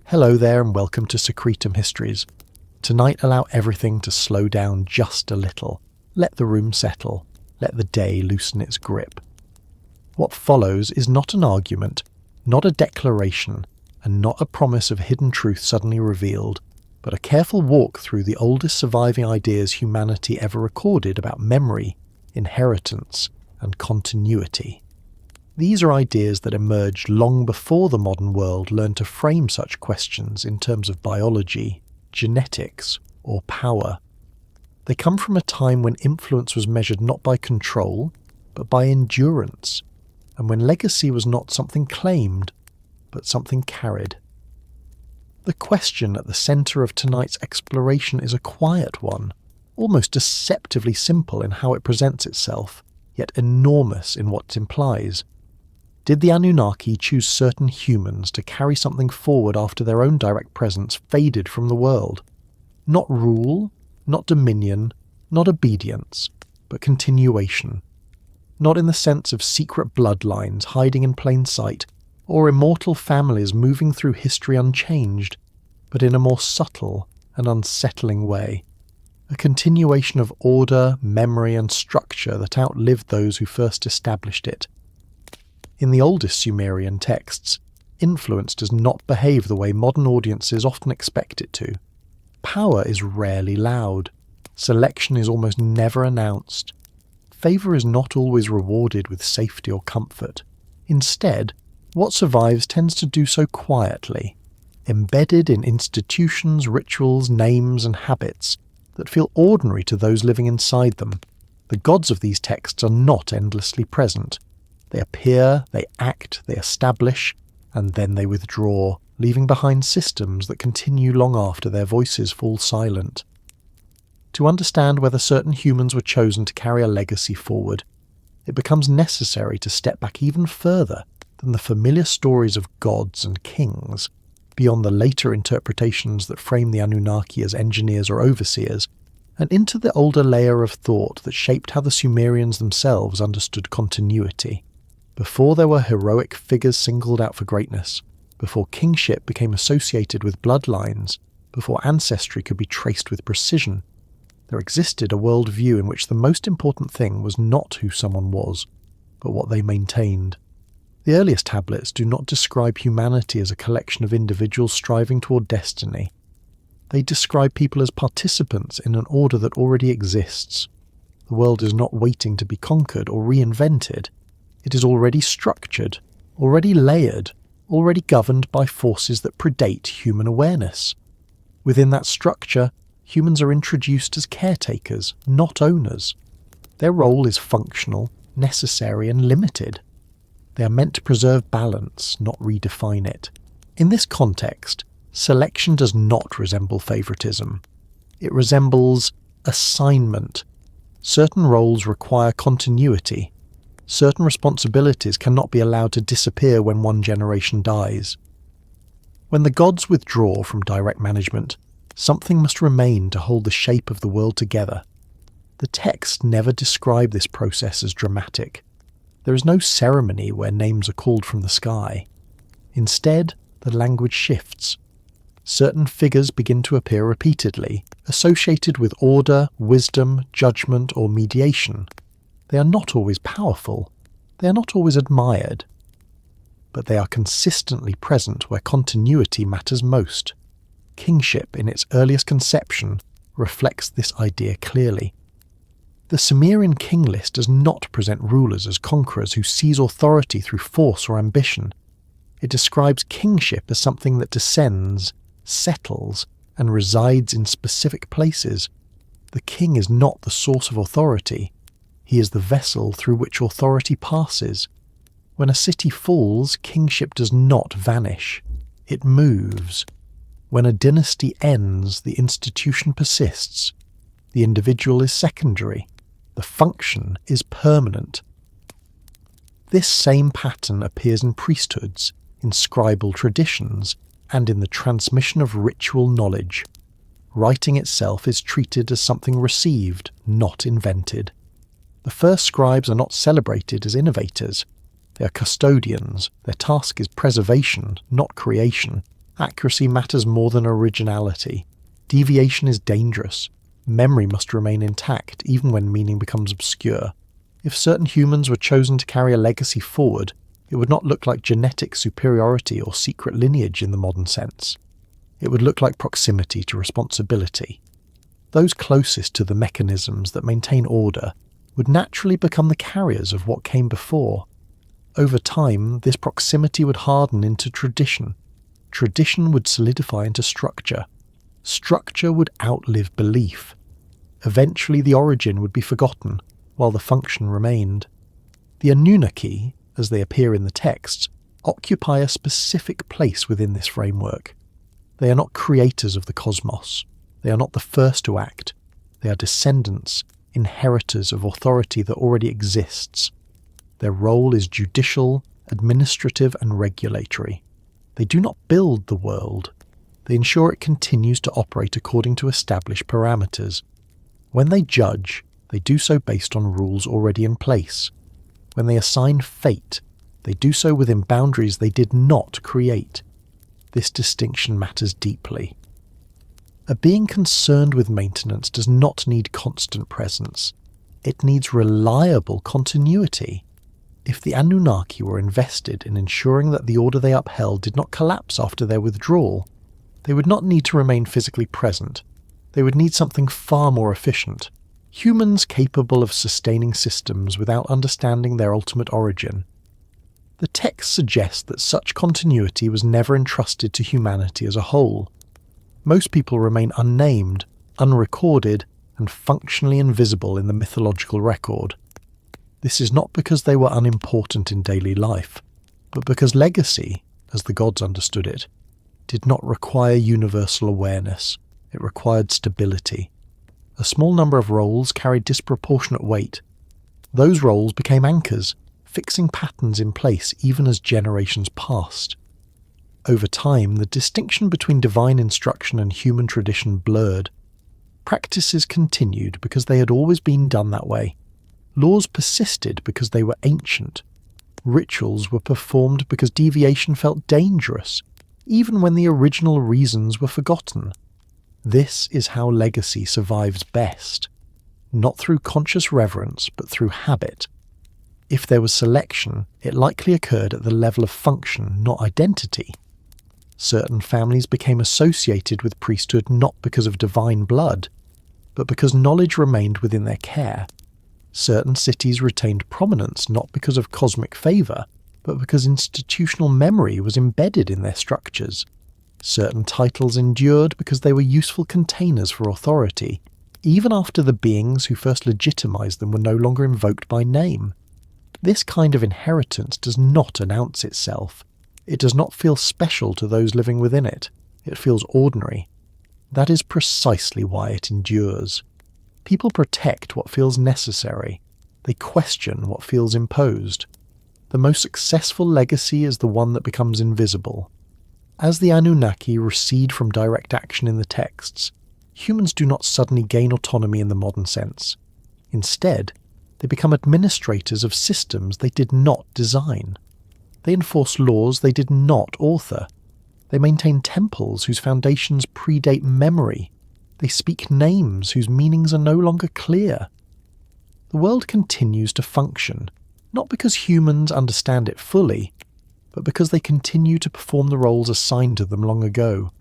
Hello there and welcome to Secretum Histories. Tonight allow everything to slow down just a little. Let the room settle. Let the day loosen its grip. What follows is not an argument, not a declaration, and not a promise of hidden truth suddenly revealed, but a careful walk through the oldest surviving ideas humanity ever recorded about memory, inheritance, and continuity. These are ideas that emerged long before the modern world learned to frame such questions in terms of biology, genetics, or power. They come from a time when influence was measured not by control, but by endurance, and when legacy was not something claimed, but something carried. The question at the centre of tonight's exploration is a quiet one, almost deceptively simple in how it presents itself, yet enormous in what it implies. Did the Anunnaki choose certain humans to carry something forward after their own direct presence faded from the world? Not rule, not dominion, not obedience, but continuation. Not in the sense of secret bloodlines hiding in plain sight, or immortal families moving through history unchanged, but in a more subtle and unsettling way. A continuation of order, memory, and structure that outlived those who first established it. In the oldest Sumerian texts, influence does not behave the way modern audiences often expect it to. Power is rarely loud. Selection is almost never announced. Favour is not always rewarded with safety or comfort. Instead, what survives tends to do so quietly, embedded in institutions, rituals, names, and habits that feel ordinary to those living inside them. The gods of these texts are not endlessly present. They appear, they act, they establish, and then they withdraw, leaving behind systems that continue long after their voices fall silent. To understand whether certain humans were chosen to carry a legacy forward, it becomes necessary to step back even further than the familiar stories of gods and kings, beyond the later interpretations that frame the Anunnaki as engineers or overseers, and into the older layer of thought that shaped how the Sumerians themselves understood continuity. Before there were heroic figures singled out for greatness, before kingship became associated with bloodlines, before ancestry could be traced with precision, there existed a worldview in which the most important thing was not who someone was, but what they maintained. The earliest tablets do not describe humanity as a collection of individuals striving toward destiny. They describe people as participants in an order that already exists. The world is not waiting to be conquered or reinvented. It is already structured, already layered, already governed by forces that predate human awareness. Within that structure, humans are introduced as caretakers, not owners. Their role is functional, necessary, and limited. They are meant to preserve balance, not redefine it. In this context, selection does not resemble favoritism. It resembles assignment. Certain roles require continuity. Certain responsibilities cannot be allowed to disappear when one generation dies. When the gods withdraw from direct management, something must remain to hold the shape of the world together. The texts never describe this process as dramatic. There is no ceremony where names are called from the sky. Instead, the language shifts. Certain figures begin to appear repeatedly, associated with order, wisdom, judgment, or mediation. They are not always powerful. They are not always admired. But they are consistently present where continuity matters most. Kingship, in its earliest conception, reflects this idea clearly. The Sumerian king list does not present rulers as conquerors who seize authority through force or ambition. It describes kingship as something that descends, settles, and resides in specific places. The king is not the source of authority. He is the vessel through which authority passes. When a city falls, kingship does not vanish. It moves. When a dynasty ends, the institution persists. The individual is secondary. The function is permanent. This same pattern appears in priesthoods, in scribal traditions, and in the transmission of ritual knowledge. Writing itself is treated as something received, not invented. The first scribes are not celebrated as innovators. They are custodians. Their task is preservation, not creation. Accuracy matters more than originality. Deviation is dangerous. Memory must remain intact even when meaning becomes obscure. If certain humans were chosen to carry a legacy forward, it would not look like genetic superiority or secret lineage in the modern sense. It would look like proximity to responsibility. Those closest to the mechanisms that maintain order would naturally become the carriers of what came before. Over time, this proximity would harden into tradition. Tradition would solidify into structure. Structure would outlive belief. Eventually the origin would be forgotten, while the function remained. The Anunnaki, as they appear in the texts, occupy a specific place within this framework. They are not creators of the cosmos. They are not the first to act. They are descendants, inheritors of authority that already exists. Their role is judicial, administrative, and regulatory. They do not build the world. They ensure it continues to operate according to established parameters. When they judge, they do so based on rules already in place. When they assign fate, they do so within boundaries they did not create. This distinction matters deeply. A being concerned with maintenance does not need constant presence. It needs reliable continuity. If the Anunnaki were invested in ensuring that the order they upheld did not collapse after their withdrawal, they would not need to remain physically present. They would need something far more efficient. Humans capable of sustaining systems without understanding their ultimate origin. The text suggests that such continuity was never entrusted to humanity as a whole. Most people remain unnamed, unrecorded, and functionally invisible in the mythological record. This is not because they were unimportant in daily life, but because legacy, as the gods understood it, did not require universal awareness. It required stability. A small number of roles carried disproportionate weight. Those roles became anchors, fixing patterns in place even as generations passed. Over time, the distinction between divine instruction and human tradition blurred. Practices continued because they had always been done that way. Laws persisted because they were ancient. Rituals were performed because deviation felt dangerous, even when the original reasons were forgotten. This is how legacy survives best. Not through conscious reverence, but through habit. If there was selection, it likely occurred at the level of function, not identity. Certain families became associated with priesthood not because of divine blood, but because knowledge remained within their care. Certain cities retained prominence not because of cosmic favour, but because institutional memory was embedded in their structures. Certain titles endured because they were useful containers for authority, even after the beings who first legitimized them were no longer invoked by name. This kind of inheritance does not announce itself. It does not feel special to those living within it. It feels ordinary. That is precisely why it endures. People protect what feels necessary. They question what feels imposed. The most successful legacy is the one that becomes invisible. As the Anunnaki recede from direct action in the texts, humans do not suddenly gain autonomy in the modern sense. Instead, they become administrators of systems they did not design. They enforce laws they did not author. They maintain temples whose foundations predate memory. They speak names whose meanings are no longer clear. The world continues to function, not because humans understand it fully, but because they continue to perform the roles assigned to them long ago.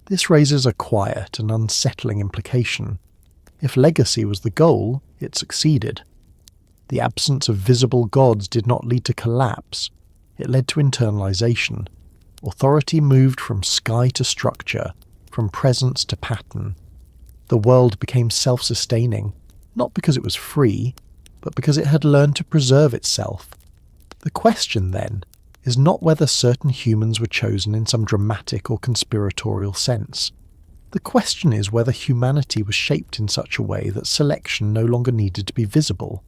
This raises a quiet and unsettling implication. If legacy was the goal, it succeeded. The absence of visible gods did not lead to collapse. It led to internalization. Authority moved from sky to structure, from presence to pattern. The world became self-sustaining, not because it was free, but because it had learned to preserve itself. The question, then, is not whether certain humans were chosen in some dramatic or conspiratorial sense. The question is whether humanity was shaped in such a way that selection no longer needed to be visible,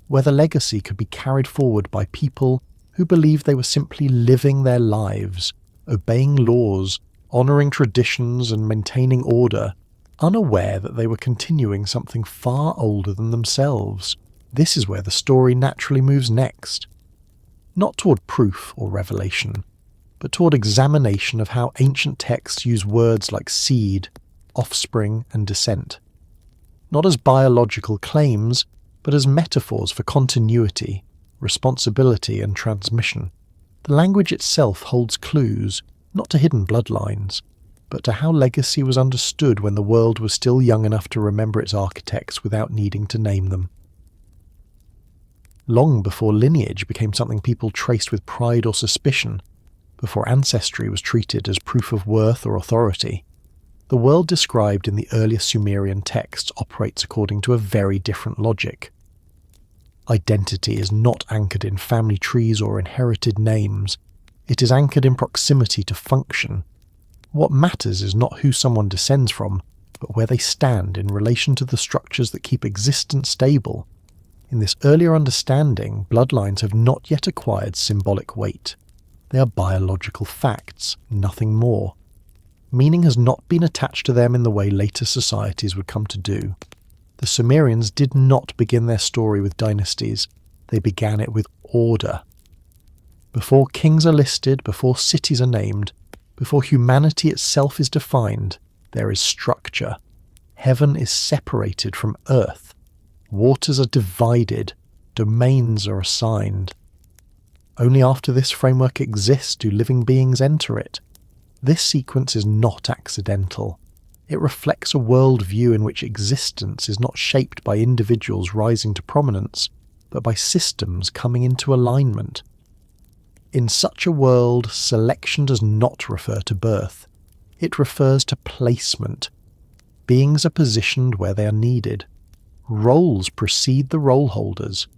whether legacy could be carried forward by people who believed they were simply living their lives, obeying laws, honouring traditions and maintaining order, unaware that they were continuing something far older than themselves. This is where the story naturally moves next. Not toward proof or revelation, but toward examination of how ancient texts use words like seed, offspring, and descent. Not as biological claims, but as metaphors for continuity, responsibility, and transmission. The language itself holds clues, not to hidden bloodlines, but to how legacy was understood when the world was still young enough to remember its architects without needing to name them. Long before lineage became something people traced with pride or suspicion, before ancestry was treated as proof of worth or authority, the world described in the earliest Sumerian texts operates according to a very different logic. Identity is not anchored in family trees or inherited names. It is anchored in proximity to function. What matters is not who someone descends from, but where they stand in relation to the structures that keep existence stable. In this earlier understanding, bloodlines have not yet acquired symbolic weight. They are biological facts, nothing more. Meaning has not been attached to them in the way later societies would come to do. The Sumerians did not begin their story with dynasties, they began it with order. Before kings are listed, before cities are named, before humanity itself is defined, there is structure. Heaven is separated from earth. Waters are divided. Domains are assigned. Only after this framework exists do living beings enter it. This sequence is not accidental. It reflects a worldview in which existence is not shaped by individuals rising to prominence, but by systems coming into alignment. In such a world, selection does not refer to birth. It refers to placement. Beings are positioned where they are needed. Roles precede the role holders.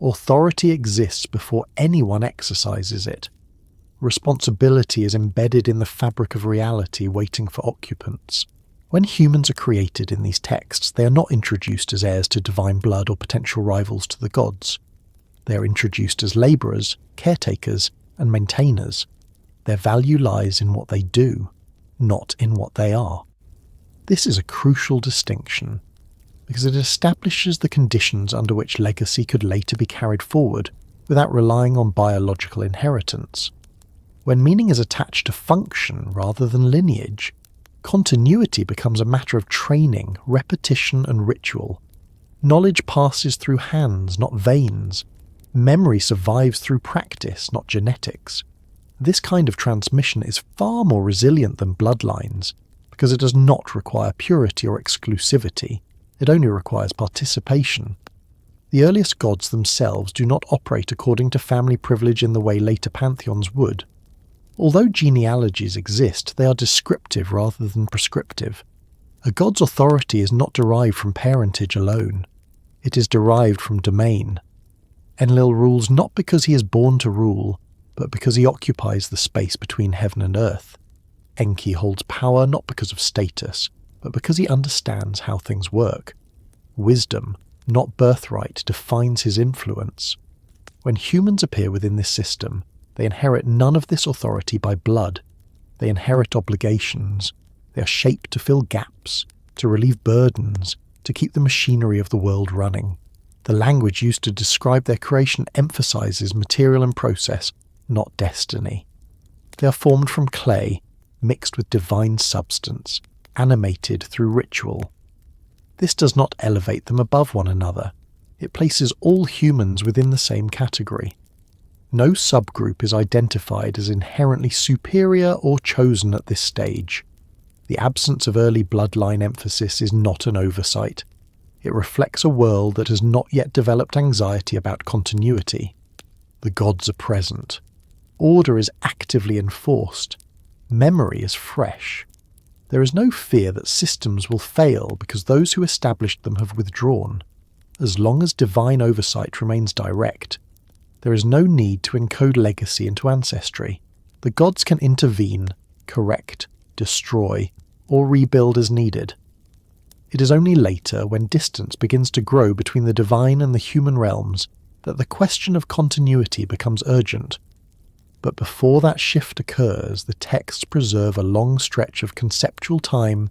Authority exists before anyone exercises it. Responsibility is embedded in the fabric of reality, waiting for occupants. When humans are created in these texts, they are not introduced as heirs to divine blood or potential rivals to the gods. They are introduced as labourers, caretakers, and maintainers. Their value lies in what they do, not in what they are. This is a crucial distinction, because it establishes the conditions under which legacy could later be carried forward without relying on biological inheritance. When meaning is attached to function rather than lineage, continuity becomes a matter of training, repetition, and ritual. Knowledge passes through hands, not veins. Memory survives through practice, not genetics. This kind of transmission is far more resilient than bloodlines, because it does not require purity or exclusivity. It only requires participation. The earliest gods themselves do not operate according to family privilege in the way later pantheons would. Although genealogies exist, they are descriptive rather than prescriptive. A god's authority is not derived from parentage alone. It is derived from domain. Enlil rules not because he is born to rule, but because he occupies the space between heaven and earth. Enki holds power not because of status, but because he understands how things work. Wisdom, not birthright, defines his influence. When humans appear within this system, they inherit none of this authority by blood. They inherit obligations. They are shaped to fill gaps, to relieve burdens, to keep the machinery of the world running. The language used to describe their creation emphasizes material and process, not destiny. They are formed from clay, mixed with divine substance, animated through ritual. This does not elevate them above one another. It places all humans within the same category. No subgroup is identified as inherently superior or chosen at this stage. The absence of early bloodline emphasis is not an oversight. It reflects a world that has not yet developed anxiety about continuity. The gods are present. Order is actively enforced. Memory is fresh. There is no fear that systems will fail because those who established them have withdrawn. As long as divine oversight remains direct, there is no need to encode legacy into ancestry. The gods can intervene, correct, destroy, or rebuild as needed. It is only later, when distance begins to grow between the divine and the human realms, that the question of continuity becomes urgent. But before that shift occurs, the texts preserve a long stretch of conceptual time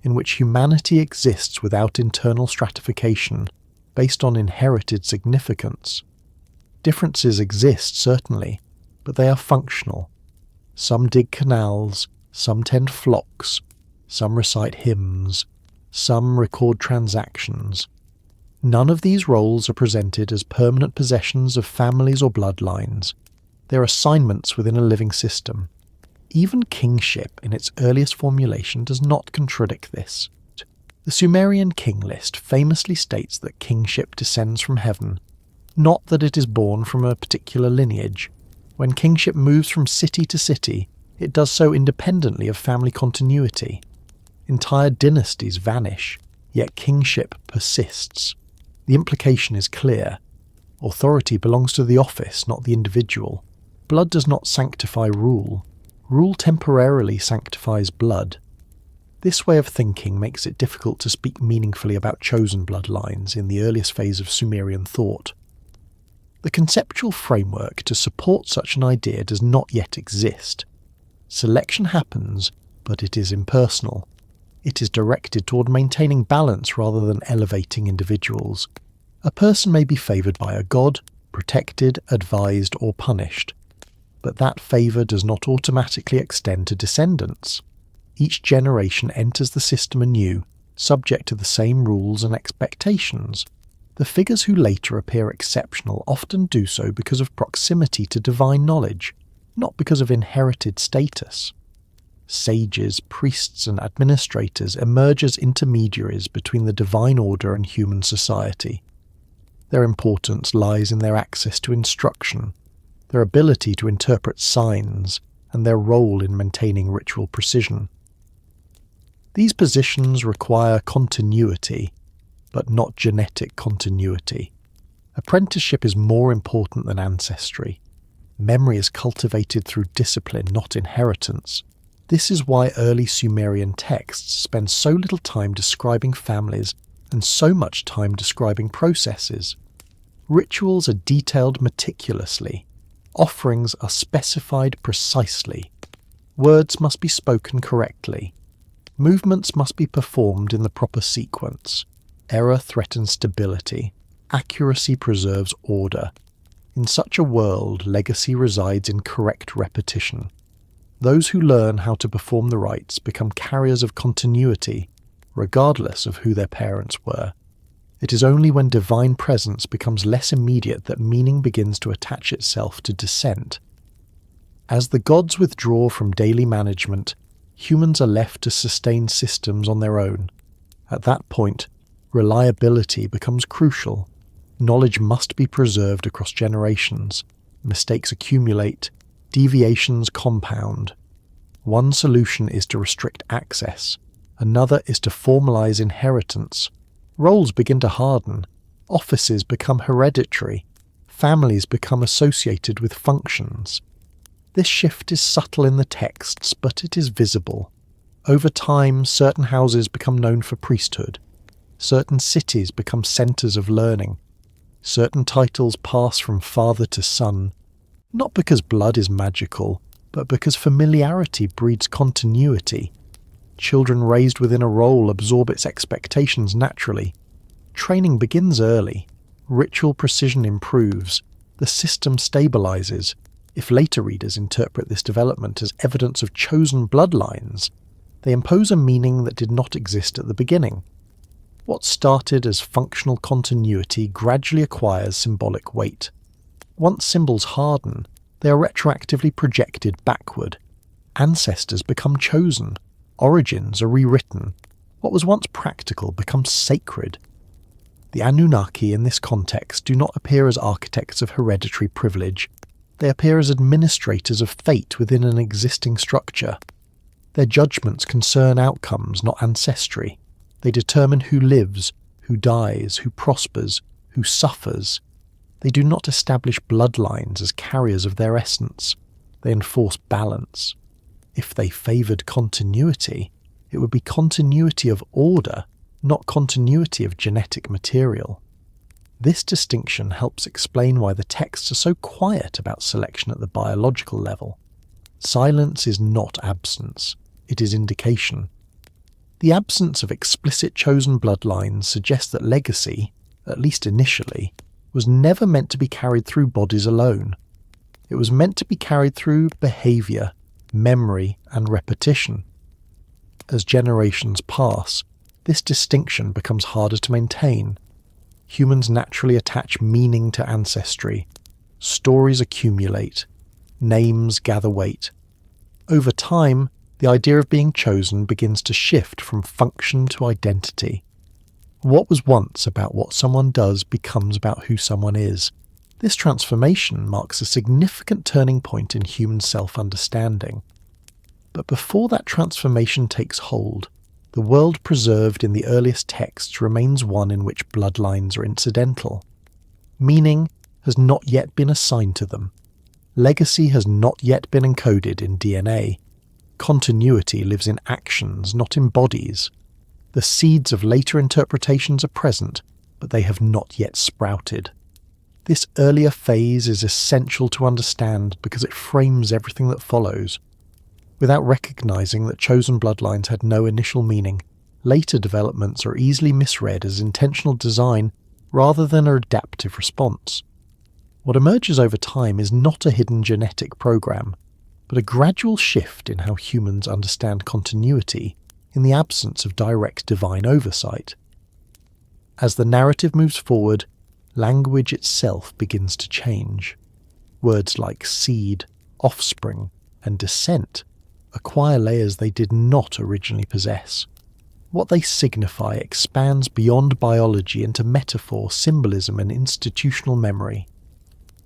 in which humanity exists without internal stratification, based on inherited significance. Differences exist, certainly, but they are functional. Some dig canals, some tend flocks, some recite hymns, some record transactions. None of these roles are presented as permanent possessions of families or bloodlines. They're assignments within a living system. Even kingship in its earliest formulation does not contradict this. The Sumerian king list famously states that kingship descends from heaven, not that it is born from a particular lineage. When kingship moves from city to city, it does so independently of family continuity. Entire dynasties vanish, yet kingship persists. The implication is clear. Authority belongs to the office, not the individual. Blood does not sanctify rule. Rule temporarily sanctifies blood. This way of thinking makes it difficult to speak meaningfully about chosen bloodlines in the earliest phase of Sumerian thought. The conceptual framework to support such an idea does not yet exist. Selection happens, but it is impersonal. It is directed toward maintaining balance rather than elevating individuals. A person may be favoured by a god, protected, advised, or punished. But that favour does not automatically extend to descendants. Each generation enters the system anew, subject to the same rules and expectations. The figures who later appear exceptional often do so because of proximity to divine knowledge, not because of inherited status. Sages, priests, and administrators emerge as intermediaries between the divine order and human society. Their importance lies in their access to instruction, their ability to interpret signs, and their role in maintaining ritual precision. These positions require continuity, but not genetic continuity. Apprenticeship is more important than ancestry. Memory is cultivated through discipline, not inheritance. This is why early Sumerian texts spend so little time describing families and so much time describing processes. Rituals are detailed meticulously. Offerings are specified precisely. Words must be spoken correctly. Movements must be performed in the proper sequence. Error threatens stability. Accuracy preserves order. In such a world, legacy resides in correct repetition. Those who learn how to perform the rites become carriers of continuity, regardless of who their parents were. It is only when divine presence becomes less immediate that meaning begins to attach itself to descent. As the gods withdraw from daily management, humans are left to sustain systems on their own. At that point, reliability becomes crucial. Knowledge must be preserved across generations. Mistakes accumulate. Deviations compound. One solution is to restrict access. Another is to formalize inheritance. Roles begin to harden. Offices become hereditary. Families become associated with functions. This shift is subtle in the texts, but it is visible. Over time, certain houses become known for priesthood. Certain cities become centres of learning. Certain titles pass from father to son, not because blood is magical, but because familiarity breeds continuity. Children raised within a role absorb its expectations naturally. Training begins early. Ritual precision improves. The system stabilizes. If later readers interpret this development as evidence of chosen bloodlines, they impose a meaning that did not exist at the beginning. What started as functional continuity gradually acquires symbolic weight. Once symbols harden, they are retroactively projected backward. Ancestors become chosen. Origins are rewritten. What was once practical becomes sacred. The Anunnaki in this context do not appear as architects of hereditary privilege. They appear as administrators of fate within an existing structure. Their judgments concern outcomes, not ancestry. They determine who lives, who dies, who prospers, who suffers. They do not establish bloodlines as carriers of their essence. They enforce balance. If they favoured continuity, it would be continuity of order, not continuity of genetic material. This distinction helps explain why the texts are so quiet about selection at the biological level. Silence is not absence, it is indication. The absence of explicit chosen bloodlines suggests that legacy, at least initially, was never meant to be carried through bodies alone. It was meant to be carried through behaviour, memory, and repetition. As generations pass, this distinction becomes harder to maintain. Humans naturally attach meaning to ancestry. Stories accumulate. Names gather weight. Over time, the idea of being chosen begins to shift from function to identity. What was once about what someone does becomes about who someone is. This transformation marks a significant turning point in human self-understanding. But before that transformation takes hold, the world preserved in the earliest texts remains one in which bloodlines are incidental. Meaning has not yet been assigned to them. Legacy has not yet been encoded in DNA. Continuity lives in actions, not in bodies. The seeds of later interpretations are present, but they have not yet sprouted. This earlier phase is essential to understand because it frames everything that follows. Without recognizing that chosen bloodlines had no initial meaning, later developments are easily misread as intentional design rather than an adaptive response. What emerges over time is not a hidden genetic program, but a gradual shift in how humans understand continuity in the absence of direct divine oversight. As the narrative moves forward, language itself begins to change. Words like seed, offspring, and descent acquire layers they did not originally possess. What they signify expands beyond biology into metaphor, symbolism, and institutional memory.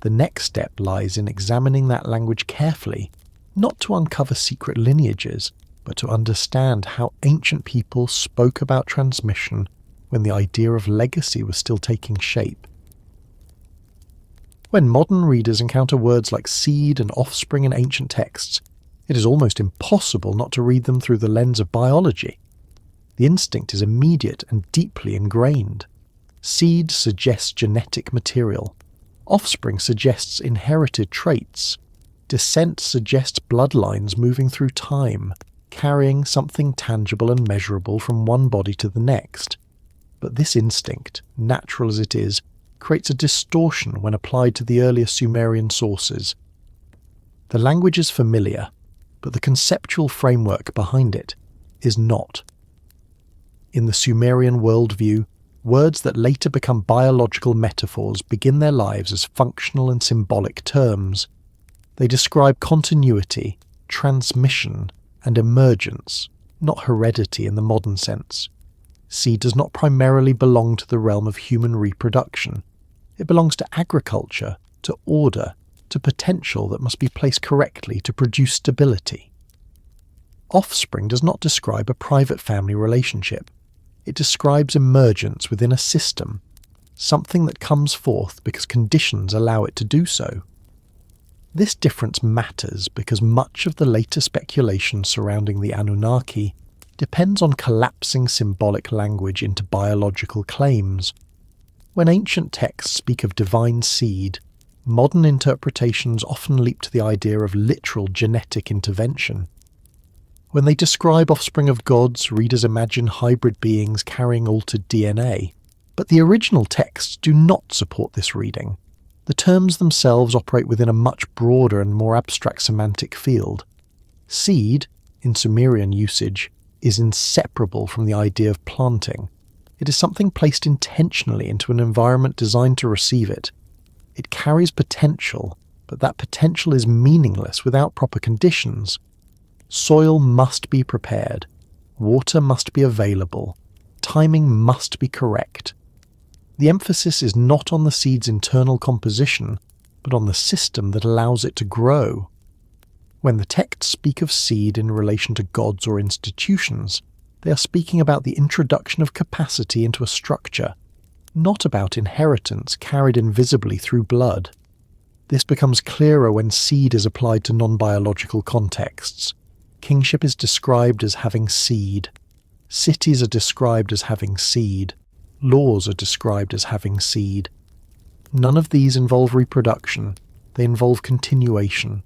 The next step lies in examining that language carefully, not to uncover secret lineages, but to understand how ancient people spoke about transmission when the idea of legacy was still taking shape. When modern readers encounter words like seed and offspring in ancient texts, it is almost impossible not to read them through the lens of biology. The instinct is immediate and deeply ingrained. Seed suggests genetic material. Offspring suggests inherited traits. Descent suggests bloodlines moving through time, carrying something tangible and measurable from one body to the next. But this instinct, natural as it is, creates a distortion when applied to the earlier Sumerian sources. The language is familiar, but the conceptual framework behind it is not. In the Sumerian worldview, words that later become biological metaphors begin their lives as functional and symbolic terms. They describe continuity, transmission, and emergence, not heredity in the modern sense. Seed does not primarily belong to the realm of human reproduction. It belongs to agriculture, to order, to potential that must be placed correctly to produce stability. Offspring does not describe a private family relationship. It describes emergence within a system, something that comes forth because conditions allow it to do so. This difference matters because much of the later speculation surrounding the Anunnaki depends on collapsing symbolic language into biological claims. When ancient texts speak of divine seed, modern interpretations often leap to the idea of literal genetic intervention. When they describe offspring of gods, readers imagine hybrid beings carrying altered DNA. But the original texts do not support this reading. The terms themselves operate within a much broader and more abstract semantic field. Seed, in Sumerian usage, is inseparable from the idea of planting. It is something placed intentionally into an environment designed to receive it. It carries potential, but that potential is meaningless without proper conditions. Soil must be prepared. Water must be available. Timing must be correct. The emphasis is not on the seed's internal composition, but on the system that allows it to grow. When the texts speak of seed in relation to gods or institutions, they are speaking about the introduction of capacity into a structure, not about inheritance carried invisibly through blood. This becomes clearer when seed is applied to non-biological contexts. Kingship is described as having seed. Cities are described as having seed. Laws are described as having seed. None of these involve reproduction. They involve continuation.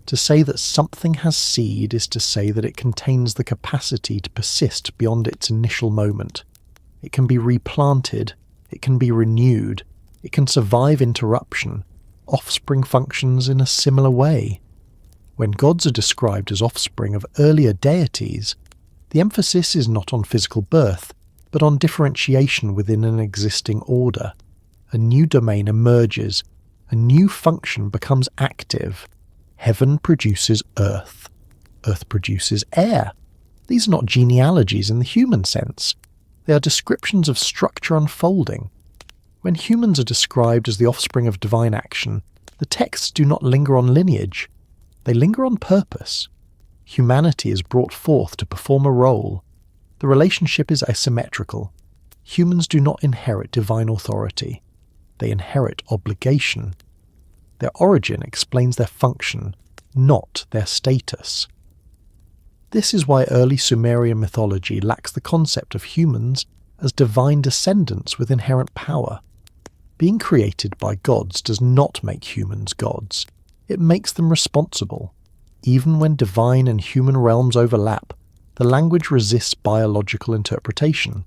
To say that something has seed is to say that it contains the capacity to persist beyond its initial moment. It can be replanted. It can be renewed. It can survive interruption. Offspring functions in a similar way. When gods are described as offspring of earlier deities, the emphasis is not on physical birth, but on differentiation within an existing order. A new domain emerges, a new function becomes active. Heaven produces earth. Earth produces air. These are not genealogies in the human sense. They are descriptions of structure unfolding. When humans are described as the offspring of divine action, the texts do not linger on lineage. They linger on purpose. Humanity is brought forth to perform a role. The relationship is asymmetrical. Humans do not inherit divine authority. They inherit obligation. Their origin explains their function, not their status. This is why early Sumerian mythology lacks the concept of humans as divine descendants with inherent power. Being created by gods does not make humans gods. It makes them responsible. Even when divine and human realms overlap, the language resists biological interpretation.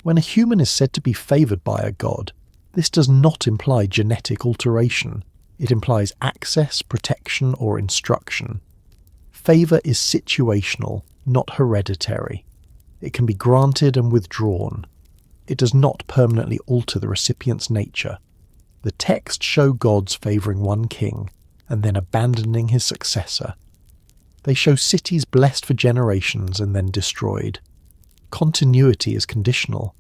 When a human is said to be favoured by a god, this does not imply genetic alteration. It implies access, protection, or instruction. Favour is situational, not hereditary. It can be granted and withdrawn. It does not permanently alter the recipient's nature. The texts show gods favouring one king, and then abandoning his successor. They show cities blessed for generations and then destroyed. Continuity is conditional.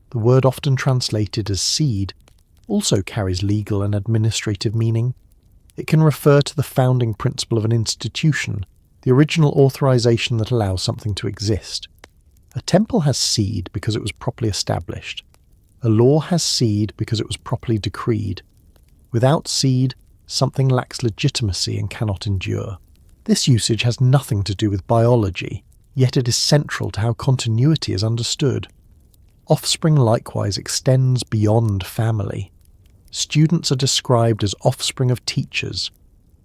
The word often translated as seed also carries legal and administrative meaning. It can refer to the founding principle of an institution, the original authorization that allows something to exist. A temple has seed because it was properly established. A law has seed because it was properly decreed. Without seed, something lacks legitimacy and cannot endure. This usage has nothing to do with biology, yet it is central to how continuity is understood. Offspring likewise extends beyond family. Students are described as offspring of teachers.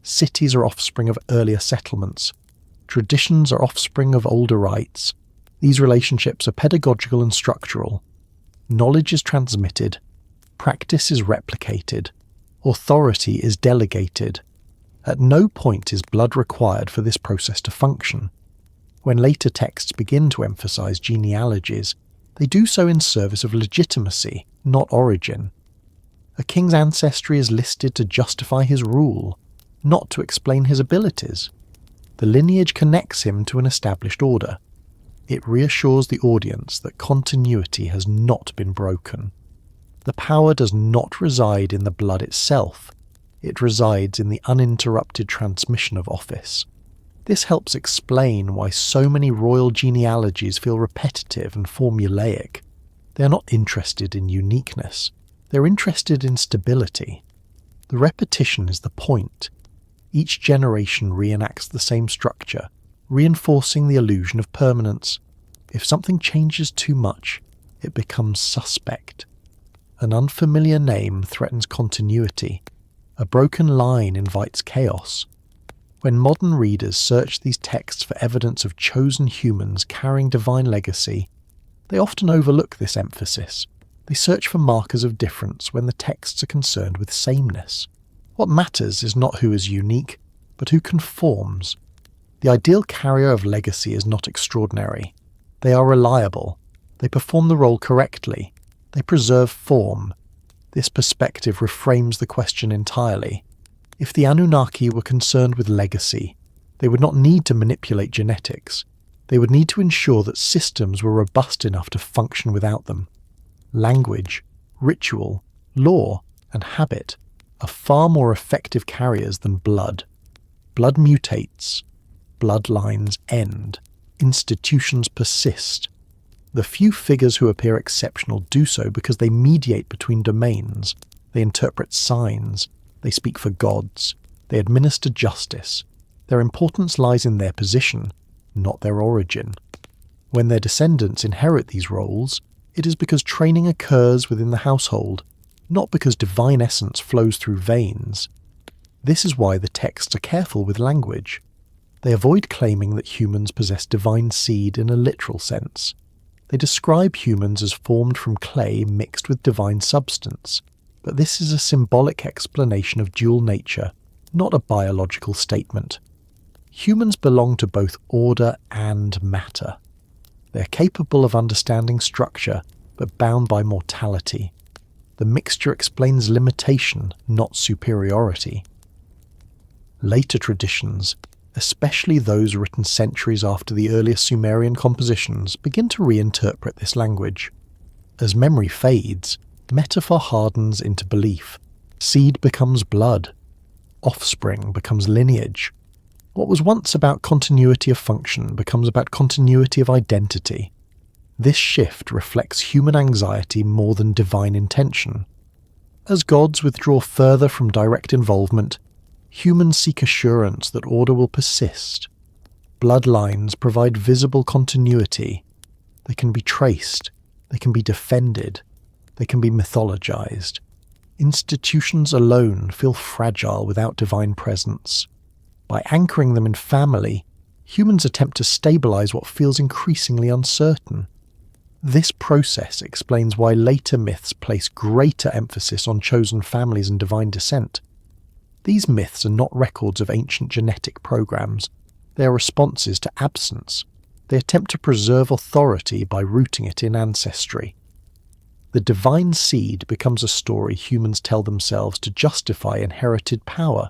Cities are offspring of earlier settlements. Traditions are offspring of older rites. These relationships are pedagogical and structural. Knowledge is transmitted. Practice is replicated. Authority is delegated. At no point is blood required for this process to function. When later texts begin to emphasize genealogies, they do so in service of legitimacy, not origin. A king's ancestry is listed to justify his rule, not to explain his abilities. The lineage connects him to an established order. It reassures the audience that continuity has not been broken. The power does not reside in the blood itself. It resides in the uninterrupted transmission of office. This helps explain why so many royal genealogies feel repetitive and formulaic. They are not interested in uniqueness. They're interested in stability. The repetition is the point. Each generation reenacts the same structure, reinforcing the illusion of permanence. If something changes too much, it becomes suspect. An unfamiliar name threatens continuity. A broken line invites chaos. When modern readers search these texts for evidence of chosen humans carrying divine legacy, they often overlook this emphasis. They search for markers of difference when the texts are concerned with sameness. What matters is not who is unique, but who conforms. The ideal carrier of legacy is not extraordinary. They are reliable. They perform the role correctly. They preserve form. This perspective reframes the question entirely. If the Anunnaki were concerned with legacy, they would not need to manipulate genetics. They would need to ensure that systems were robust enough to function without them. Language, ritual, law, and habit are far more effective carriers than blood. Blood mutates. Bloodlines end. Institutions persist. The few figures who appear exceptional do so because they mediate between domains. They interpret signs. They speak for gods. They administer justice. Their importance lies in their position, not their origin. When their descendants inherit these roles, it is because training occurs within the household, not because divine essence flows through veins. This is why the texts are careful with language. They avoid claiming that humans possess divine seed in a literal sense. They describe humans as formed from clay mixed with divine substance, but this is a symbolic explanation of dual nature, not a biological statement. Humans belong to both order and matter. They're capable of understanding structure, but bound by mortality. The mixture explains limitation, not superiority. Later traditions, especially those written centuries after the earliest Sumerian compositions, begin to reinterpret this language. As memory fades, metaphor hardens into belief. Seed becomes blood. Offspring becomes lineage. What was once about continuity of function becomes about continuity of identity. This shift reflects human anxiety more than divine intention. As gods withdraw further from direct involvement, humans seek assurance that order will persist. Bloodlines provide visible continuity. They can be traced. They can be defended. They can be mythologized. Institutions alone feel fragile without divine presence. By anchoring them in family, humans attempt to stabilize what feels increasingly uncertain. This process explains why later myths place greater emphasis on chosen families and divine descent. These myths are not records of ancient genetic programs. They are responses to absence. They attempt to preserve authority by rooting it in ancestry. The divine seed becomes a story humans tell themselves to justify inherited power.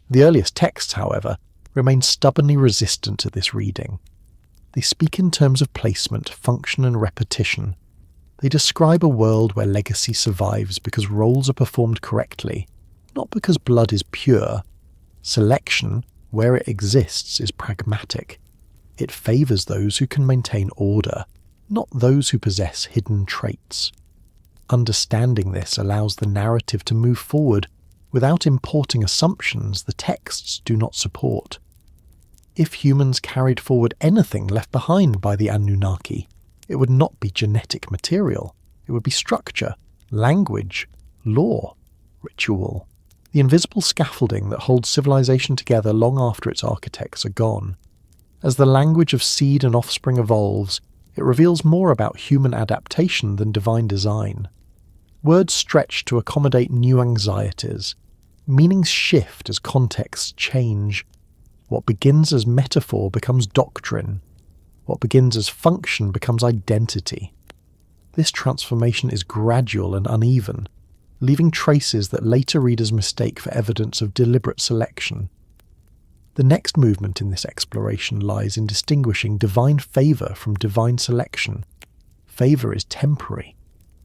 The earliest texts, however, remain stubbornly resistant to this reading. They speak in terms of placement, function, and repetition. They describe a world where legacy survives because roles are performed correctly, not because blood is pure. Selection, where it exists, is pragmatic. It favours those who can maintain order, not those who possess hidden traits. Understanding this allows the narrative to move forward without importing assumptions the texts do not support. If humans carried forward anything left behind by the Anunnaki, it would not be genetic material. It would be structure, language, law, ritual, the invisible scaffolding that holds civilization together long after its architects are gone. As the language of seed and offspring evolves, it reveals more about human adaptation than divine design. Words stretch to accommodate new anxieties. Meanings shift as contexts change. What begins as metaphor becomes doctrine. What begins as function becomes identity. This transformation is gradual and uneven, leaving traces that later readers mistake for evidence of deliberate selection. The next movement in this exploration lies in distinguishing divine favour from divine selection. Favour is temporary.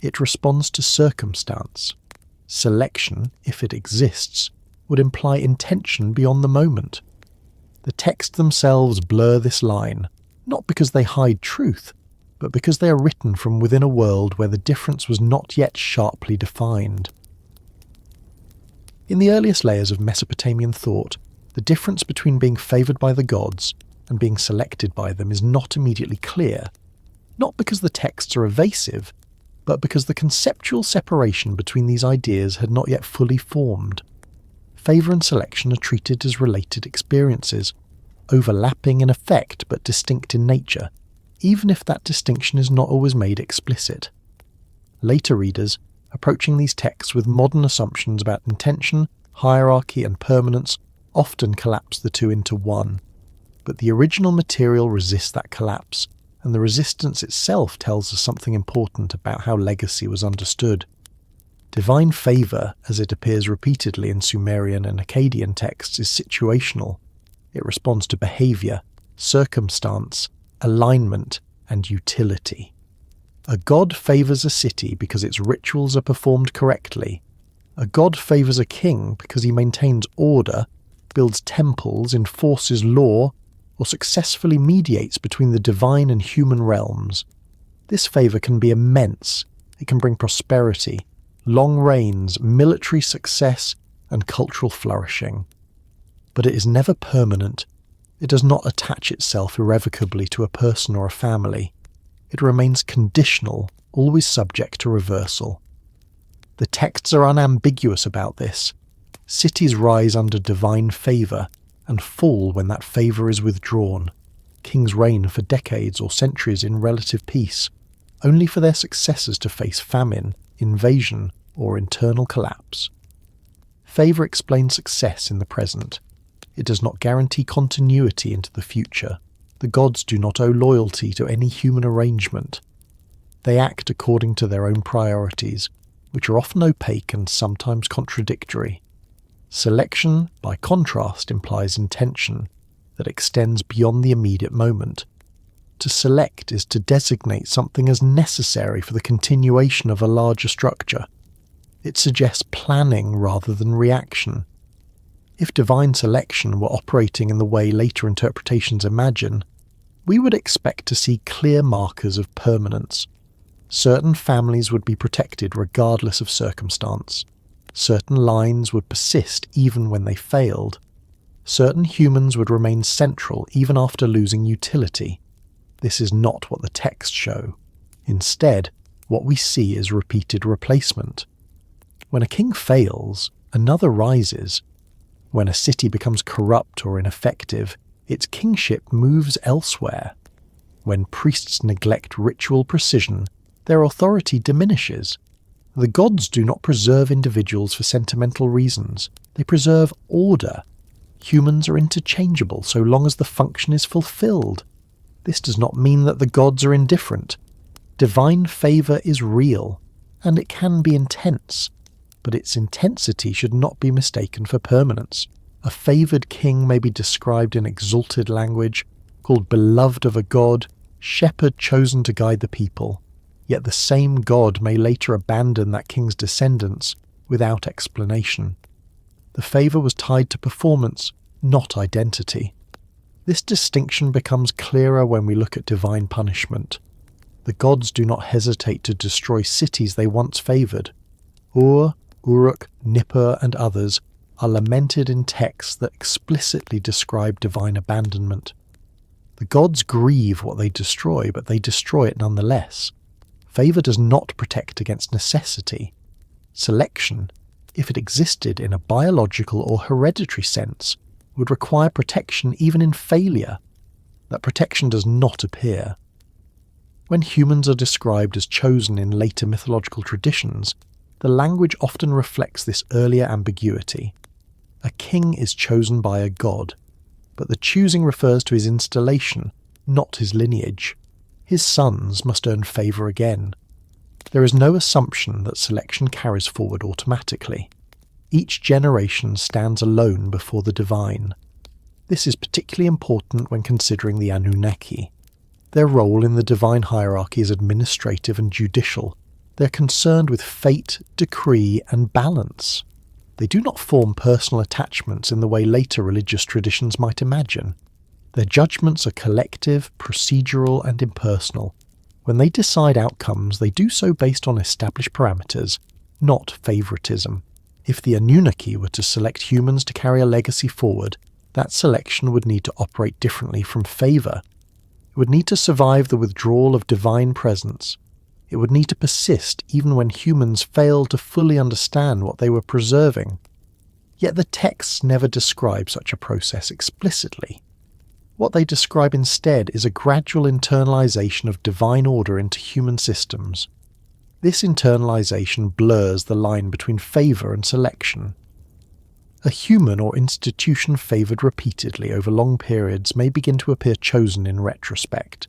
It responds to circumstance. Selection, if it exists, would imply intention beyond the moment. The texts themselves blur this line, not because they hide truth, but because they are written from within a world where the difference was not yet sharply defined. In the earliest layers of Mesopotamian thought, the difference between being favoured by the gods and being selected by them is not immediately clear, not because the texts are evasive, but because the conceptual separation between these ideas had not yet fully formed. Favour and selection are treated as related experiences, overlapping in effect but distinct in nature, even if that distinction is not always made explicit. Later readers, approaching these texts with modern assumptions about intention, hierarchy, and permanence, often collapse the two into one. But the original material resists that collapse, and the resistance itself tells us something important about how legacy was understood. Divine favour, as it appears repeatedly in Sumerian and Akkadian texts, is situational. It responds to behaviour, circumstance, alignment, and utility. A god favours a city because its rituals are performed correctly. A god favours a king because he maintains order, builds temples, enforces law, or successfully mediates between the divine and human realms. This favour can be immense. It can bring prosperity, long reigns, military success, and cultural flourishing. But it is never permanent. It does not attach itself irrevocably to a person or a family. It remains conditional, always subject to reversal. The texts are unambiguous about this. Cities rise under divine favour and fall when that favour is withdrawn. Kings reign for decades or centuries in relative peace, only for their successors to face famine, invasion, or internal collapse. Favour explains success in the present. It does not guarantee continuity into the future. The gods do not owe loyalty to any human arrangement. They act according to their own priorities, which are often opaque and sometimes contradictory. Selection, by contrast, implies intention that extends beyond the immediate moment. To select is to designate something as necessary for the continuation of a larger structure. It suggests planning rather than reaction. If divine selection were operating in the way later interpretations imagine, we would expect to see clear markers of permanence. Certain families would be protected regardless of circumstance. Certain lines would persist even when they failed. Certain humans would remain central even after losing utility. This is not what the texts show. Instead, what we see is repeated replacement. When a king fails, another rises. When a city becomes corrupt or ineffective, its kingship moves elsewhere. When priests neglect ritual precision, their authority diminishes. The gods do not preserve individuals for sentimental reasons. They preserve order. Humans are interchangeable so long as the function is fulfilled. This does not mean that the gods are indifferent. Divine favour is real, and it can be intense, but its intensity should not be mistaken for permanence. A favoured king may be described in exalted language, called beloved of a god, shepherd chosen to guide the people. Yet the same god may later abandon that king's descendants without explanation. The favour was tied to performance, not identity. This distinction becomes clearer when we look at divine punishment. The gods do not hesitate to destroy cities they once favoured. Ur, Uruk, Nippur and others are lamented in texts that explicitly describe divine abandonment. The gods grieve what they destroy, but they destroy it nonetheless. Favour does not protect against necessity. Selection, if it existed in a biological or hereditary sense, would require protection even in failure. That protection does not appear. When humans are described as chosen in later mythological traditions, the language often reflects this earlier ambiguity. A king is chosen by a god, but the choosing refers to his installation, not his lineage. His sons must earn favour again. There is no assumption that selection carries forward automatically. Each generation stands alone before the divine. This is particularly important when considering the Anunnaki. Their role in the divine hierarchy is administrative and judicial. They are concerned with fate, decree, and balance. They do not form personal attachments in the way later religious traditions might imagine. Their judgments are collective, procedural, and impersonal. When they decide outcomes, they do so based on established parameters, not favouritism. If the Anunnaki were to select humans to carry a legacy forward, that selection would need to operate differently from favour. It would need to survive the withdrawal of divine presence. It would need to persist even when humans failed to fully understand what they were preserving. Yet the texts never describe such a process explicitly. What they describe instead is a gradual internalization of divine order into human systems. This internalization blurs the line between favour and selection. A human or institution favoured repeatedly over long periods may begin to appear chosen in retrospect.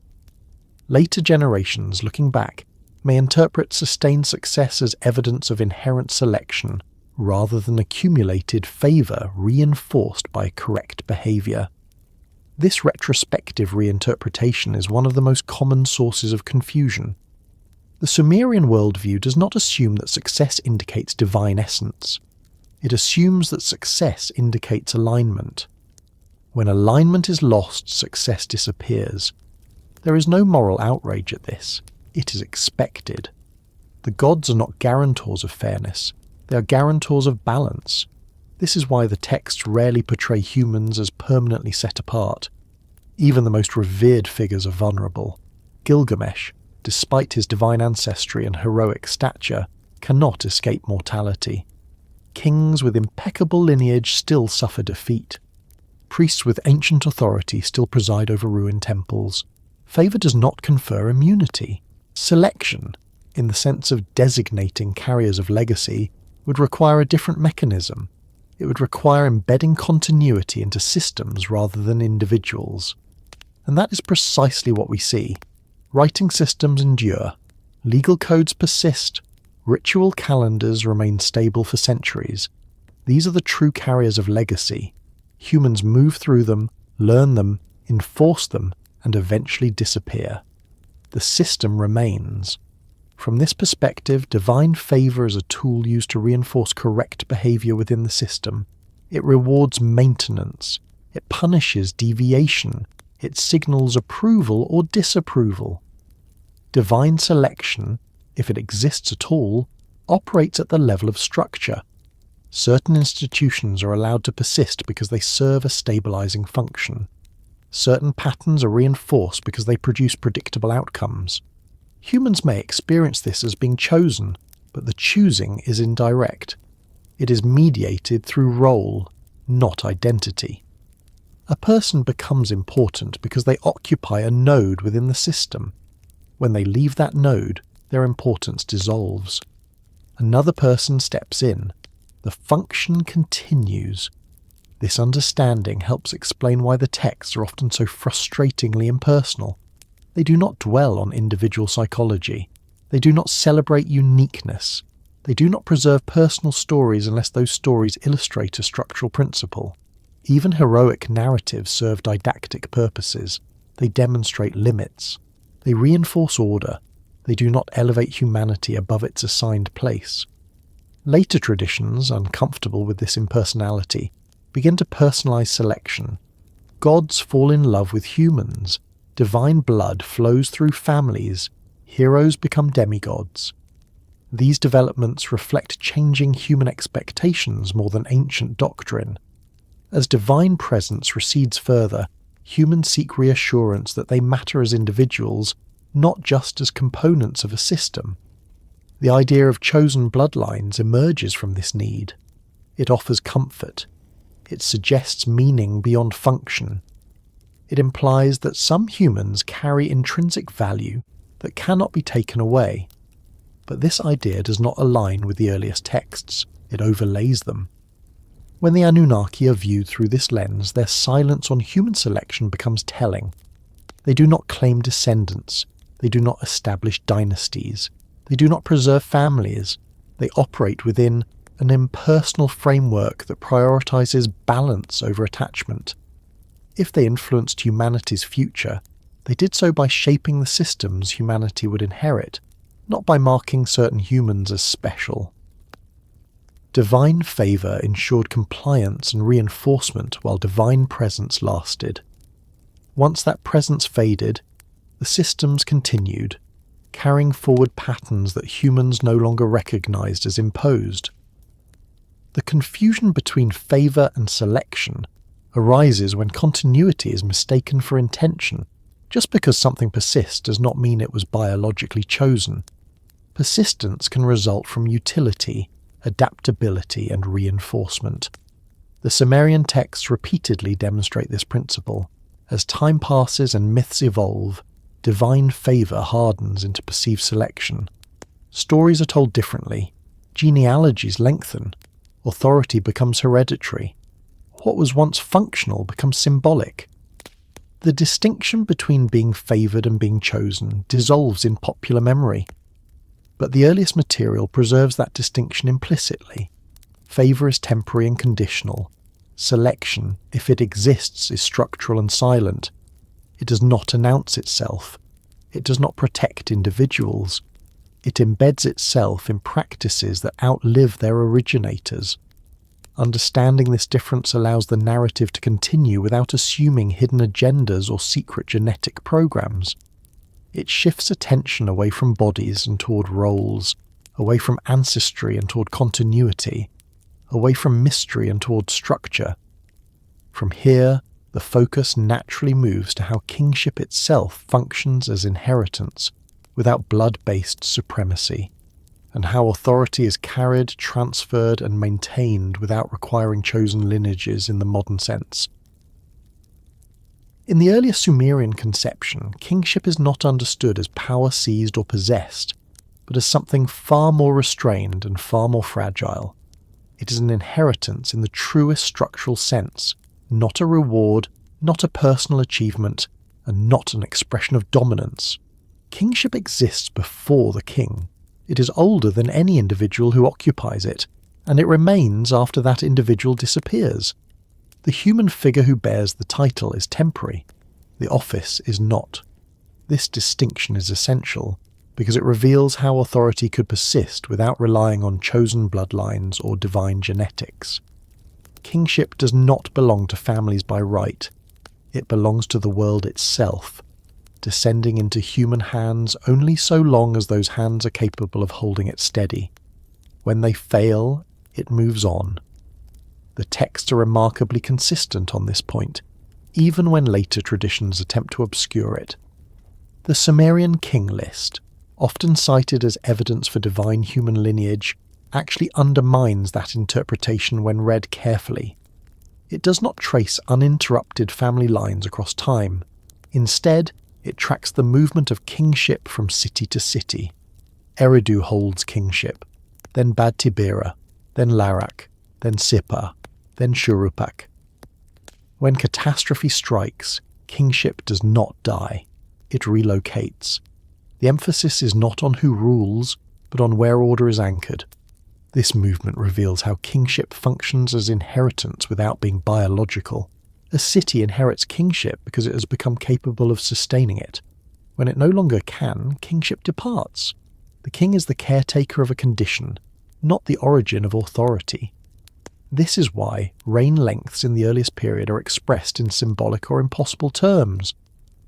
Later generations, looking back, may interpret sustained success as evidence of inherent selection rather than accumulated favour reinforced by correct behaviour. This retrospective reinterpretation is one of the most common sources of confusion. The Sumerian worldview does not assume that success indicates divine essence. It assumes that success indicates alignment. When alignment is lost, success disappears. There is no moral outrage at this. It is expected. The gods are not guarantors of fairness. They are guarantors of balance. This is why the texts rarely portray humans as permanently set apart. Even the most revered figures are vulnerable. Gilgamesh, despite his divine ancestry and heroic stature, cannot escape mortality. Kings with impeccable lineage still suffer defeat. Priests with ancient authority still preside over ruined temples. Favour does not confer immunity. Selection, in the sense of designating carriers of legacy, would require a different mechanism. It would require embedding continuity into systems rather than individuals. And that is precisely what we see. Writing systems endure, legal codes persist, ritual calendars remain stable for centuries. These are the true carriers of legacy. Humans move through them, learn them, enforce them, and eventually disappear. The system remains. From this perspective, divine favor is a tool used to reinforce correct behavior within the system. It rewards maintenance. It punishes deviation. It signals approval or disapproval. Divine selection, if it exists at all, operates at the level of structure. Certain institutions are allowed to persist because they serve a stabilizing function. Certain patterns are reinforced because they produce predictable outcomes. Humans may experience this as being chosen, but the choosing is indirect. It is mediated through role, not identity. A person becomes important because they occupy a node within the system. When they leave that node, their importance dissolves. Another person steps in. The function continues. This understanding helps explain why the texts are often so frustratingly impersonal. They do not dwell on individual psychology. They do not celebrate uniqueness. They do not preserve personal stories unless those stories illustrate a structural principle. Even heroic narratives serve didactic purposes. They demonstrate limits. They reinforce order. They do not elevate humanity above its assigned place. Later traditions, uncomfortable with this impersonality, begin to personalize selection. Gods fall in love with humans. Divine blood flows through families. Heroes become demigods. These developments reflect changing human expectations more than ancient doctrine. As divine presence recedes further, humans seek reassurance that they matter as individuals, not just as components of a system. The idea of chosen bloodlines emerges from this need. It offers comfort. It suggests meaning beyond function. It implies that some humans carry intrinsic value that cannot be taken away. But this idea does not align with the earliest texts. It overlays them. When the Anunnaki are viewed through this lens, their silence on human selection becomes telling. They do not claim descendants. They do not establish dynasties. They do not preserve families. They operate within an impersonal framework that prioritizes balance over attachment. If they influenced humanity's future, they did so by shaping the systems humanity would inherit, not by marking certain humans as special. Divine favor ensured compliance and reinforcement while divine presence lasted. Once that presence faded, the systems continued, carrying forward patterns that humans no longer recognized as imposed. The confusion between favor and selection arises when continuity is mistaken for intention. Just because something persists does not mean it was biologically chosen. Persistence can result from utility, adaptability, and reinforcement. The Sumerian texts repeatedly demonstrate this principle. As time passes and myths evolve, divine favor hardens into perceived selection. Stories are told differently. Genealogies lengthen. Authority becomes hereditary. What was once functional becomes symbolic. The distinction between being favoured and being chosen dissolves in popular memory. But the earliest material preserves that distinction implicitly. Favour is temporary and conditional. Selection, if it exists, is structural and silent. It does not announce itself. It does not protect individuals. It embeds itself in practices that outlive their originators. Understanding this difference allows the narrative to continue without assuming hidden agendas or secret genetic programs. It shifts attention away from bodies and toward roles, away from ancestry and toward continuity, away from mystery and toward structure. From here, the focus naturally moves to how kingship itself functions as inheritance without blood-based supremacy, and how authority is carried, transferred, and maintained without requiring chosen lineages in the modern sense. In the earlier Sumerian conception, kingship is not understood as power seized or possessed, but as something far more restrained and far more fragile. It is an inheritance in the truest structural sense, not a reward, not a personal achievement, and not an expression of dominance. Kingship exists before the king. It is older than any individual who occupies it, and it remains after that individual disappears. The human figure who bears the title is temporary. The office is not. This distinction is essential because it reveals how authority could persist without relying on chosen bloodlines or divine genetics. Kingship does not belong to families by right. It belongs to the world itself, descending into human hands only so long as those hands are capable of holding it steady. When they fail, it moves on. The texts are remarkably consistent on this point, even when later traditions attempt to obscure it. The Sumerian king list, often cited as evidence for divine human lineage, actually undermines that interpretation when read carefully. It does not trace uninterrupted family lines across time. Instead, it tracks the movement of kingship from city to city. Eridu holds kingship, then Bad Tibira, then Larak, then Sippar, then Shurupak. When catastrophe strikes, kingship does not die. It relocates. The emphasis is not on who rules, but on where order is anchored. This movement reveals how kingship functions as inheritance without being biological. A city inherits kingship because it has become capable of sustaining it. When it no longer can, kingship departs. The king is the caretaker of a condition, not the origin of authority. This is why reign lengths in the earliest period are expressed in symbolic or impossible terms.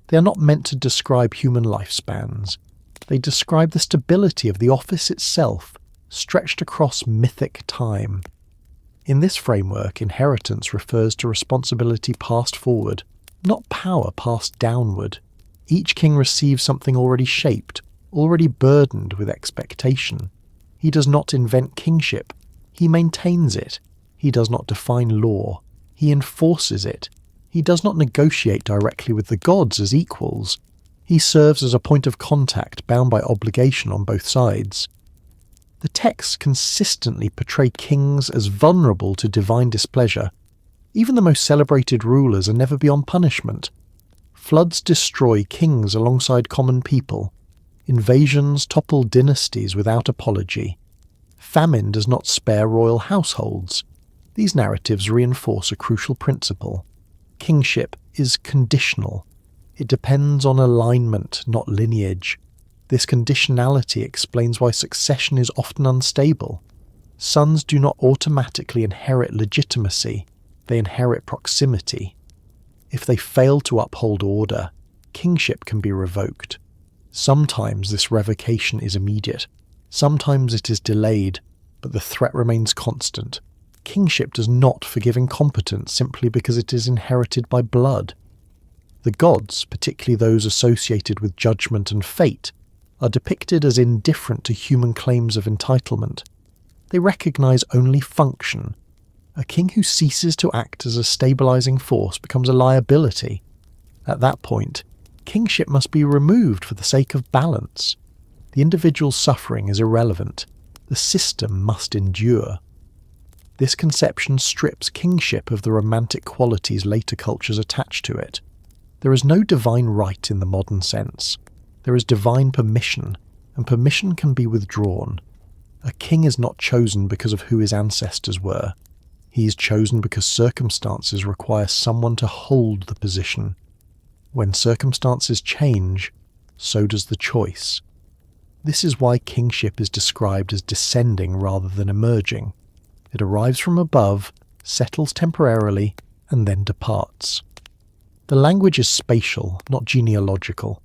They are not meant to describe human lifespans. They describe the stability of the office itself, stretched across mythic time. In this framework, inheritance refers to responsibility passed forward, not power passed downward. Each king receives something already shaped, already burdened with expectation. He does not invent kingship. He maintains it. He does not define law. He enforces it. He does not negotiate directly with the gods as equals. He serves as a point of contact bound by obligation on both sides. The texts consistently portray kings as vulnerable to divine displeasure. Even the most celebrated rulers are never beyond punishment. Floods destroy kings alongside common people. Invasions topple dynasties without apology. Famine does not spare royal households. These narratives reinforce a crucial principle. Kingship is conditional. It depends on alignment, not lineage. This conditionality explains why succession is often unstable. Sons do not automatically inherit legitimacy, they inherit proximity. If they fail to uphold order, kingship can be revoked. Sometimes this revocation is immediate, sometimes it is delayed, but the threat remains constant. Kingship does not forgive incompetence simply because it is inherited by blood. The gods, particularly those associated with judgment and fate, are depicted as indifferent to human claims of entitlement. They recognize only function. A king who ceases to act as a stabilizing force becomes a liability. At that point, kingship must be removed for the sake of balance. The individual's suffering is irrelevant. The system must endure. This conception strips kingship of the romantic qualities later cultures attach to it. There is no divine right in the modern sense. There is divine permission, and permission can be withdrawn. A king is not chosen because of who his ancestors were. He is chosen because circumstances require someone to hold the position. When circumstances change, so does the choice. This is why kingship is described as descending rather than emerging. It arrives from above, settles temporarily, and then departs. The language is spatial, not genealogical.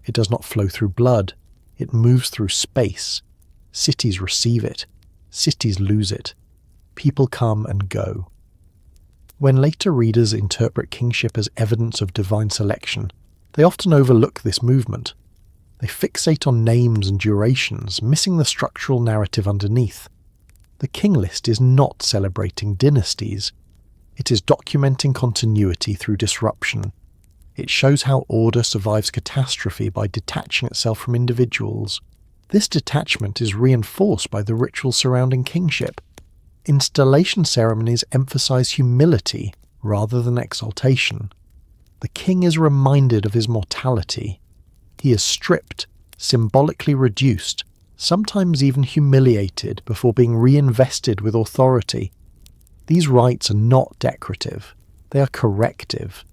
It does not flow through blood. It moves through space. Cities receive it. Cities lose it. People come and go. When later readers interpret kingship as evidence of divine selection, they often overlook this movement. They fixate on names and durations, missing the structural narrative underneath. The king list is not celebrating dynasties. It is documenting continuity through disruption. It shows how order survives catastrophe by detaching itself from individuals. This detachment is reinforced by the ritual surrounding kingship. Installation ceremonies emphasize humility rather than exaltation. The king is reminded of his mortality. He is stripped, symbolically reduced, sometimes even humiliated before being reinvested with authority. These rites are not decorative, they are corrective.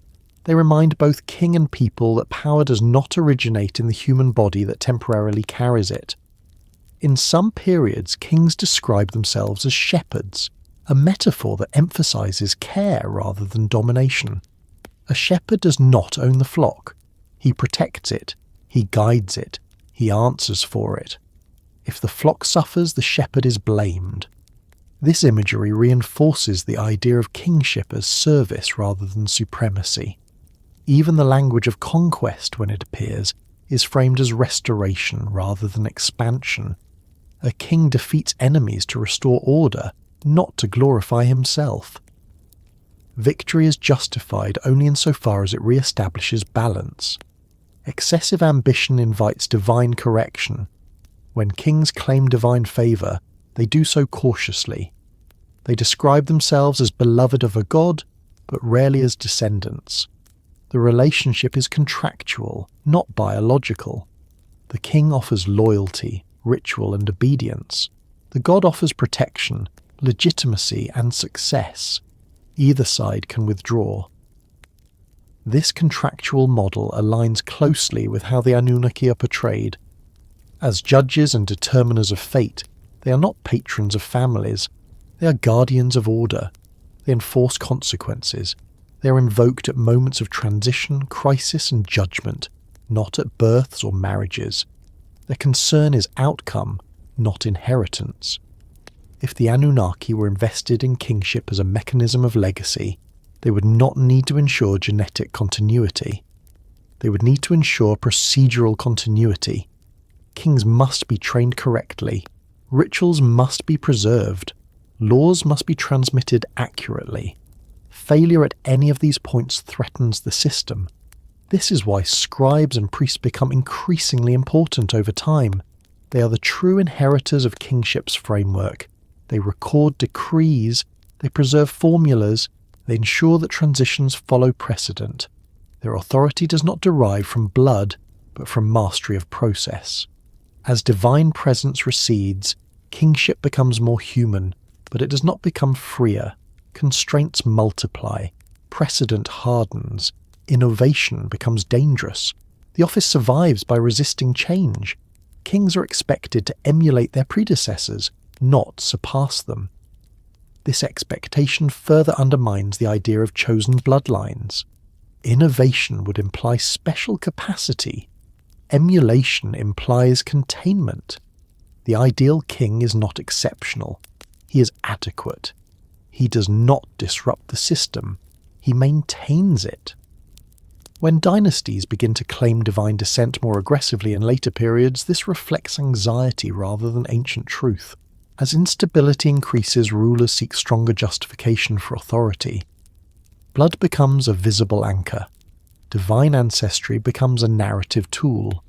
They remind both king and people that power does not originate in the human body that temporarily carries it. In some periods, kings describe themselves as shepherds, a metaphor that emphasizes care rather than domination. A shepherd does not own the flock. He protects it, he guides it, he answers for it. If the flock suffers, the shepherd is blamed. This imagery reinforces the idea of kingship as service rather than supremacy. Even the language of conquest, when it appears, is framed as restoration rather than expansion. A king defeats enemies to restore order, not to glorify himself. Victory is justified only insofar as it re-establishes balance. Excessive ambition invites divine correction. When kings claim divine favour, they do so cautiously. They describe themselves as beloved of a god, but rarely as descendants. The relationship is contractual, not biological. The king offers loyalty, ritual and obedience. The god offers protection, legitimacy and success. Either side can withdraw. This contractual model aligns closely with how the Anunnaki are portrayed. As judges and determiners of fate, they are not patrons of families. They are guardians of order. They enforce consequences. They are invoked at moments of transition, crisis and judgment, not at births or marriages. Their concern is outcome, not inheritance. If the Anunnaki were invested in kingship as a mechanism of legacy, they would not need to ensure genetic continuity. They would need to ensure procedural continuity. Kings must be trained correctly. Rituals must be preserved. Laws must be transmitted accurately. Failure at any of these points threatens the system. This is why scribes and priests become increasingly important over time. They are the true inheritors of kingship's framework. They record decrees, they preserve formulas, they ensure that transitions follow precedent. Their authority does not derive from blood, but from mastery of process. As divine presence recedes, kingship becomes more human, but it does not become freer. Constraints multiply, precedent hardens, innovation becomes dangerous. The office survives by resisting change. Kings are expected to emulate their predecessors, not surpass them. This expectation further undermines the idea of chosen bloodlines. Innovation would imply special capacity. Emulation implies containment. The ideal king is not exceptional. He is adequate. He does not disrupt the system. He maintains it. When dynasties begin to claim divine descent more aggressively in later periods, this reflects anxiety rather than ancient truth. As instability increases, rulers seek stronger justification for authority. Blood becomes a visible anchor. Divine ancestry becomes a narrative tool.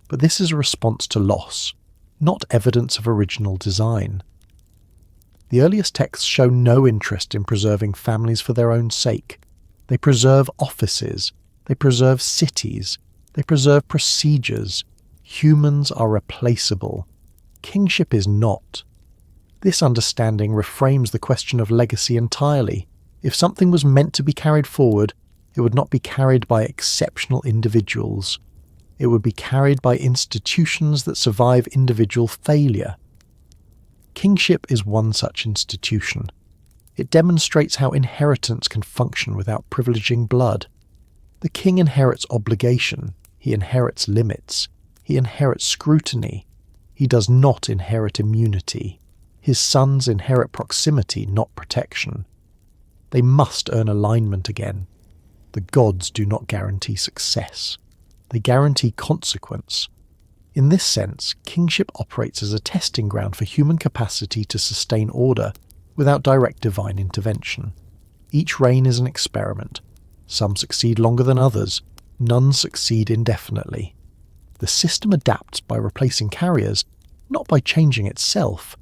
But this is a response to loss, not evidence of original design. The earliest texts show no interest in preserving families for their own sake. They preserve offices, they preserve cities, they preserve procedures. Humans are replaceable. Kingship is not. This understanding reframes the question of legacy entirely. If something was meant to be carried forward, it would not be carried by exceptional individuals. It would be carried by institutions that survive individual failure. Kingship is one such institution. It demonstrates how inheritance can function without privileging blood. The king inherits obligation, he inherits limits, he inherits scrutiny. He does not inherit immunity. His sons inherit proximity, not protection. They must earn alignment again. The gods do not guarantee success. They guarantee consequence. In this sense, kingship operates as a testing ground for human capacity to sustain order without direct divine intervention. Each reign is an experiment. Some succeed longer than others. None succeed indefinitely. The system adapts by replacing carriers, not by changing itself.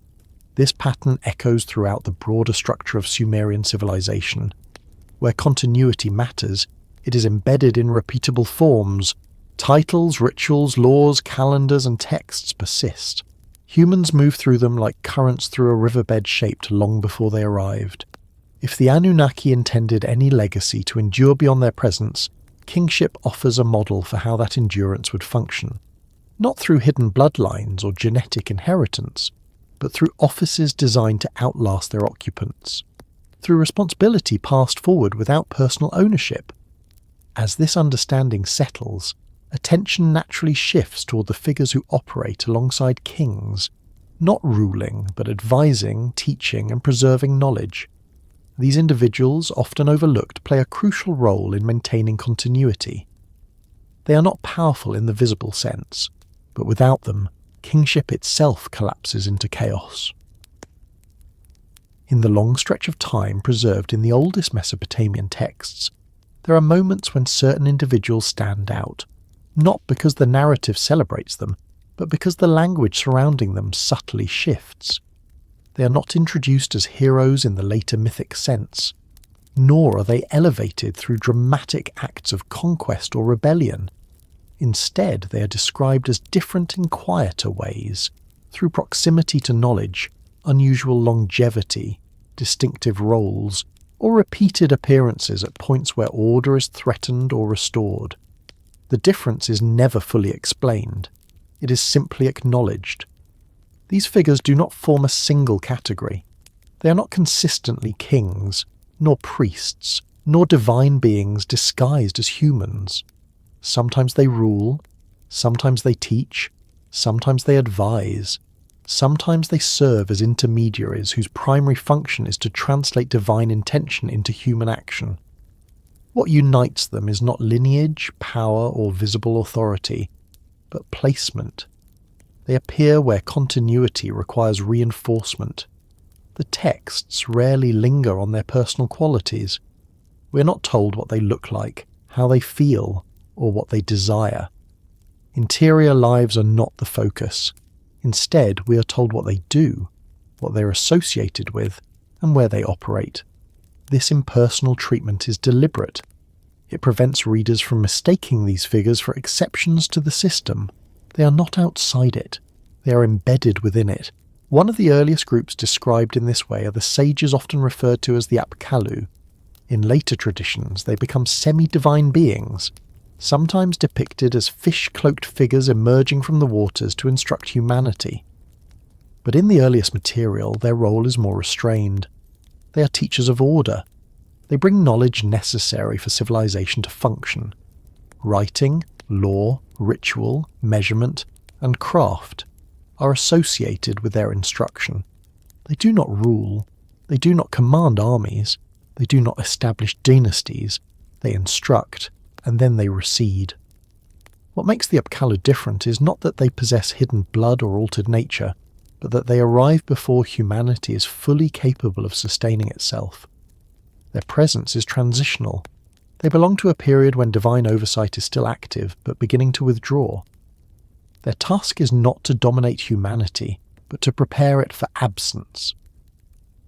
This pattern echoes throughout the broader structure of Sumerian civilization. Where continuity matters, it is embedded in repeatable forms. Titles, rituals, laws, calendars, and texts persist. Humans move through them like currents through a riverbed shaped long before they arrived. If the Anunnaki intended any legacy to endure beyond their presence, kingship offers a model for how that endurance would function. Not through hidden bloodlines or genetic inheritance, but through offices designed to outlast their occupants. Through responsibility passed forward without personal ownership. As this understanding settles, attention naturally shifts toward the figures who operate alongside kings, not ruling, but advising, teaching, and preserving knowledge. These individuals, often overlooked, play a crucial role in maintaining continuity. They are not powerful in the visible sense, but without them, kingship itself collapses into chaos. In the long stretch of time preserved in the oldest Mesopotamian texts, there are moments when certain individuals stand out, not because the narrative celebrates them, but because the language surrounding them subtly shifts. They are not introduced as heroes in the later mythic sense, nor are they elevated through dramatic acts of conquest or rebellion. Instead, they are described as different in quieter ways, through proximity to knowledge, unusual longevity, distinctive roles, or repeated appearances at points where order is threatened or restored. The difference is never fully explained. It is simply acknowledged. These figures do not form a single category. They are not consistently kings, nor priests, nor divine beings disguised as humans. Sometimes they rule, sometimes they teach, sometimes they advise, sometimes they serve as intermediaries whose primary function is to translate divine intention into human action. What unites them is not lineage, power, or visible authority, but placement. They appear where continuity requires reinforcement. The texts rarely linger on their personal qualities. We are not told what they look like, how they feel, or what they desire. Interior lives are not the focus. Instead, we are told what they do, what they are associated with, and where they operate. This impersonal treatment is deliberate. It prevents readers from mistaking these figures for exceptions to the system. They are not outside it. They are embedded within it. One of the earliest groups described in this way are the sages often referred to as the Apkallu. In later traditions, they become semi-divine beings, sometimes depicted as fish-cloaked figures emerging from the waters to instruct humanity. But in the earliest material, their role is more restrained. They are teachers of order. They bring knowledge necessary for civilization to function. Writing, law, ritual, measurement, and craft are associated with their instruction. They do not rule. They do not command armies. They do not establish dynasties. They instruct, and then they recede. What makes the Apkallu different is not that they possess hidden blood or altered nature, but that they arrive before humanity is fully capable of sustaining itself. Their presence is transitional. They belong to a period when divine oversight is still active, but beginning to withdraw. Their task is not to dominate humanity, but to prepare it for absence.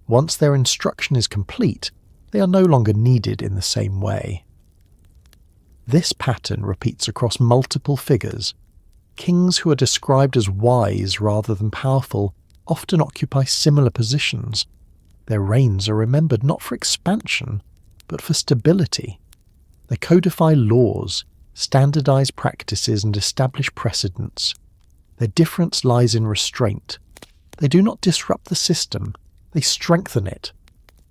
Once their instruction is complete, they are no longer needed in the same way. This pattern repeats across multiple figures. Kings who are described as wise rather than powerful often occupy similar positions. Their reigns are remembered not for expansion, but for stability. They codify laws, standardize practices, and establish precedents. Their difference lies in restraint. They do not disrupt the system, they strengthen it.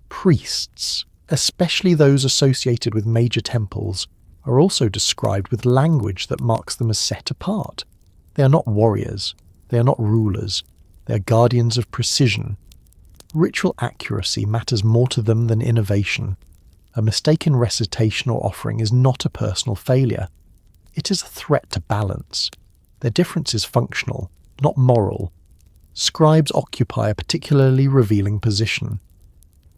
Priests, especially those associated with major temples, are also described with language that marks them as set apart. They are not warriors, they are not rulers, they are guardians of precision. Ritual accuracy matters more to them than innovation. A mistaken recitation or offering is not a personal failure. It is a threat to balance. Their difference is functional, not moral. Scribes occupy a particularly revealing position.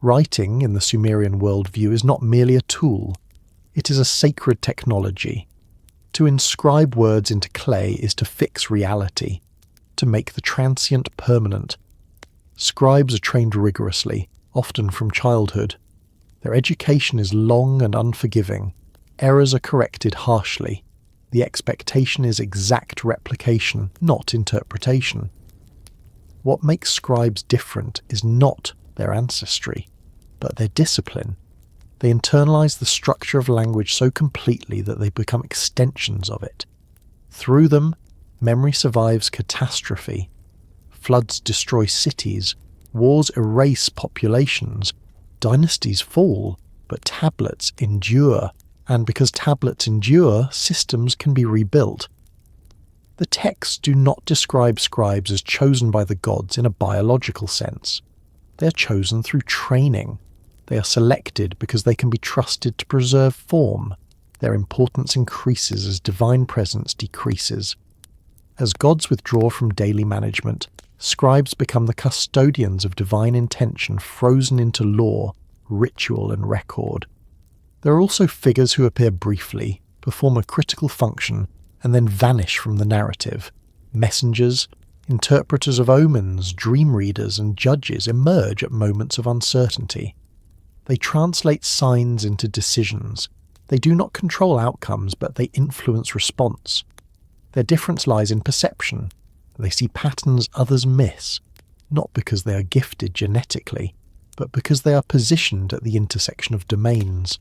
Writing, in the Sumerian worldview, is not merely a tool. It is a sacred technology. To inscribe words into clay is to fix reality, to make the transient permanent. Scribes are trained rigorously, often from childhood. Their education is long and unforgiving. Errors are corrected harshly. The expectation is exact replication, not interpretation. What makes scribes different is not their ancestry, but their discipline. They internalize the structure of language so completely that they become extensions of it. Through them, memory survives catastrophe. Floods destroy cities, wars erase populations, dynasties fall, but tablets endure, and because tablets endure, systems can be rebuilt. The texts do not describe scribes as chosen by the gods in a biological sense. They are chosen through training. They are selected because they can be trusted to preserve form. Their importance increases as divine presence decreases. As gods withdraw from daily management, scribes become the custodians of divine intention frozen into law, ritual and record. There are also figures who appear briefly, perform a critical function, and then vanish from the narrative. Messengers, interpreters of omens, dream readers and judges emerge at moments of uncertainty. They translate signs into decisions. They do not control outcomes, but they influence response. Their difference lies in perception. They see patterns others miss, not because they are gifted genetically, but because they are positioned at the intersection of domains.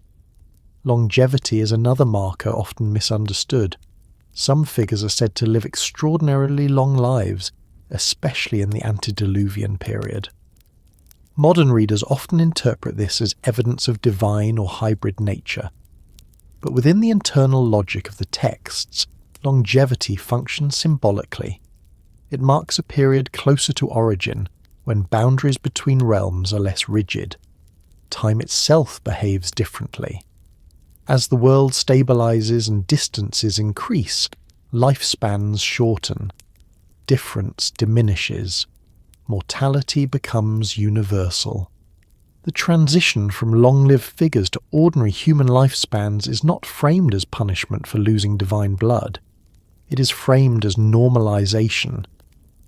Longevity is another marker often misunderstood. Some figures are said to live extraordinarily long lives, especially in the antediluvian period. Modern readers often interpret this as evidence of divine or hybrid nature. But within the internal logic of the texts, longevity functions symbolically. It marks a period closer to origin, when boundaries between realms are less rigid. Time itself behaves differently. As the world stabilizes and distances increase, lifespans shorten. Difference diminishes. Mortality becomes universal. The transition from long-lived figures to ordinary human lifespans is not framed as punishment for losing divine blood. It is framed as normalization.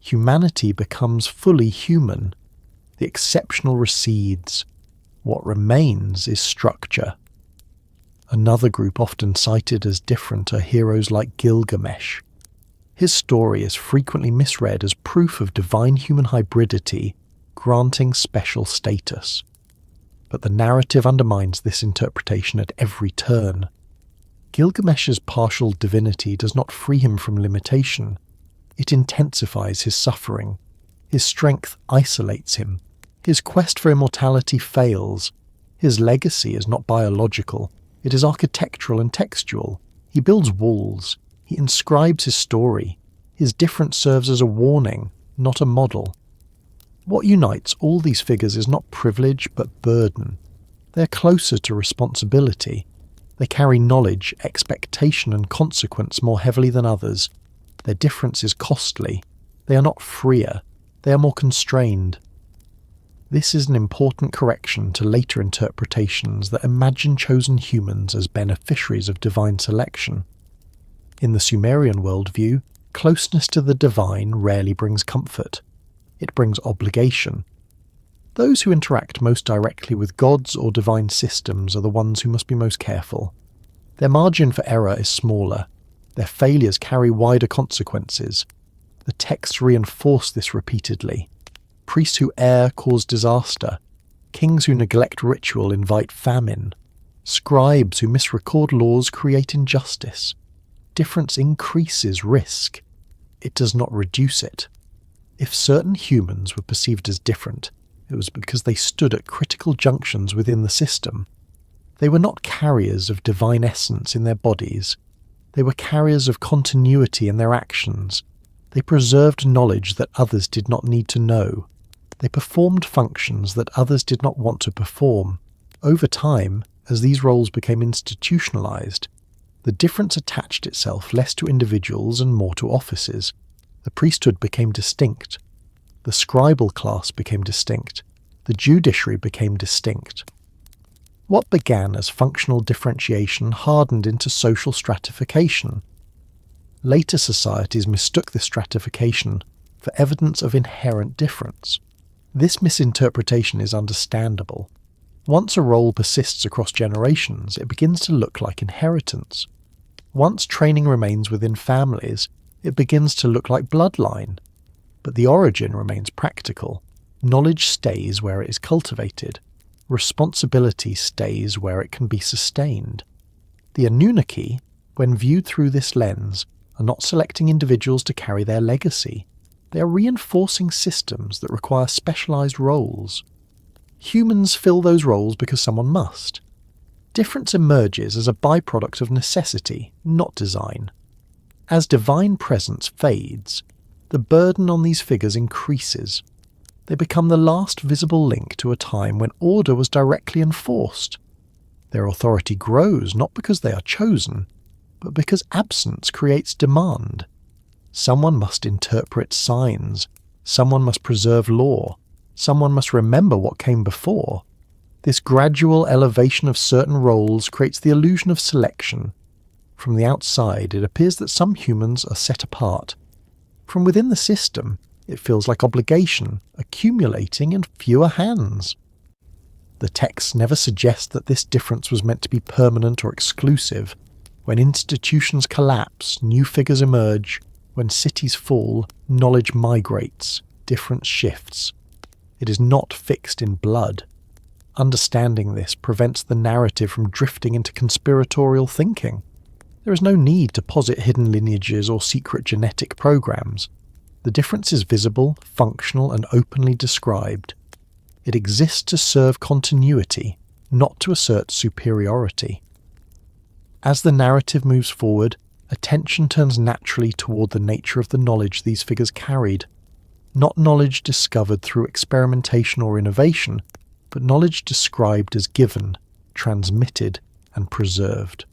Humanity becomes fully human. The exceptional recedes. What remains is structure. Another group often cited as different are heroes like Gilgamesh. His story is frequently misread as proof of divine human hybridity, granting special status. But the narrative undermines this interpretation at every turn. Gilgamesh's partial divinity does not free him from limitation. It intensifies his suffering. His strength isolates him. His quest for immortality fails. His legacy is not biological. It is architectural and textual. He builds walls. He inscribes his story. His difference serves as a warning, not a model. What unites all these figures is not privilege but burden. They are closer to responsibility. They carry knowledge, expectation and consequence more heavily than others. Their difference is costly. They are not freer. They are more constrained. This is an important correction to later interpretations that imagine chosen humans as beneficiaries of divine selection. In the Sumerian worldview, closeness to the divine rarely brings comfort. It brings obligation. Those who interact most directly with gods or divine systems are the ones who must be most careful. Their margin for error is smaller. Their failures carry wider consequences. The texts reinforce this repeatedly. Priests who err cause disaster. Kings who neglect ritual invite famine. Scribes who misrecord laws create injustice. Difference increases risk. It does not reduce it. If certain humans were perceived as different, it was because they stood at critical junctions within the system. They were not carriers of divine essence in their bodies. They were carriers of continuity in their actions. They preserved knowledge that others did not need to know. They performed functions that others did not want to perform. Over time, as these roles became institutionalized, the difference attached itself less to individuals and more to offices. The priesthood became distinct. The scribal class became distinct. The judiciary became distinct. What began as functional differentiation hardened into social stratification. Later societies mistook this stratification for evidence of inherent difference. This misinterpretation is understandable. Once a role persists across generations, it begins to look like inheritance. Once training remains within families, it begins to look like bloodline. But the origin remains practical. Knowledge stays where it is cultivated. Responsibility stays where it can be sustained. The Anunnaki, when viewed through this lens, are not selecting individuals to carry their legacy. They are reinforcing systems that require specialized roles. Humans fill those roles because someone must. Difference emerges as a byproduct of necessity, not design. As divine presence fades, the burden on these figures increases. They become the last visible link to a time when order was directly enforced. Their authority grows not because they are chosen, but because absence creates demand. Someone must interpret signs. Someone must preserve law. Someone must remember what came before. This gradual elevation of certain roles creates the illusion of selection. From the outside, it appears that some humans are set apart. From within the system, it feels like obligation, accumulating in fewer hands. The texts never suggest that this difference was meant to be permanent or exclusive. When institutions collapse, new figures emerge. When cities fall, knowledge migrates, difference shifts. It is not fixed in blood. Understanding this prevents the narrative from drifting into conspiratorial thinking. There is no need to posit hidden lineages or secret genetic programs. The difference is visible, functional, and openly described. It exists to serve continuity, not to assert superiority. As the narrative moves forward, attention turns naturally toward the nature of the knowledge these figures carried. Not knowledge discovered through experimentation or innovation, but knowledge described as given, transmitted, and preserved.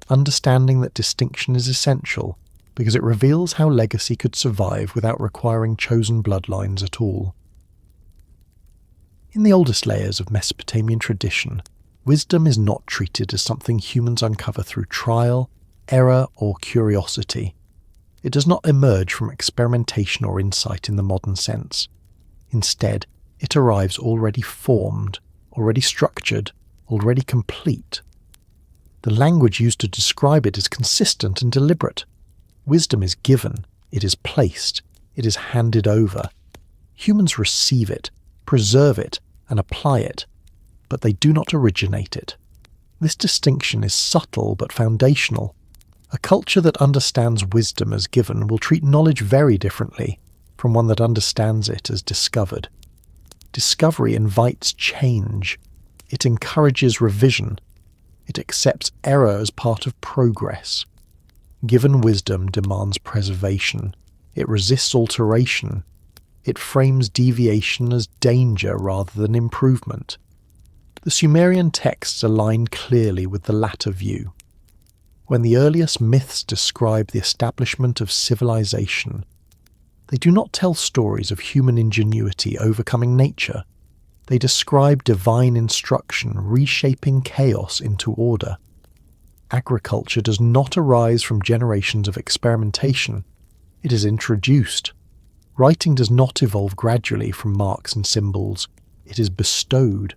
Understanding that distinction is essential, because it reveals how legacy could survive without requiring chosen bloodlines at all. In the oldest layers of Mesopotamian tradition, wisdom is not treated as something humans uncover through trial, error, or curiosity. It does not emerge from experimentation or insight in the modern sense. Instead, it arrives already formed, already structured, already complete. The language used to describe it is consistent and deliberate. Wisdom is given, it is placed, it is handed over. Humans receive it, preserve it, and apply it, but they do not originate it. This distinction is subtle but foundational. A culture that understands wisdom as given will treat knowledge very differently from one that understands it as discovered. Discovery invites change. It encourages revision. It accepts error as part of progress. Given wisdom demands preservation. It resists alteration. It frames deviation as danger rather than improvement. The Sumerian texts align clearly with the latter view. When the earliest myths describe the establishment of civilization, they do not tell stories of human ingenuity overcoming nature. They describe divine instruction reshaping chaos into order. Agriculture does not arise from generations of experimentation. It is introduced. Writing does not evolve gradually from marks and symbols. It is bestowed.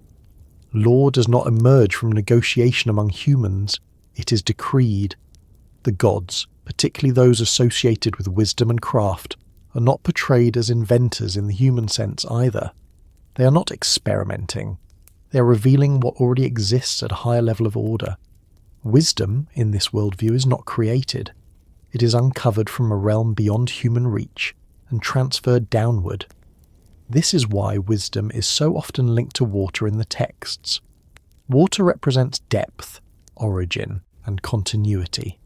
Law does not emerge from negotiation among humans. It is decreed. The gods, particularly those associated with wisdom and craft, are not portrayed as inventors in the human sense either. They are not experimenting. They are revealing what already exists at a higher level of order. Wisdom, in this worldview, is not created. It is uncovered from a realm beyond human reach and transferred downward. This is why wisdom is so often linked to water in the texts. Water represents depth, origin, and continuity.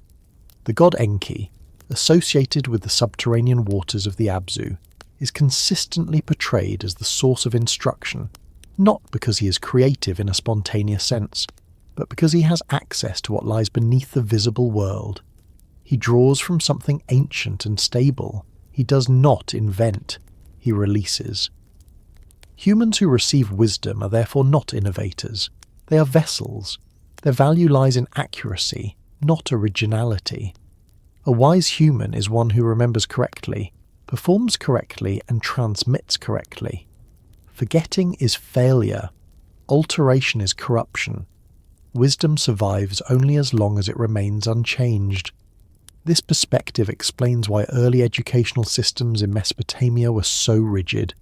The god Enki, associated with the subterranean waters of the Abzu, is consistently portrayed as the source of instruction, not because he is creative in a spontaneous sense, but because he has access to what lies beneath the visible world. He draws from something ancient and stable. He does not invent, he releases. Humans who receive wisdom are therefore not innovators. They are vessels. Their value lies in accuracy, not originality. A wise human is one who remembers correctly, performs correctly, and transmits correctly. Forgetting is failure. Alteration is corruption. Wisdom survives only as long as it remains unchanged. This perspective explains why early educational systems in Mesopotamia were so rigid.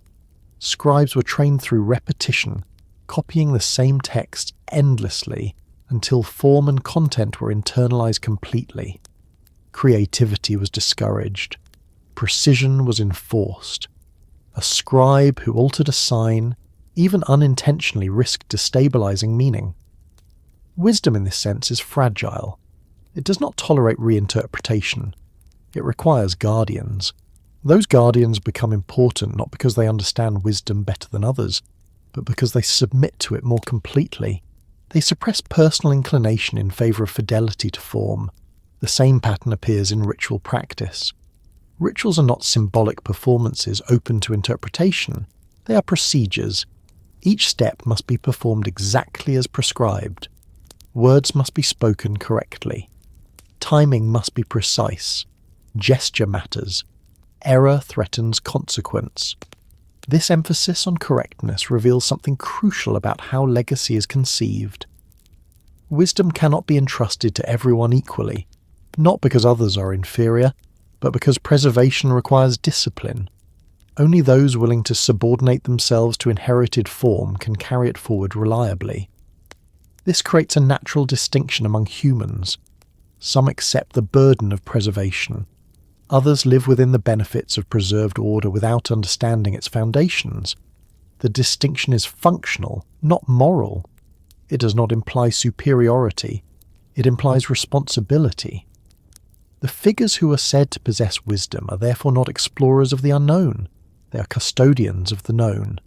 Scribes were trained through repetition, copying the same text endlessly until form and content were internalized completely. Creativity was discouraged. Precision was enforced. A scribe who altered a sign, even unintentionally, risked destabilizing meaning. Wisdom in this sense is fragile. It does not tolerate reinterpretation. It requires guardians. Those guardians become important not because they understand wisdom better than others, but because they submit to it more completely. They suppress personal inclination in favour of fidelity to form. The same pattern appears in ritual practice. Rituals are not symbolic performances open to interpretation. They are procedures. Each step must be performed exactly as prescribed. Words must be spoken correctly. Timing must be precise. Gesture matters. Error threatens consequence. This emphasis on correctness reveals something crucial about how legacy is conceived. Wisdom cannot be entrusted to everyone equally, not because others are inferior, but because preservation requires discipline. Only those willing to subordinate themselves to inherited form can carry it forward reliably. This creates a natural distinction among humans. Some accept the burden of preservation. Others live within the benefits of preserved order without understanding its foundations. The distinction is functional, not moral. It does not imply superiority. It implies responsibility. The figures who are said to possess wisdom are therefore not explorers of the unknown. They are custodians of the known.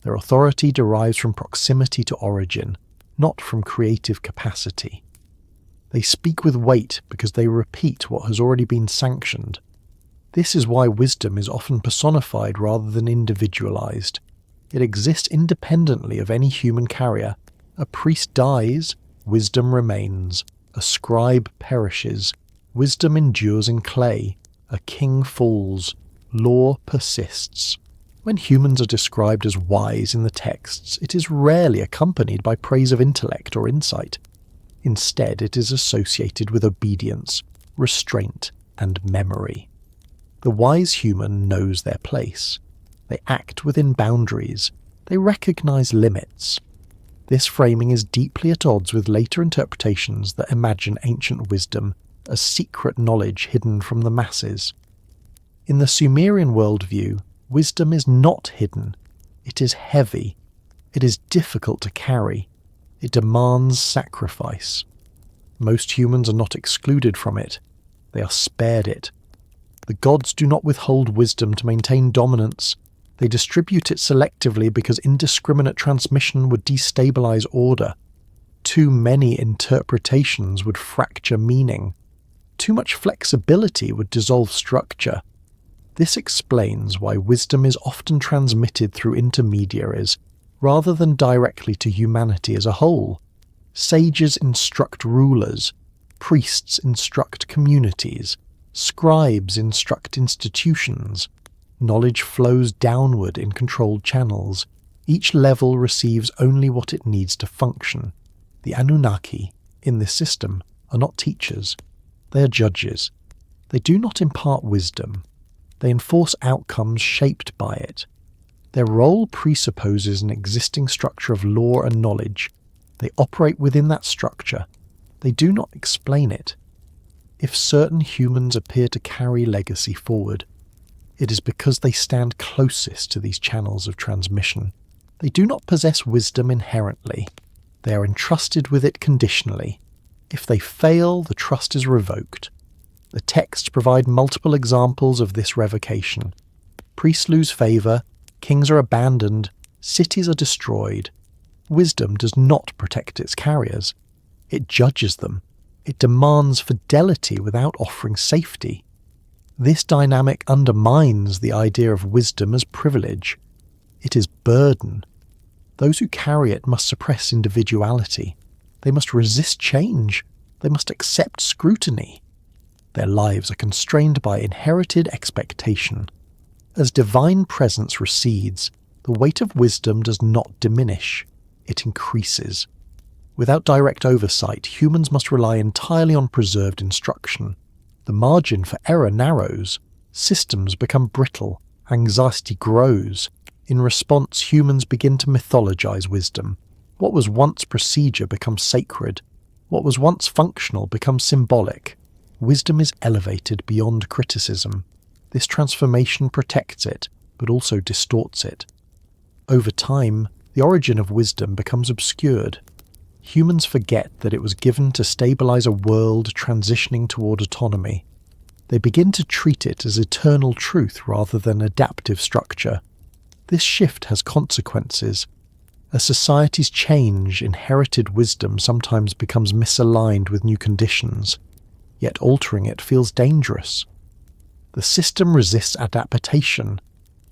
Their authority derives from proximity to origin, not from creative capacity. They speak with weight because they repeat what has already been sanctioned. This is why wisdom is often personified rather than individualized. It exists independently of any human carrier. A priest dies, wisdom remains. A scribe perishes, wisdom endures in clay. A king falls, law persists. When humans are described as wise in the texts, it is rarely accompanied by praise of intellect or insight. Instead, it is associated with obedience, restraint, and memory. The wise human knows their place. They act within boundaries. They recognize limits. This framing is deeply at odds with later interpretations that imagine ancient wisdom as secret knowledge hidden from the masses. In the Sumerian worldview, wisdom is not hidden. It is heavy. It is difficult to carry. It demands sacrifice. Most humans are not excluded from it. They are spared it. The gods do not withhold wisdom to maintain dominance. They distribute it selectively because indiscriminate transmission would destabilize order. Too many interpretations would fracture meaning. Too much flexibility would dissolve structure. This explains why wisdom is often transmitted through intermediaries, rather than directly to humanity as a whole. Sages instruct rulers, priests instruct communities, scribes instruct institutions. Knowledge flows downward in controlled channels. Each level receives only what it needs to function. The Anunnaki, in this system, are not teachers. They are judges. They do not impart wisdom. They enforce outcomes shaped by it. Their role presupposes an existing structure of law and knowledge. They operate within that structure. They do not explain it. If certain humans appear to carry legacy forward, it is because they stand closest to these channels of transmission. They do not possess wisdom inherently. They are entrusted with it conditionally. If they fail, the trust is revoked. The texts provide multiple examples of this revocation. Priests lose favour, kings are abandoned, cities are destroyed. Wisdom does not protect its carriers. It judges them. It demands fidelity without offering safety. This dynamic undermines the idea of wisdom as privilege. It is burden. Those who carry it must suppress individuality. They must resist change. They must accept scrutiny. Their lives are constrained by inherited expectation. As divine presence recedes, the weight of wisdom does not diminish, it increases. Without direct oversight, humans must rely entirely on preserved instruction. The margin for error narrows, systems become brittle, anxiety grows. In response, humans begin to mythologize wisdom. What was once procedure becomes sacred. What was once functional becomes symbolic. Wisdom is elevated beyond criticism. This transformation protects it, but also distorts it. Over time, the origin of wisdom becomes obscured. Humans forget that it was given to stabilize a world transitioning toward autonomy. They begin to treat it as eternal truth rather than adaptive structure. This shift has consequences. A society's change, inherited wisdom sometimes becomes misaligned with new conditions, yet altering it feels dangerous. The system resists adaptation.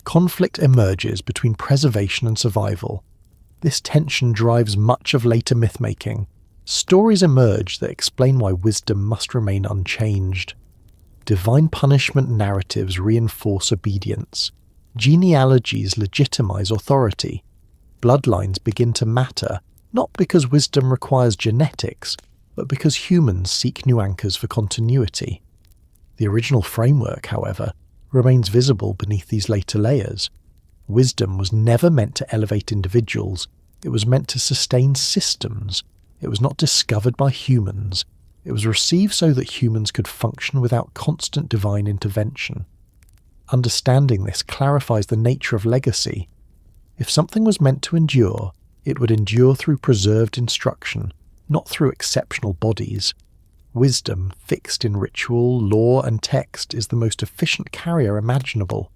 Conflict emerges between preservation and survival. This tension drives much of later myth-making. Stories emerge that explain why wisdom must remain unchanged. Divine punishment narratives reinforce obedience. Genealogies legitimize authority. Bloodlines begin to matter, not because wisdom requires genetics, but because humans seek new anchors for continuity. The original framework, however, remains visible beneath these later layers. Wisdom was never meant to elevate individuals, it was meant to sustain systems. It was not discovered by humans. It was received so that humans could function without constant divine intervention. Understanding this clarifies the nature of legacy. If something was meant to endure, it would endure through preserved instruction, not through exceptional bodies. Wisdom, fixed in ritual, law, and text, is the most efficient carrier imaginable.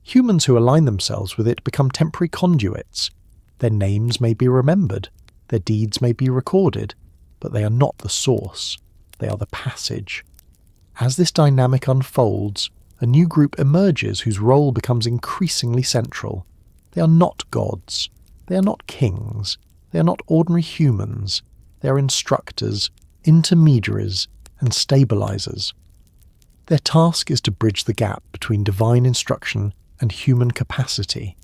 Humans who align themselves with it become temporary conduits. Their names may be remembered, their deeds may be recorded, but they are not the source. They are the passage. As this dynamic unfolds, a new group emerges whose role becomes increasingly central. They are not gods. They are not kings. They are not ordinary humans. They are instructors, intermediaries, and stabilizers. Their task is to bridge the gap between divine instruction and human capacity.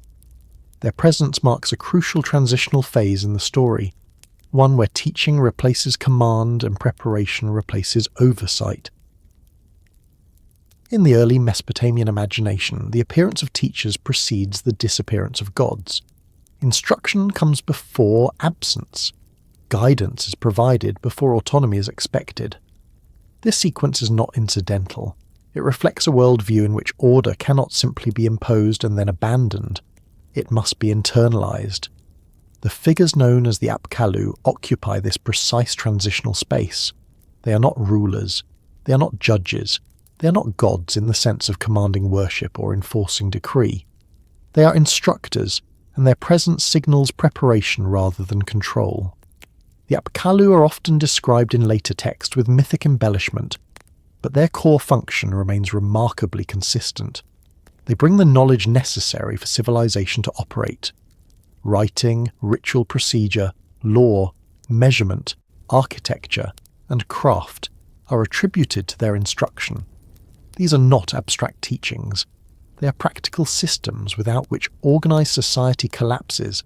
Their presence marks a crucial transitional phase in the story, one where teaching replaces command and preparation replaces oversight. In the early Mesopotamian imagination, the appearance of teachers precedes the disappearance of gods. Instruction comes before absence. Guidance is provided before autonomy is expected. This sequence is not incidental. It reflects a worldview in which order cannot simply be imposed and then abandoned. It must be internalized. The figures known as the Apkallu occupy this precise transitional space. They are not rulers. They are not judges. They are not gods in the sense of commanding worship or enforcing decree. They are instructors, and their presence signals preparation rather than control. The Apkallu are often described in later text with mythic embellishment, but their core function remains remarkably consistent. They bring the knowledge necessary for civilization to operate. Writing, ritual procedure, law, measurement, architecture, and craft are attributed to their instruction. These are not abstract teachings. They are practical systems without which organized society collapses.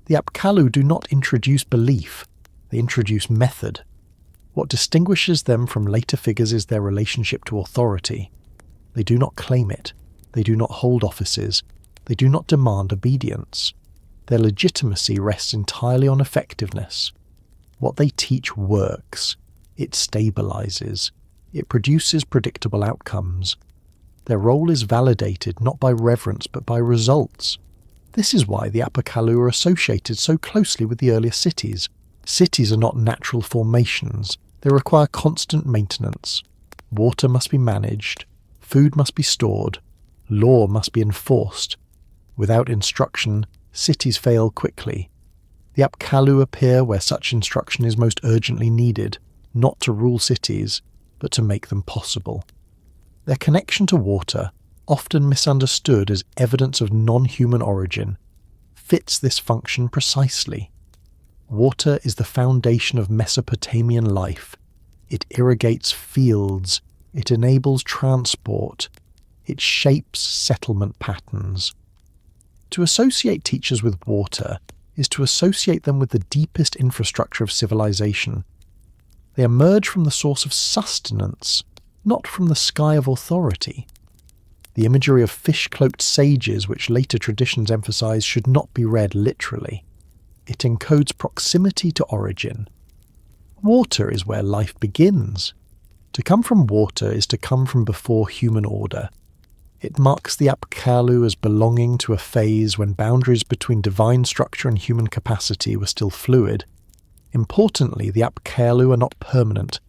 The Apkallu do not introduce belief, they introduce method. What distinguishes them from later figures is their relationship to authority. They do not claim it. They do not hold offices. They do not demand obedience. Their legitimacy rests entirely on effectiveness. What they teach works. It stabilizes. It produces predictable outcomes. Their role is validated not by reverence but by results. This is why the Apkallu are associated so closely with the earlier cities. Cities are not natural formations. They require constant maintenance. Water must be managed. Food must be stored. Law must be enforced. Without instruction, cities fail quickly. The Apkallu appear where such instruction is most urgently needed, not to rule cities, but to make them possible. Their connection to water, often misunderstood as evidence of non-human origin, fits this function precisely. Water is the foundation of Mesopotamian life. It irrigates fields. It enables transport. It shapes settlement patterns. To associate teachers with water is to associate them with the deepest infrastructure of civilization. They emerge from the source of sustenance, not from the sky of authority. The imagery of fish-cloaked sages, which later traditions emphasize, should not be read literally. It encodes proximity to origin. Water is where life begins. To come from water is to come from before human order. It marks the Apkallu as belonging to a phase when boundaries between divine structure and human capacity were still fluid. Importantly, the Apkallu are not permanent.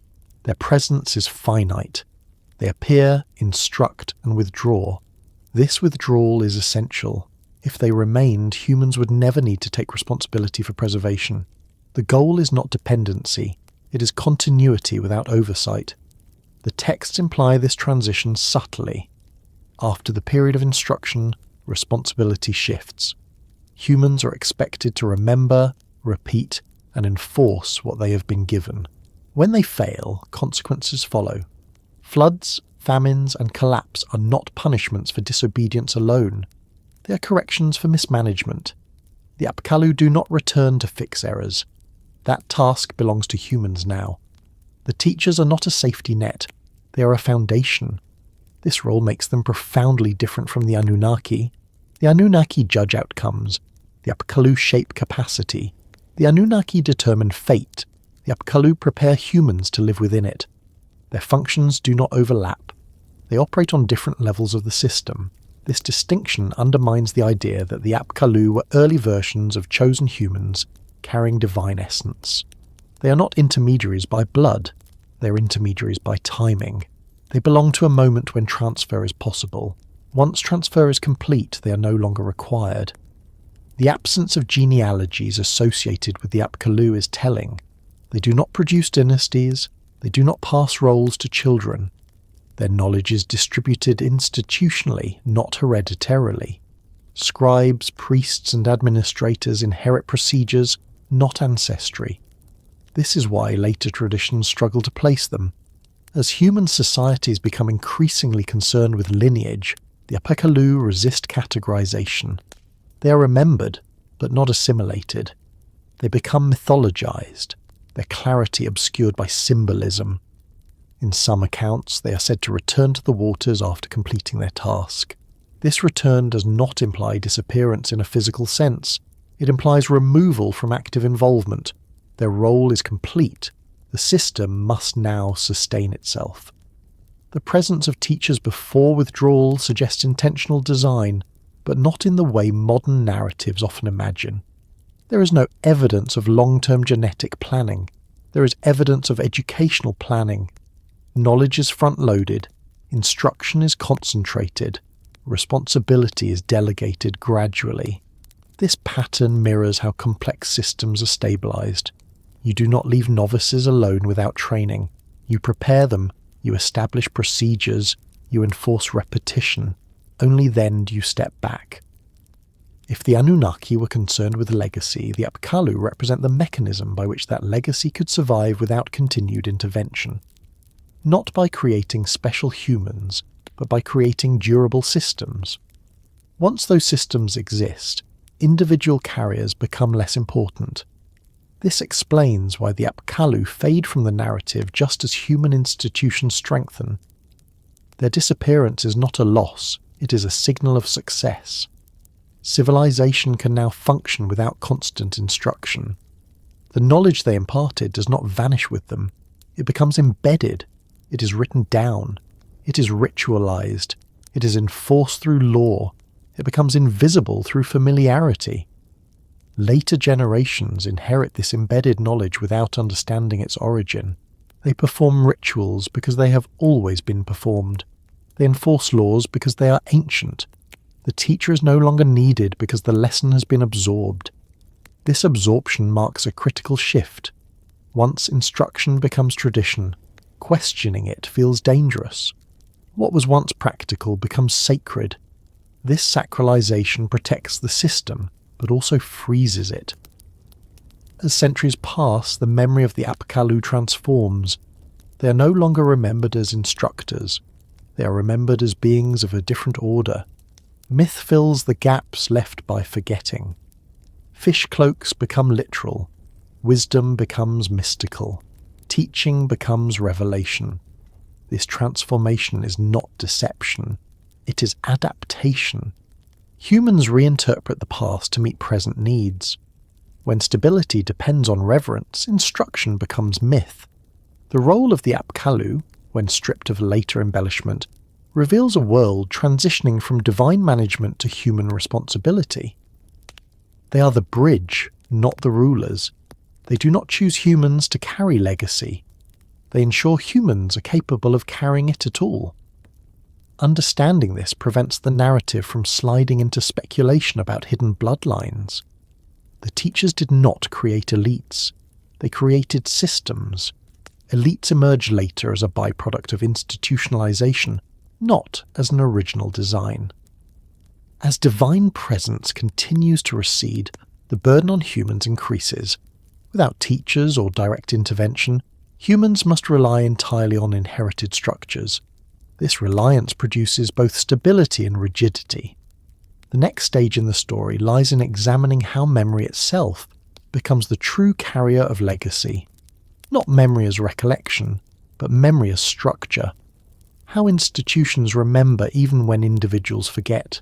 Their presence is finite. They appear, instruct, and withdraw. This withdrawal is essential. If they remained, humans would never need to take responsibility for preservation. The goal is not dependency. It is continuity without oversight. The texts imply this transition subtly. After the period of instruction, responsibility shifts. Humans are expected to remember, repeat, and enforce what they have been given. When they fail, consequences follow. Floods, famines, and collapse are not punishments for disobedience alone. They are corrections for mismanagement. The Apkallu do not return to fix errors. That task belongs to humans now. The teachers are not a safety net. They are a foundation. This role makes them profoundly different from the Anunnaki. The Anunnaki judge outcomes. The Apkallu shape capacity. The Anunnaki determine fate. The Apkallu prepare humans to live within it. Their functions do not overlap. They operate on different levels of the system. This distinction undermines the idea that the Apkallu were early versions of chosen humans carrying divine essence. They are not intermediaries by blood. They are intermediaries by timing. They belong to a moment when transfer is possible. Once transfer is complete, they are no longer required. The absence of genealogies associated with the Apkallu is telling. They do not produce dynasties. They do not pass roles to children. Their knowledge is distributed institutionally, not hereditarily. Scribes, priests, and administrators inherit procedures, not ancestry. This is why later traditions struggle to place them. As human societies become increasingly concerned with lineage, the Apkallu resist categorization. They are remembered, but not assimilated. They become mythologized, their clarity obscured by symbolism. In some accounts, they are said to return to the waters after completing their task. This return does not imply disappearance in a physical sense. It implies removal from active involvement. Their role is complete. The system must now sustain itself. The presence of teachers before withdrawal suggests intentional design, but not in the way modern narratives often imagine. There is no evidence of long-term genetic planning. There is evidence of educational planning. Knowledge is front-loaded. Instruction is concentrated. Responsibility is delegated gradually. This pattern mirrors how complex systems are stabilized. You do not leave novices alone without training. You prepare them, you establish procedures, you enforce repetition. Only then do you step back. If the Anunnaki were concerned with legacy, the Apkallu represent the mechanism by which that legacy could survive without continued intervention. Not by creating special humans, but by creating durable systems. Once those systems exist, individual carriers become less important. This explains why the Apkallu fade from the narrative just as human institutions strengthen. Their disappearance is not a loss, it is a signal of success. Civilization can now function without constant instruction. The knowledge they imparted does not vanish with them. It becomes embedded. It is written down. It is ritualized. It is enforced through law. It becomes invisible through familiarity. Later generations inherit this embedded knowledge without understanding its origin. They perform rituals because they have always been performed. They enforce laws because they are ancient. The teacher is no longer needed because the lesson has been absorbed. This absorption marks a critical shift. Once instruction becomes tradition, questioning it feels dangerous. What was once practical becomes sacred. This sacralization protects the system, but also freezes it. As centuries pass, the memory of the Apkallu transforms. They are no longer remembered as instructors. They are remembered as beings of a different order. Myth fills the gaps left by forgetting. Fish cloaks become literal. Wisdom becomes mystical. Teaching becomes revelation. This transformation is not deception. It is adaptation. Humans reinterpret the past to meet present needs. When stability depends on reverence, instruction becomes myth. The role of the Apkallu, when stripped of later embellishment, reveals a world transitioning from divine management to human responsibility. They are the bridge, not the rulers. They do not choose humans to carry legacy. They ensure humans are capable of carrying it at all. Understanding this prevents the narrative from sliding into speculation about hidden bloodlines. The teachers did not create elites. They created systems. Elites emerge later as a byproduct of institutionalization, not as an original design. As divine presence continues to recede, the burden on humans increases. Without teachers or direct intervention, humans must rely entirely on inherited structures. This reliance produces both stability and rigidity. The next stage in the story lies in examining how memory itself becomes the true carrier of legacy. Not memory as recollection, but memory as structure. How institutions remember even when individuals forget.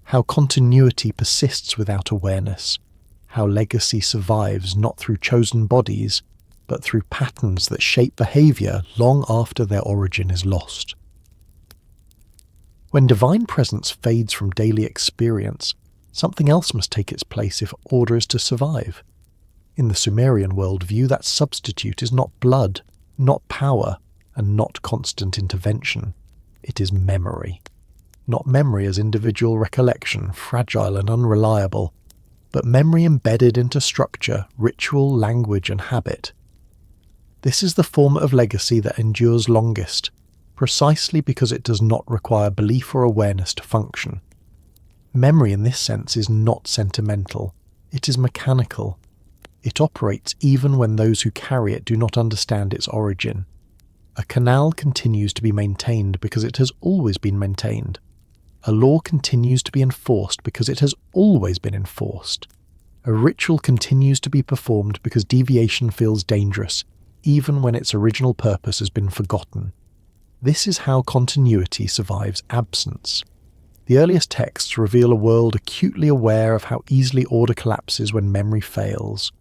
How continuity persists without awareness. How legacy survives not through chosen bodies, but through patterns that shape behaviour long after their origin is lost. When divine presence fades from daily experience, something else must take its place if order is to survive. In the Sumerian worldview, that substitute is not blood, not power, and not constant intervention. It is memory. Not memory as individual recollection, fragile and unreliable, but memory embedded into structure, ritual, language, and habit. This is the form of legacy that endures longest, precisely because it does not require belief or awareness to function. Memory in this sense is not sentimental, it is mechanical. It operates even when those who carry it do not understand its origin. A canal continues to be maintained because it has always been maintained. A law continues to be enforced because it has always been enforced. A ritual continues to be performed because deviation feels dangerous, even when its original purpose has been forgotten. This is how continuity survives absence. The earliest texts reveal a world acutely aware of how easily order collapses when memory fails.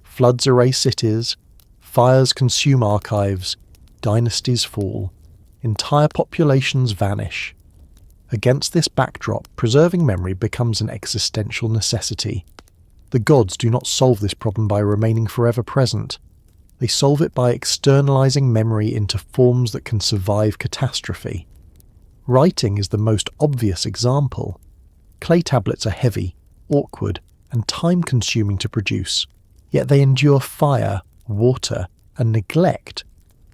Floods erase cities, fires consume archives, dynasties fall, entire populations vanish. Against this backdrop, preserving memory becomes an existential necessity. The gods do not solve this problem by remaining forever present. They solve it by externalizing memory into forms that can survive catastrophe. Writing is the most obvious example. Clay tablets are heavy, awkward, and time-consuming to produce, yet they endure fire, water, and neglect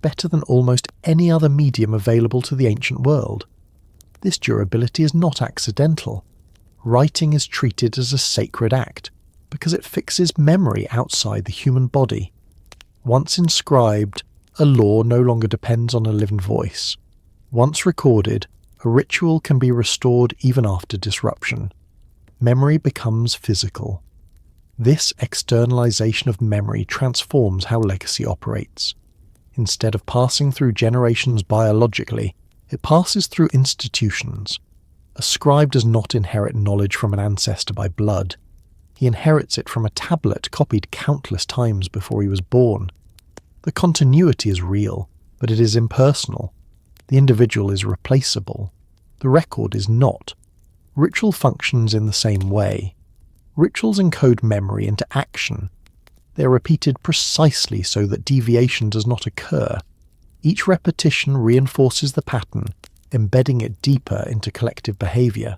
better than almost any other medium available to the ancient world. This durability is not accidental. Writing is treated as a sacred act because it fixes memory outside the human body. Once inscribed, a law no longer depends on a living voice. Once recorded, a ritual can be restored even after disruption. Memory becomes physical. This externalization of memory transforms how legacy operates. Instead of passing through generations biologically, it passes through institutions. A scribe does not inherit knowledge from an ancestor by blood. He inherits it from a tablet copied countless times before he was born. The continuity is real, but it is impersonal. The individual is replaceable. The record is not. Ritual functions in the same way. Rituals encode memory into action. They are repeated precisely so that deviation does not occur. Each repetition reinforces the pattern, embedding it deeper into collective behavior.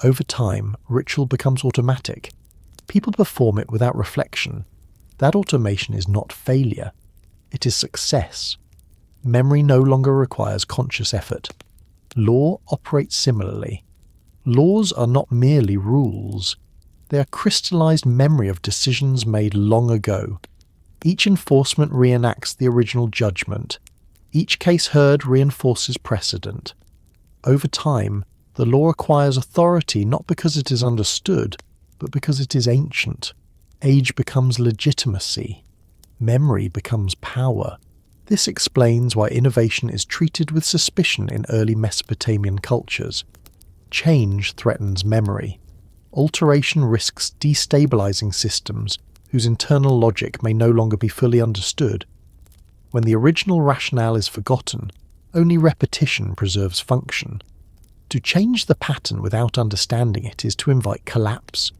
Over time, ritual becomes automatic. People perform it without reflection. That automation is not failure. It is success. Memory no longer requires conscious effort. Law operates similarly. Laws are not merely rules. They are crystallized memory of decisions made long ago. Each enforcement reenacts the original judgment. Each case heard reinforces precedent. Over time, The law acquires authority not because it is understood, but because it is ancient. Age becomes legitimacy. Memory becomes power. This explains why innovation is treated with suspicion in early Mesopotamian cultures. Change threatens memory. Alteration risks destabilizing systems whose internal logic may no longer be fully understood. When the original rationale is forgotten, only repetition preserves function. To change the pattern without understanding it is to invite collapse.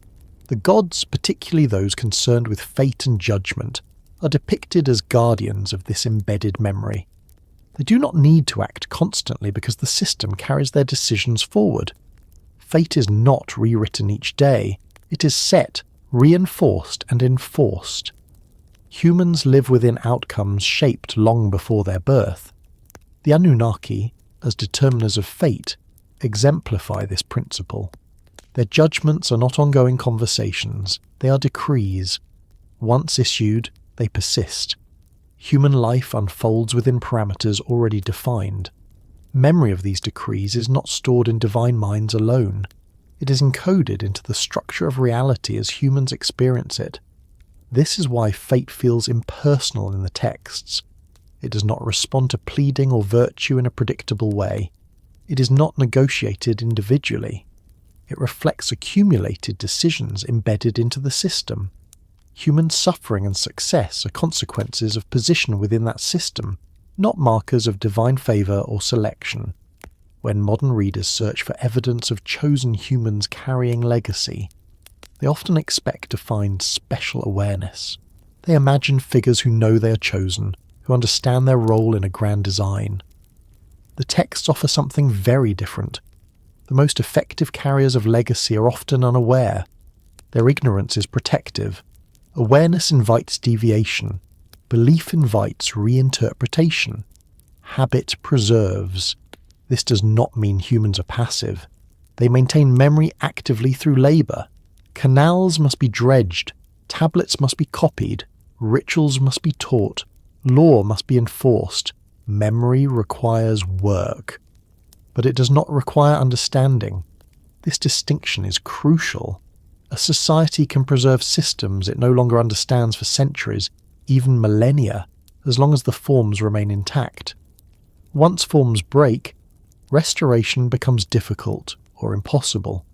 The gods, particularly those concerned with fate and judgment, are depicted as guardians of this embedded memory. They do not need to act constantly because the system carries their decisions forward. Fate is not rewritten each day. It is set, reinforced and enforced. Humans live within outcomes shaped long before their birth. The Anunnaki, as determiners of fate, exemplify this principle. Their judgments are not ongoing conversations, they are decrees. Once issued, they persist. Human life unfolds within parameters already defined. Memory of these decrees is not stored in divine minds alone. It is encoded into the structure of reality as humans experience it. This is why fate feels impersonal in the texts. It does not respond to pleading or virtue in a predictable way. It is not negotiated individually. It reflects accumulated decisions embedded into the system. Human suffering and success are consequences of position within that system, not markers of divine favour or selection. When modern readers search for evidence of chosen humans carrying legacy, they often expect to find special awareness. They imagine figures who know they are chosen, who understand their role in a grand design. The texts offer something very different. The most effective carriers of legacy are often unaware. Their ignorance is protective. Awareness invites deviation. Belief invites reinterpretation. Habit preserves. This does not mean humans are passive. They maintain memory actively through labour. Canals must be dredged. Tablets must be copied. Rituals must be taught. Law must be enforced. Memory requires work. But it does not require understanding. This distinction is crucial. A society can preserve systems it no longer understands for centuries, even millennia, as long as the forms remain intact. Once forms break, restoration becomes difficult or impossible.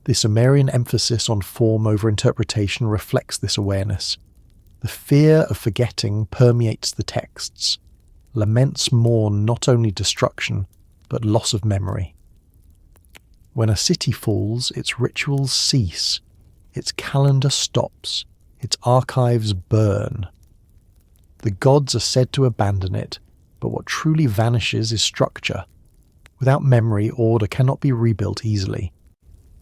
The Sumerian emphasis on form over interpretation reflects this awareness. The fear of forgetting permeates the texts. Laments mourn not only destruction, but loss of memory. When a city falls, its rituals cease. Its calendar stops. Its archives burn. The gods are said to abandon it, but what truly vanishes is structure. Without memory, order cannot be rebuilt easily.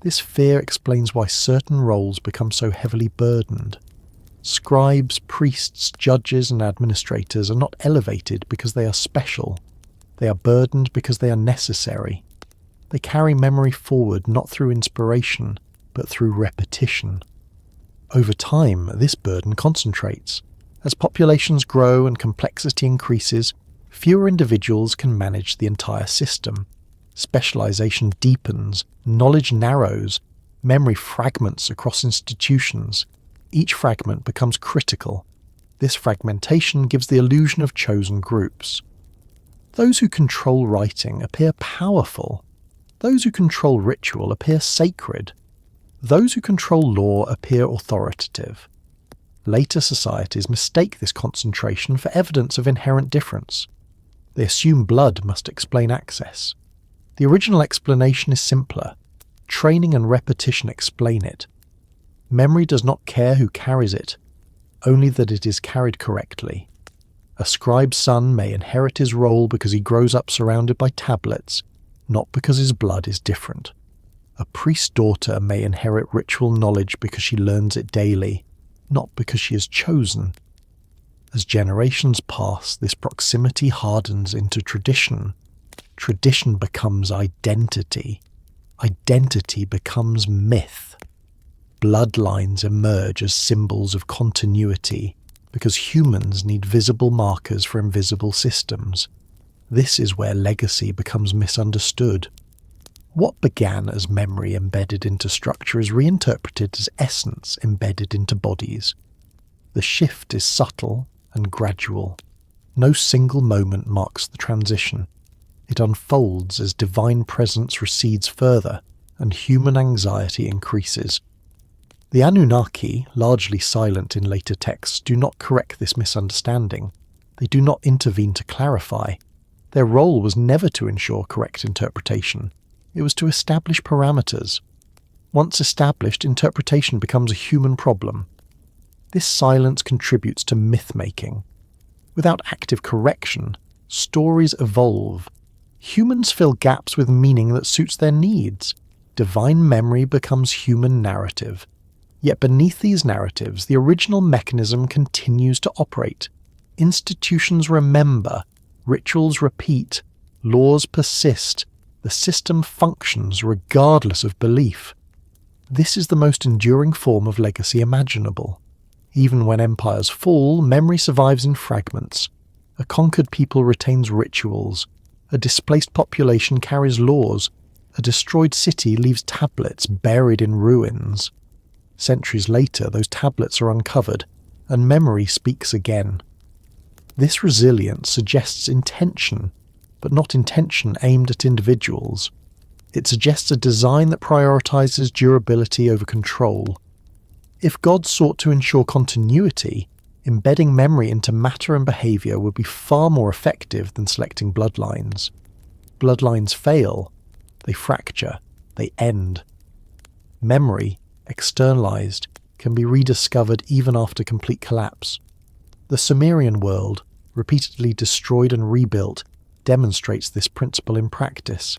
This fear explains why certain roles become so heavily burdened. Scribes, priests, judges, and administrators are not elevated because they are special. They are burdened because they are necessary. They carry memory forward not through inspiration, but through repetition. Over time, this burden concentrates. As populations grow and complexity increases, fewer individuals can manage the entire system. Specialization deepens, knowledge narrows, memory fragments across institutions. Each fragment becomes critical. This fragmentation gives the illusion of chosen groups. Those who control writing appear powerful. Those who control ritual appear sacred. Those who control law appear authoritative. Later societies mistake this concentration for evidence of inherent difference. They assume blood must explain access. The original explanation is simpler. Training and repetition explain it. Memory does not care who carries it, only that it is carried correctly. A scribe's son may inherit his role because he grows up surrounded by tablets, not because his blood is different. A priest's daughter may inherit ritual knowledge because she learns it daily, not because she is chosen. As generations pass, this proximity hardens into tradition. Tradition becomes identity. Identity becomes myth. Bloodlines emerge as symbols of continuity because humans need visible markers for invisible systems. This is where legacy becomes misunderstood. What began as memory embedded into structure is reinterpreted as essence embedded into bodies. The shift is subtle and gradual. No single moment marks the transition. It unfolds as divine presence recedes further and human anxiety increases. The Anunnaki, largely silent in later texts, do not correct this misunderstanding. They do not intervene to clarify. Their role was never to ensure correct interpretation. It was to establish parameters. Once established, interpretation becomes a human problem. This silence contributes to myth-making. Without active correction, stories evolve. Humans fill gaps with meaning that suits their needs. Divine memory becomes human narrative. Yet beneath these narratives, the original mechanism continues to operate. Institutions remember, rituals repeat, laws persist. The system functions regardless of belief. This is the most enduring form of legacy imaginable. Even when empires fall, memory survives in fragments. A conquered people retains rituals. A displaced population carries laws. A destroyed city leaves tablets buried in ruins. Centuries later, those tablets are uncovered, and memory speaks again. This resilience suggests intention, but not intention aimed at individuals. It suggests a design that prioritizes durability over control. If God sought to ensure continuity, embedding memory into matter and behavior would be far more effective than selecting bloodlines. Bloodlines fail, they fracture, they end. Memory, externalized, can be rediscovered even after complete collapse. The Sumerian world, repeatedly destroyed and rebuilt, demonstrates this principle in practice.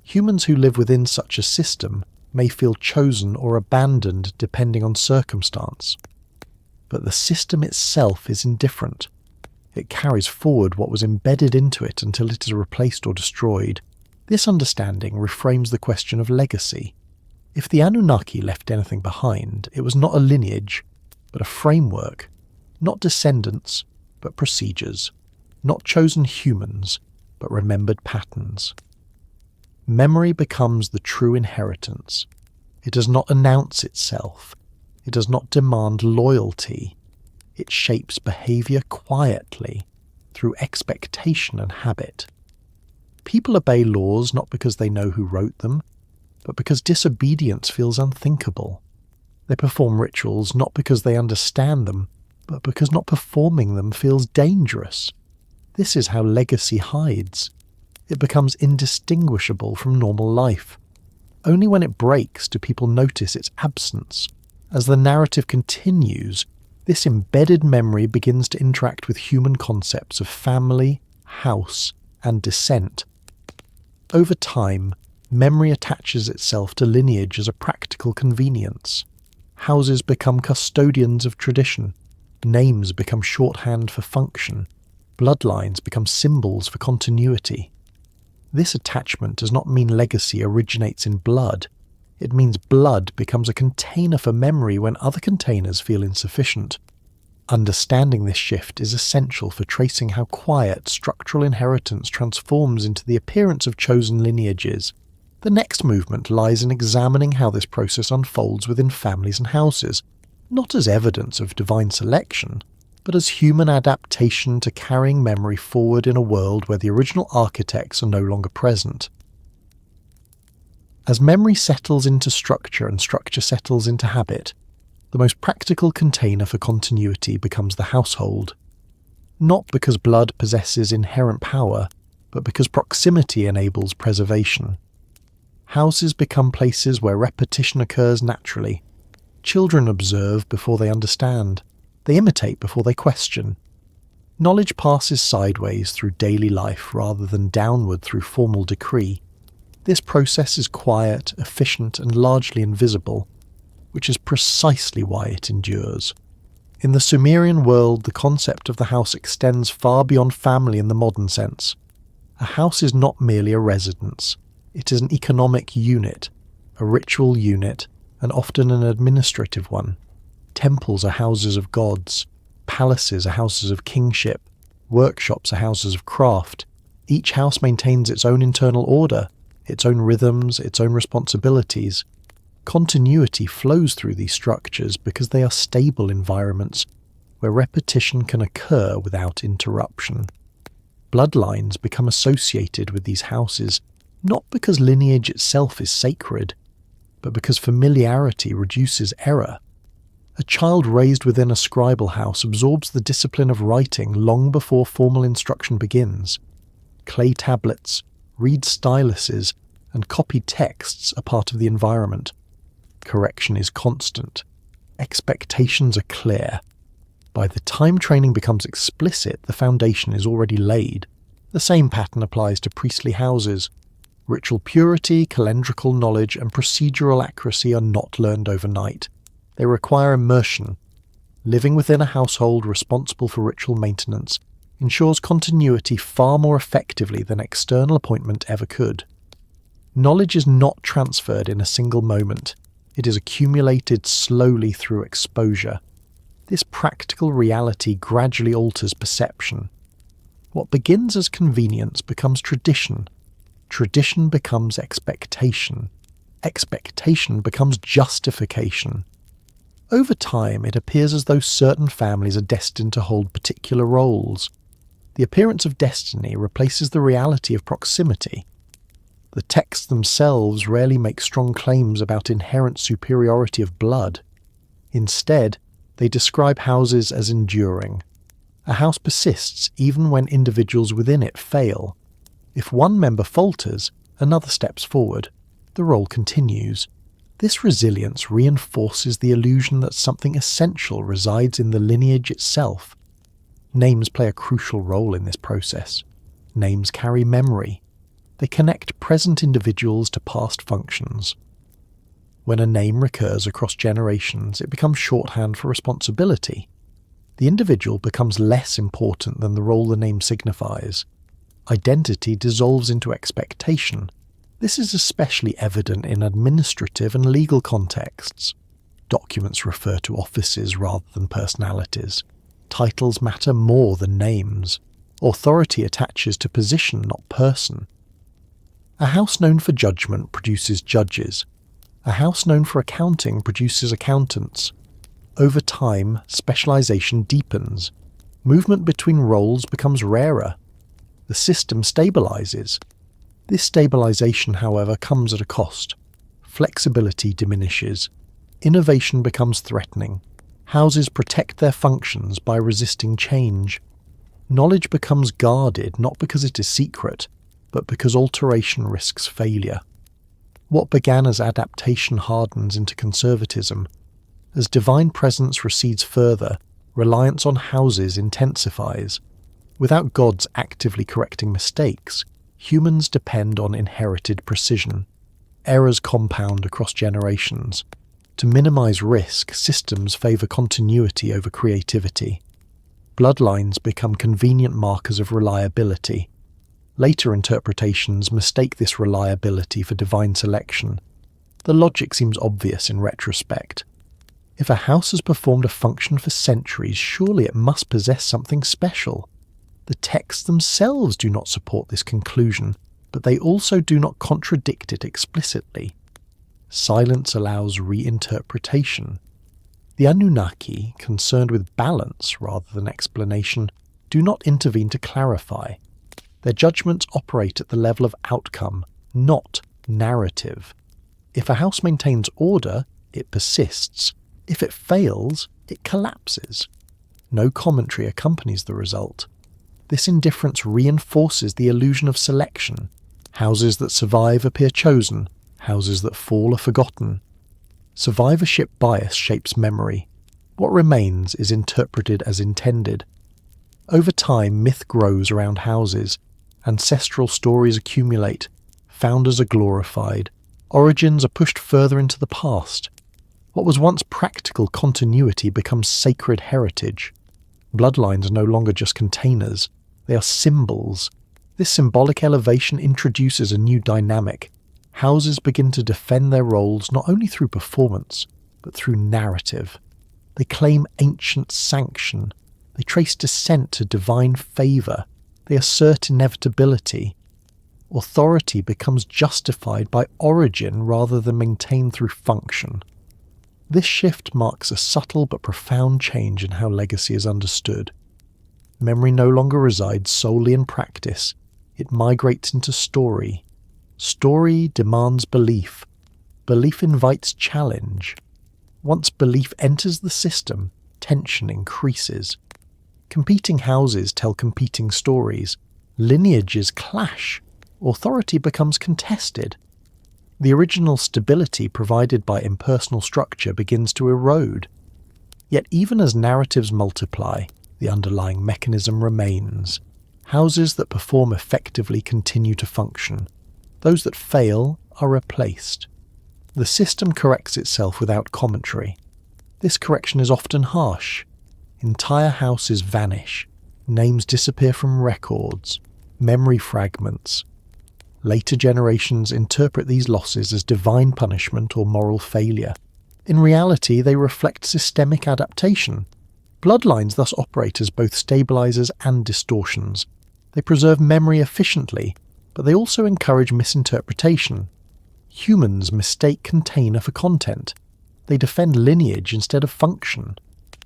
Humans who live within such a system may feel chosen or abandoned depending on circumstance. But the system itself is indifferent. It carries forward what was embedded into it until it is replaced or destroyed. This understanding reframes the question of legacy. If the Anunnaki left anything behind, it was not a lineage, but a framework. Not descendants, but procedures. Not chosen humans, but remembered patterns. Memory becomes the true inheritance. It does not announce itself. It does not demand loyalty. It shapes behavior quietly, through expectation and habit. People obey laws not because they know who wrote them, but because disobedience feels unthinkable. They perform rituals not because they understand them, but because not performing them feels dangerous. This is how legacy hides. It becomes indistinguishable from normal life. Only when it breaks do people notice its absence. As the narrative continues, this embedded memory begins to interact with human concepts of family, house, and descent. Over time, memory attaches itself to lineage as a practical convenience. Houses become custodians of tradition. Names become shorthand for function. Bloodlines become symbols for continuity. This attachment does not mean legacy originates in blood. It means blood becomes a container for memory when other containers feel insufficient. Understanding this shift is essential for tracing how quiet structural inheritance transforms into the appearance of chosen lineages. The next movement lies in examining how this process unfolds within families and houses, not as evidence of divine selection, but as human adaptation to carrying memory forward in a world where the original architects are no longer present. As memory settles into structure and structure settles into habit, the most practical container for continuity becomes the household. Not because blood possesses inherent power, but because proximity enables preservation. Houses become places where repetition occurs naturally. Children observe before they understand. They imitate before they question. Knowledge passes sideways through daily life rather than downward through formal decree. This process is quiet, efficient, and largely invisible, which is precisely why it endures. In the Sumerian world, the concept of the house extends far beyond family in the modern sense. A house is not merely a residence. It is an economic unit, a ritual unit, and often an administrative one. Temples are houses of gods. Palaces are houses of kingship. Workshops are houses of craft. Each house maintains its own internal order, its own rhythms, its own responsibilities. Continuity flows through these structures because they are stable environments where repetition can occur without interruption. Bloodlines become associated with these houses not because lineage itself is sacred, but because familiarity reduces error. A child raised within a scribal house absorbs the discipline of writing long before formal instruction begins. Clay tablets, reed styluses, and copied texts are part of the environment. Correction is constant. Expectations are clear. By the time training becomes explicit, the foundation is already laid. The same pattern applies to priestly houses. Ritual purity, calendrical knowledge, and procedural accuracy are not learned overnight. They require immersion. Living within a household responsible for ritual maintenance ensures continuity far more effectively than external appointment ever could. Knowledge is not transferred in a single moment. It is accumulated slowly through exposure. This practical reality gradually alters perception. What begins as convenience becomes tradition. Tradition becomes expectation. Expectation becomes justification. Over time, it appears as though certain families are destined to hold particular roles. The appearance of destiny replaces the reality of proximity. The texts themselves rarely make strong claims about inherent superiority of blood. Instead, they describe houses as enduring. A house persists even when individuals within it fail. If one member falters, another steps forward. The role continues. This resilience reinforces the illusion that something essential resides in the lineage itself. Names play a crucial role in this process. Names carry memory. They connect present individuals to past functions. When a name recurs across generations, it becomes shorthand for responsibility. The individual becomes less important than the role the name signifies. Identity dissolves into expectation. This is especially evident in administrative and legal contexts. Documents refer to offices rather than personalities. Titles matter more than names. Authority attaches to position, not person. A house known for judgment produces judges. A house known for accounting produces accountants. Over time, specialization deepens. Movement between roles becomes rarer. The system stabilizes. This stabilization, however, comes at a cost. Flexibility diminishes. Innovation becomes threatening. Houses protect their functions by resisting change. Knowledge becomes guarded not because it is secret, but because alteration risks failure. What began as adaptation hardens into conservatism. As divine presence recedes further, reliance on houses intensifies. Without gods actively correcting mistakes, humans depend on inherited precision. Errors compound across generations. To minimize risk, systems favor continuity over creativity. Bloodlines become convenient markers of reliability. Later interpretations mistake this reliability for divine selection. The logic seems obvious in retrospect. If a house has performed a function for centuries, surely it must possess something special. The texts themselves do not support this conclusion, but they also do not contradict it explicitly. Silence allows reinterpretation. The Anunnaki, concerned with balance rather than explanation, do not intervene to clarify. Their judgments operate at the level of outcome, not narrative. If a house maintains order, it persists. If it fails, it collapses. No commentary accompanies the result. This indifference reinforces the illusion of selection. Houses that survive appear chosen. Houses that fall are forgotten. Survivorship bias shapes memory. What remains is interpreted as intended. Over time, myth grows around houses. Ancestral stories accumulate. Founders are glorified. Origins are pushed further into the past. What was once practical continuity becomes sacred heritage. Bloodlines are no longer just containers. They are symbols. This symbolic elevation introduces a new dynamic. Houses begin to defend their roles not only through performance, but through narrative. They claim ancient sanction. They trace descent to divine favour. They assert inevitability. authority becomes justified by origin rather than maintained through function. This shift marks a subtle but profound change in how legacy is understood. Memory no longer resides solely in practice, it migrates into story. Story demands belief. Belief invites challenge. Once belief enters the system, tension increases. Competing houses tell competing stories. Lineages clash. Authority becomes contested. The original stability provided by impersonal structure begins to erode. Yet even as narratives multiply, the underlying mechanism remains. Houses that perform effectively continue to function. Those that fail are replaced. The system corrects itself without commentary. This correction is often harsh. Entire houses vanish. Names disappear from records. Memory fragments. Later generations interpret these losses as divine punishment or moral failure. In reality, they reflect systemic adaptation. Bloodlines thus operate as both stabilizers and distortions. They preserve memory efficiently, but they also encourage misinterpretation. Humans mistake container for content. They defend lineage instead of function.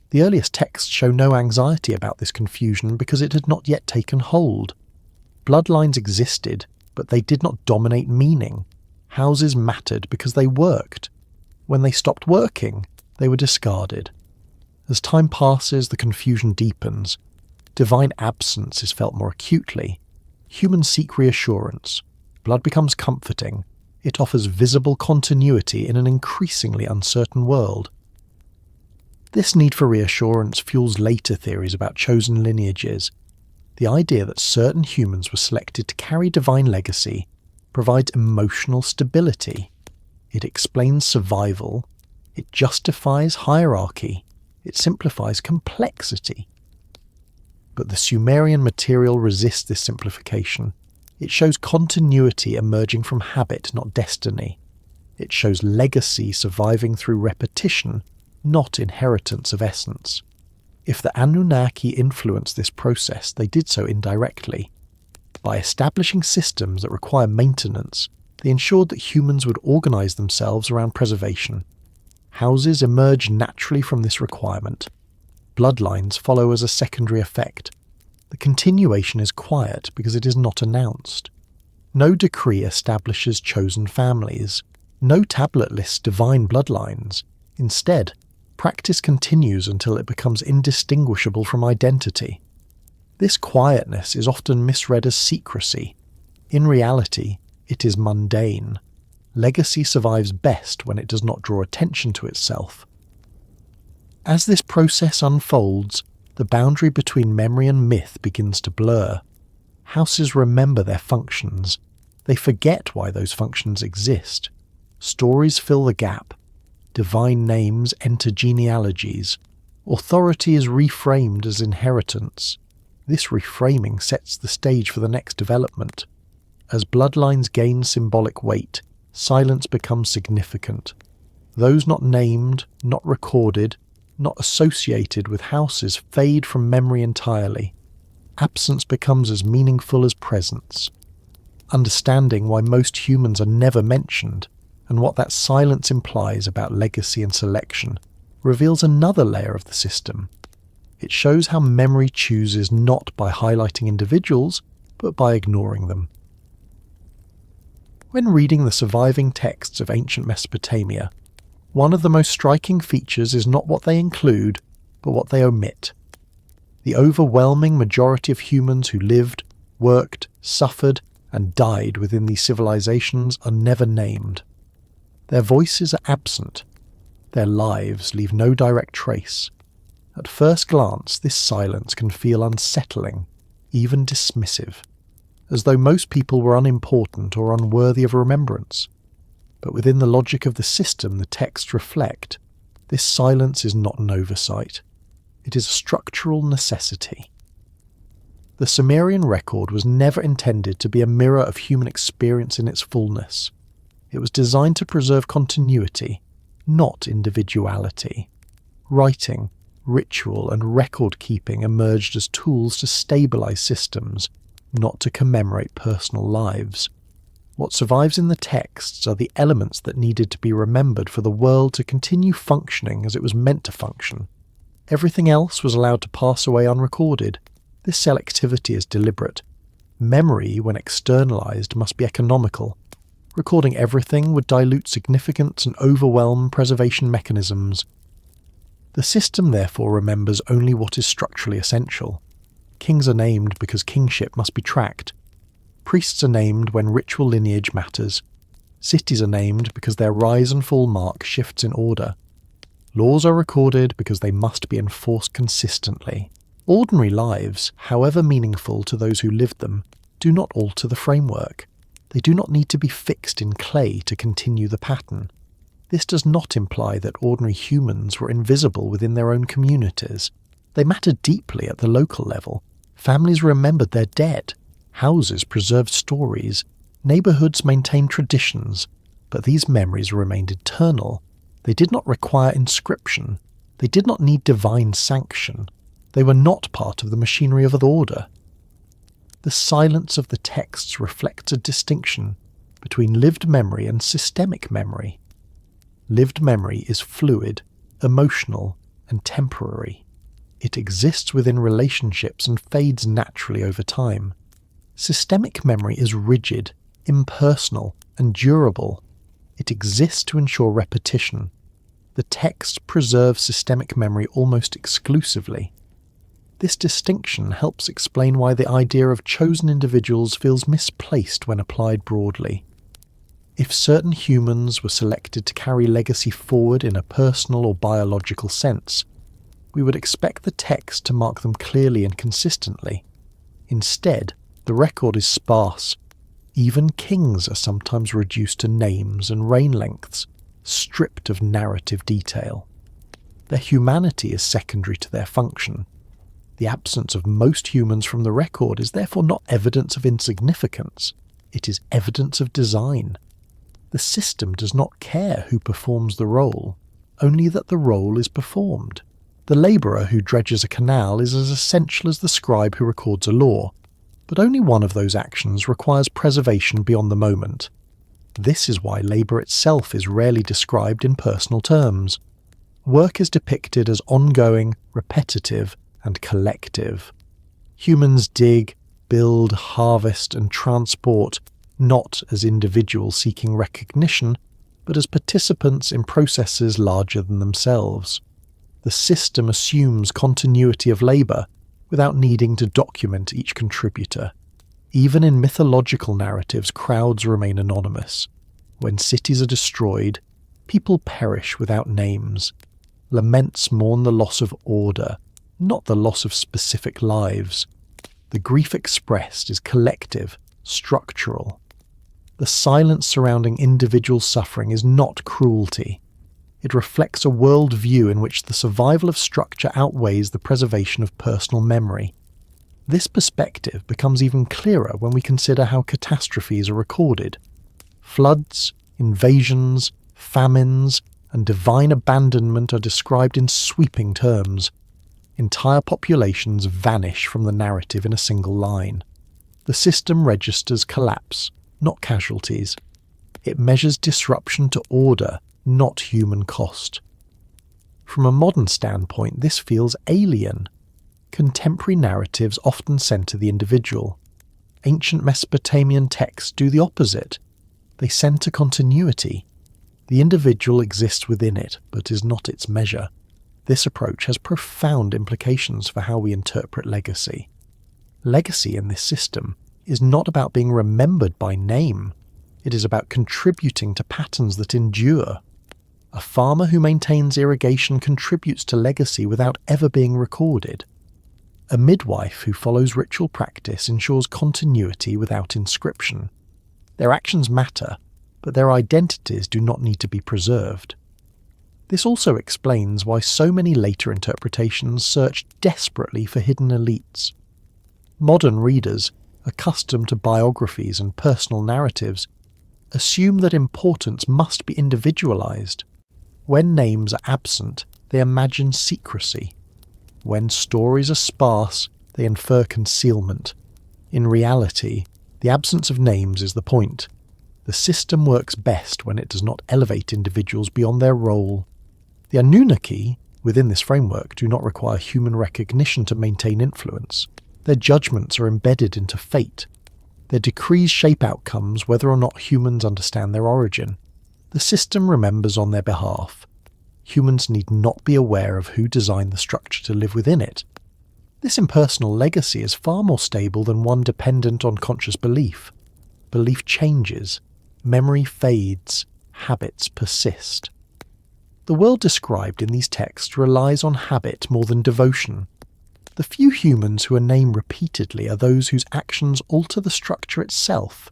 The earliest texts show no anxiety about this confusion because it had not yet taken hold. Bloodlines existed, but they did not dominate meaning. Houses mattered because they worked. When they stopped working, they were discarded. As time passes, the confusion deepens. Divine absence is felt more acutely. Humans seek reassurance. Blood becomes comforting. It offers visible continuity in an increasingly uncertain world. This need for reassurance fuels later theories about chosen lineages. The idea that certain humans were selected to carry divine legacy provides emotional stability. It explains survival. It justifies hierarchy. It simplifies complexity. But the Sumerian material resists this simplification. It shows continuity emerging from habit, not destiny. It shows legacy surviving through repetition, not inheritance of essence. If the Anunnaki influenced this process, they did so indirectly. By establishing systems that require maintenance, they ensured that humans would organize themselves around preservation. Houses emerge naturally from this requirement. Bloodlines follow as a secondary effect. The continuation is quiet because it is not announced. No decree establishes chosen families. No tablet lists divine bloodlines. Instead, practice continues until it becomes indistinguishable from identity. This quietness is often misread as secrecy. In reality, it is mundane. Legacy survives best when it does not draw attention to itself. As this process unfolds, the boundary between memory and myth begins to blur. Houses remember their functions. They forget why those functions exist. Stories fill the gap. Divine names enter genealogies. Authority is reframed as inheritance. This reframing sets the stage for the next development. As bloodlines gain symbolic weight, silence becomes significant. Those not named, not recorded, not associated with houses fade from memory entirely. Absence becomes as meaningful as presence. Understanding why most humans are never mentioned, and what that silence implies about legacy and selection, reveals another layer of the system. It shows how memory chooses not by highlighting individuals, but by ignoring them. When reading the surviving texts of ancient Mesopotamia, one of the most striking features is not what they include, but what they omit. The overwhelming majority of humans who lived, worked, suffered, and died within these civilizations are never named. Their voices are absent. Their lives leave no direct trace. At first glance, this silence can feel unsettling, even dismissive, as though most people were unimportant or unworthy of remembrance. But within the logic of the system the texts reflect, this silence is not an oversight. It is a structural necessity. The Sumerian record was never intended to be a mirror of human experience in its fullness. It was designed to preserve continuity, not individuality. Writing, ritual, and record-keeping emerged as tools to stabilize systems, not to commemorate personal lives. What survives in the texts are the elements that needed to be remembered for the world to continue functioning as it was meant to function. Everything else was allowed to pass away unrecorded. This selectivity is deliberate. Memory, when externalized, must be economical. Recording everything would dilute significance and overwhelm preservation mechanisms. The system therefore remembers only what is structurally essential. Kings are named because kingship must be tracked. Priests are named when ritual lineage matters. Cities are named because their rise and fall mark shifts in order. Laws are recorded because they must be enforced consistently. Ordinary lives, however meaningful to those who lived them, do not alter the framework. They do not need to be fixed in clay to continue the pattern. This does not imply that ordinary humans were invisible within their own communities. They mattered deeply at the local level. Families remembered their dead. Houses preserved stories. Neighbourhoods maintained traditions. But these memories remained eternal. They did not require inscription. They did not need divine sanction. They were not part of the machinery of the order. The silence of the texts reflects a distinction between lived memory and systemic memory. Lived memory is fluid, emotional, and temporary. It exists within relationships and fades naturally over time. Systemic memory is rigid, impersonal, and durable. It exists to ensure repetition. The text preserves systemic memory almost exclusively. This distinction helps explain why the idea of chosen individuals feels misplaced when applied broadly. If certain humans were selected to carry legacy forward in a personal or biological sense, we would expect the text to mark them clearly and consistently. Instead, the record is sparse. Even kings are sometimes reduced to names and reign lengths, stripped of narrative detail. Their humanity is secondary to their function. The absence of most humans from the record is therefore not evidence of insignificance. It is evidence of design. The system does not care who performs the role, only that the role is performed. The labourer who dredges a canal is as essential as the scribe who records a law, but only one of those actions requires preservation beyond the moment. This is why labour itself is rarely described in personal terms. Work is depicted as ongoing, repetitive, and collective. Humans dig, build, harvest, and transport not as individuals seeking recognition, but as participants in processes larger than themselves. The system assumes continuity of labour without needing to document each contributor. Even in mythological narratives, crowds remain anonymous. When cities are destroyed, people perish without names. Laments mourn the loss of order, not the loss of specific lives. The grief expressed is collective, structural. The silence surrounding individual suffering is not cruelty. It reflects a world view in which the survival of structure outweighs the preservation of personal memory. This perspective becomes even clearer when we consider how catastrophes are recorded. Floods, invasions, famines, and divine abandonment are described in sweeping terms. Entire populations vanish from the narrative in a single line. The system registers collapse, not casualties. It measures disruption to order, not human cost. From a modern standpoint, this feels alien. Contemporary narratives often centre the individual. Ancient Mesopotamian texts do the opposite. They centre continuity. The individual exists within it, but is not its measure. This approach has profound implications for how we interpret legacy. Legacy in this system is not about being remembered by name. It is about contributing to patterns that endure. A farmer who maintains irrigation contributes to legacy without ever being recorded. A midwife who follows ritual practice ensures continuity without inscription. Their actions matter, but their identities do not need to be preserved. This also explains why so many later interpretations search desperately for hidden elites. Modern readers, accustomed to biographies and personal narratives, assume that importance must be individualized. When names are absent, they imagine secrecy. When stories are sparse, they infer concealment. In reality, the absence of names is the point. The system works best when it does not elevate individuals beyond their role. The Anunnaki, within this framework, do not require human recognition to maintain influence. Their judgments are embedded into fate. Their decrees shape outcomes whether or not humans understand their origin. The system remembers on their behalf. Humans need not be aware of who designed the structure to live within it. This impersonal legacy is far more stable than one dependent on conscious belief. Belief changes, memory fades, habits persist. The world described in these texts relies on habit more than devotion. The few humans who are named repeatedly are those whose actions alter the structure itself.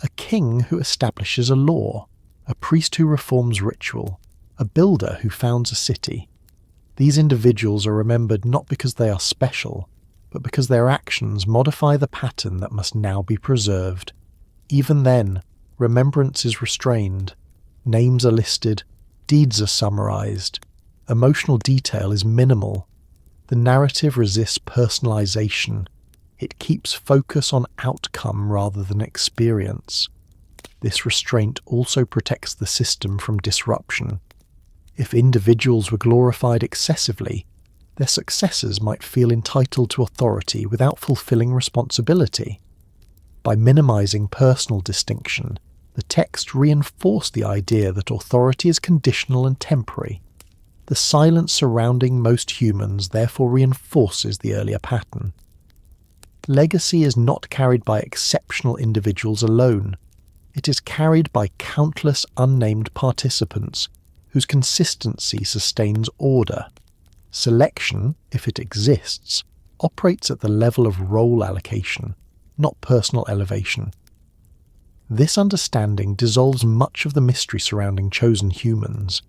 A king who establishes a law, a priest who reforms ritual, a builder who founds a city. These individuals are remembered not because they are special, but because their actions modify the pattern that must now be preserved. Even then, remembrance is restrained. Names are listed, deeds are summarized, emotional detail is minimal. The narrative resists personalization. It keeps focus on outcome rather than experience. This restraint also protects the system from disruption. If individuals were glorified excessively, their successors might feel entitled to authority without fulfilling responsibility. By minimizing personal distinction, the text reinforced the idea that authority is conditional and temporary. The silence surrounding most humans therefore reinforces the earlier pattern. Legacy is not carried by exceptional individuals alone. It is carried by countless unnamed participants whose consistency sustains order. Selection, if it exists, operates at the level of role allocation, not personal elevation. This understanding dissolves much of the mystery surrounding chosen humans.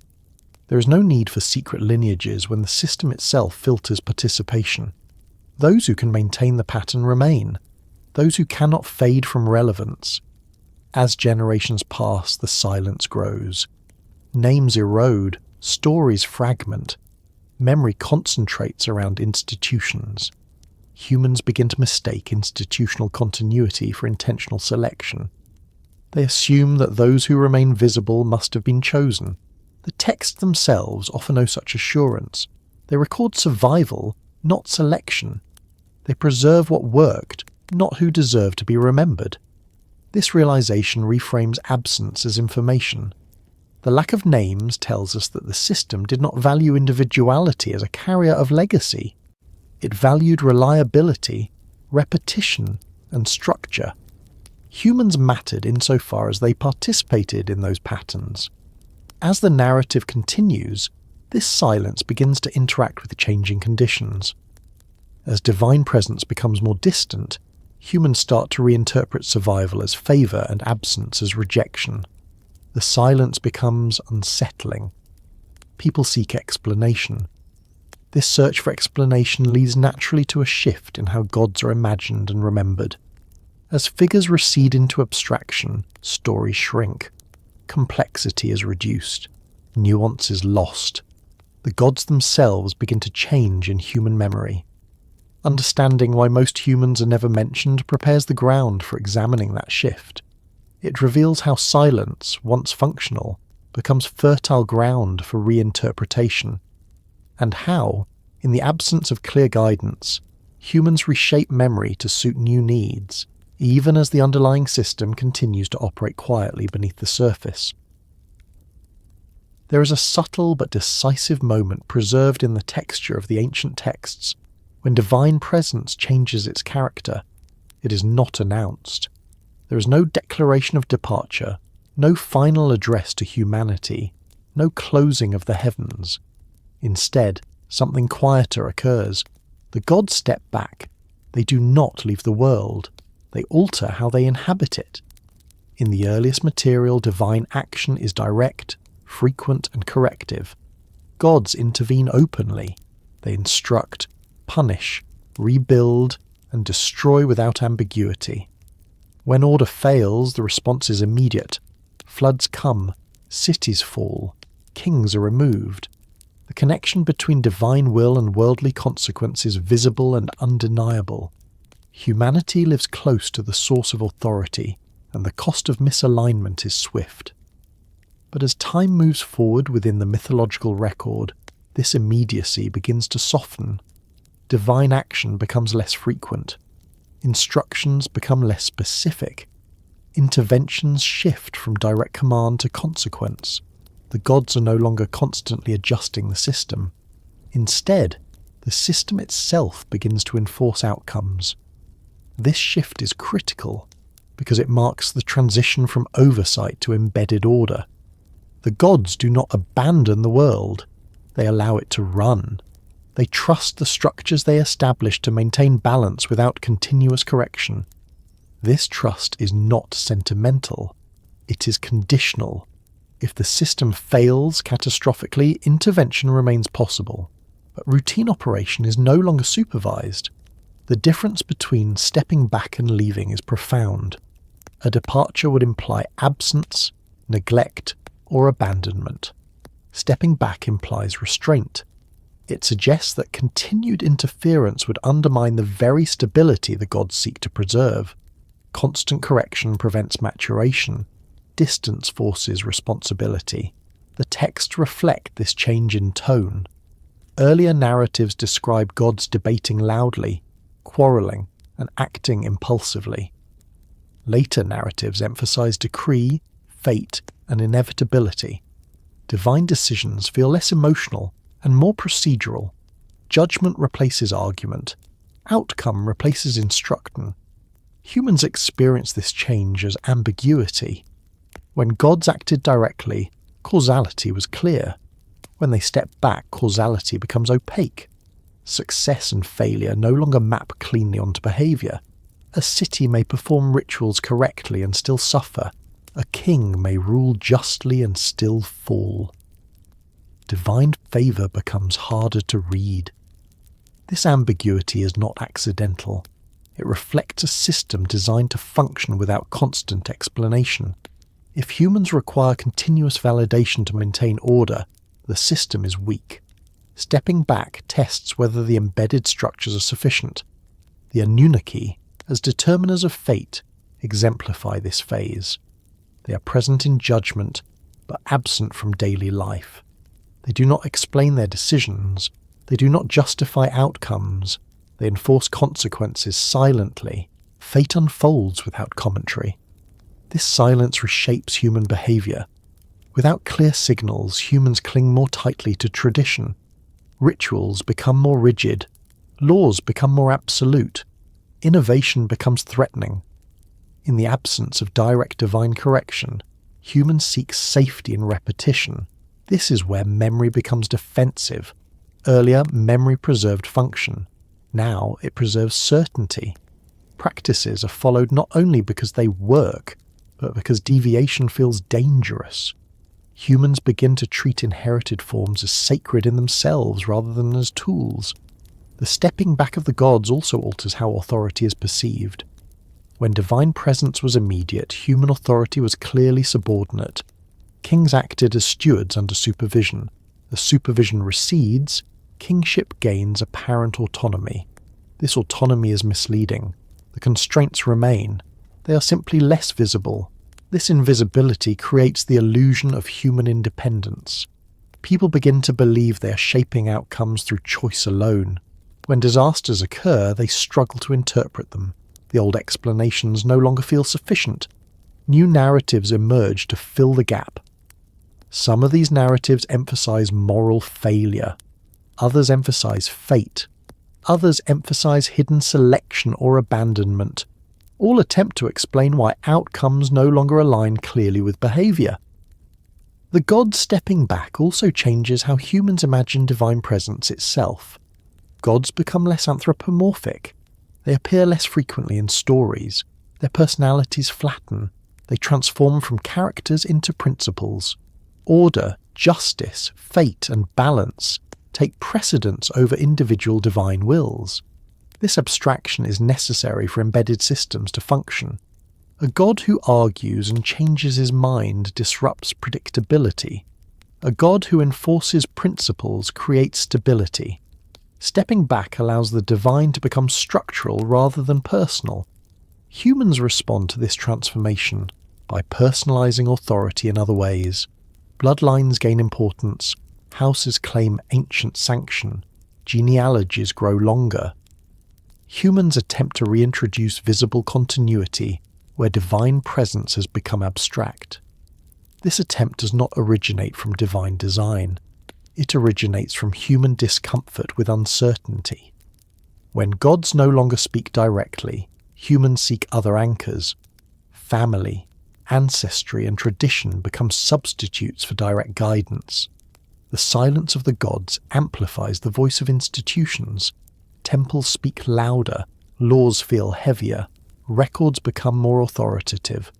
There is no need for secret lineages when the system itself filters participation. Those who can maintain the pattern remain. Those who cannot fade from relevance. As generations pass, the silence grows. Names erode, stories fragment. Memory concentrates around institutions. Humans begin to mistake institutional continuity for intentional selection. They assume that those who remain visible must have been chosen. The texts themselves offer no such assurance. They record survival, not selection. They preserve what worked, not who deserved to be remembered. This realization reframes absence as information. The lack of names tells us that the system did not value individuality as a carrier of legacy. It valued reliability, repetition, and structure. Humans mattered insofar as they participated in those patterns. As the narrative continues, this silence begins to interact with changing conditions. As divine presence becomes more distant, humans start to reinterpret survival as favour and absence as rejection. The silence becomes unsettling. People seek explanation. This search for explanation leads naturally to a shift in how gods are imagined and remembered. As figures recede into abstraction, stories shrink. Complexity is reduced. Nuance is lost. The gods themselves begin to change in human memory. Understanding why most humans are never mentioned prepares the ground for examining that shift. It reveals how silence, once functional, becomes fertile ground for reinterpretation, and how, in the absence of clear guidance, humans reshape memory to suit new needs, even as the underlying system continues to operate quietly beneath the surface. There is a subtle but decisive moment preserved in the texture of the ancient texts. When divine presence changes its character, it is not announced. There is no declaration of departure, no final address to humanity, no closing of the heavens. Instead, something quieter occurs. The gods step back. They do not leave the world. They alter how they inhabit it. In the earliest material, divine action is direct, frequent, and corrective. Gods intervene openly. They instruct, punish, rebuild, and destroy without ambiguity. When order fails, the response is immediate. Floods come, cities fall, kings are removed. The connection between divine will and worldly consequence is visible and undeniable. Humanity lives close to the source of authority, and the cost of misalignment is swift. But as time moves forward within the mythological record, this immediacy begins to soften. Divine action becomes less frequent. Instructions become less specific. Interventions shift from direct command to consequence. The gods are no longer constantly adjusting the system. Instead, the system itself begins to enforce outcomes. This shift is critical because it marks the transition from oversight to embedded order. The gods do not abandon the world, they allow it to run. They trust the structures they establish to maintain balance without continuous correction. This trust is not sentimental, it is conditional. If the system fails catastrophically, intervention remains possible, but routine operation is no longer supervised. The difference between stepping back and leaving is profound. A departure would imply absence, neglect, or abandonment. Stepping back implies restraint. It suggests that continued interference would undermine the very stability the gods seek to preserve. Constant correction prevents maturation. Distance forces responsibility. The texts reflect this change in tone. Earlier narratives describe gods debating loudly, quarrelling, and acting impulsively. Later narratives emphasize decree, fate, and inevitability. Divine decisions feel less emotional and more procedural. Judgment replaces argument. Outcome replaces instruction. Humans experience this change as ambiguity. When gods acted directly, causality was clear. When they step back, causality becomes opaque. Success and failure no longer map cleanly onto behaviour. A city may perform rituals correctly and still suffer. A king may rule justly and still fall. Divine favour becomes harder to read. This ambiguity is not accidental. It reflects a system designed to function without constant explanation. If humans require continuous validation to maintain order, the system is weak. Stepping back tests whether the embedded structures are sufficient. The Anunnaki, as determiners of fate, exemplify this phase. They are present in judgment, but absent from daily life. They do not explain their decisions. They do not justify outcomes. They enforce consequences silently. Fate unfolds without commentary. This silence reshapes human behaviour. Without clear signals, humans cling more tightly to tradition. Rituals become more rigid. Laws become more absolute. Innovation becomes threatening. In the absence of direct divine correction, humans seek safety in repetition. This is where memory becomes defensive. Earlier, memory preserved function. Now it preserves certainty. Practices are followed not only because they work, but because deviation feels dangerous. Humans begin to treat inherited forms as sacred in themselves rather than as tools. The stepping back of the gods also alters how authority is perceived. When divine presence was immediate, human authority was clearly subordinate. Kings acted as stewards under supervision. As supervision recedes, kingship gains apparent autonomy. This autonomy is misleading. The constraints remain. They are simply less visible. This invisibility creates the illusion of human independence. People begin to believe they are shaping outcomes through choice alone. When disasters occur, they struggle to interpret them. The old explanations no longer feel sufficient. New narratives emerge to fill the gap. Some of these narratives emphasize moral failure. Others emphasize fate. Others emphasize hidden selection or abandonment. All attempt to explain why outcomes no longer align clearly with behaviour. The gods stepping back also changes how humans imagine divine presence itself. Gods become less anthropomorphic. They appear less frequently in stories. Their personalities flatten. They transform from characters into principles. Order, justice, fate, and balance take precedence over individual divine wills. This abstraction is necessary for embedded systems to function. A god who argues and changes his mind disrupts predictability. A god who enforces principles creates stability. Stepping back allows the divine to become structural rather than personal. Humans respond to this transformation by personalizing authority in other ways. Bloodlines gain importance, houses claim ancient sanction, genealogies grow longer. Humans attempt to reintroduce visible continuity where divine presence has become abstract. This attempt does not originate from divine design. It originates from human discomfort with uncertainty. When gods no longer speak directly, humans seek other anchors. Family, ancestry, and tradition become substitutes for direct guidance. The silence of the gods amplifies the voice of institutions. Temples speak louder, laws feel heavier, records become more authoritative.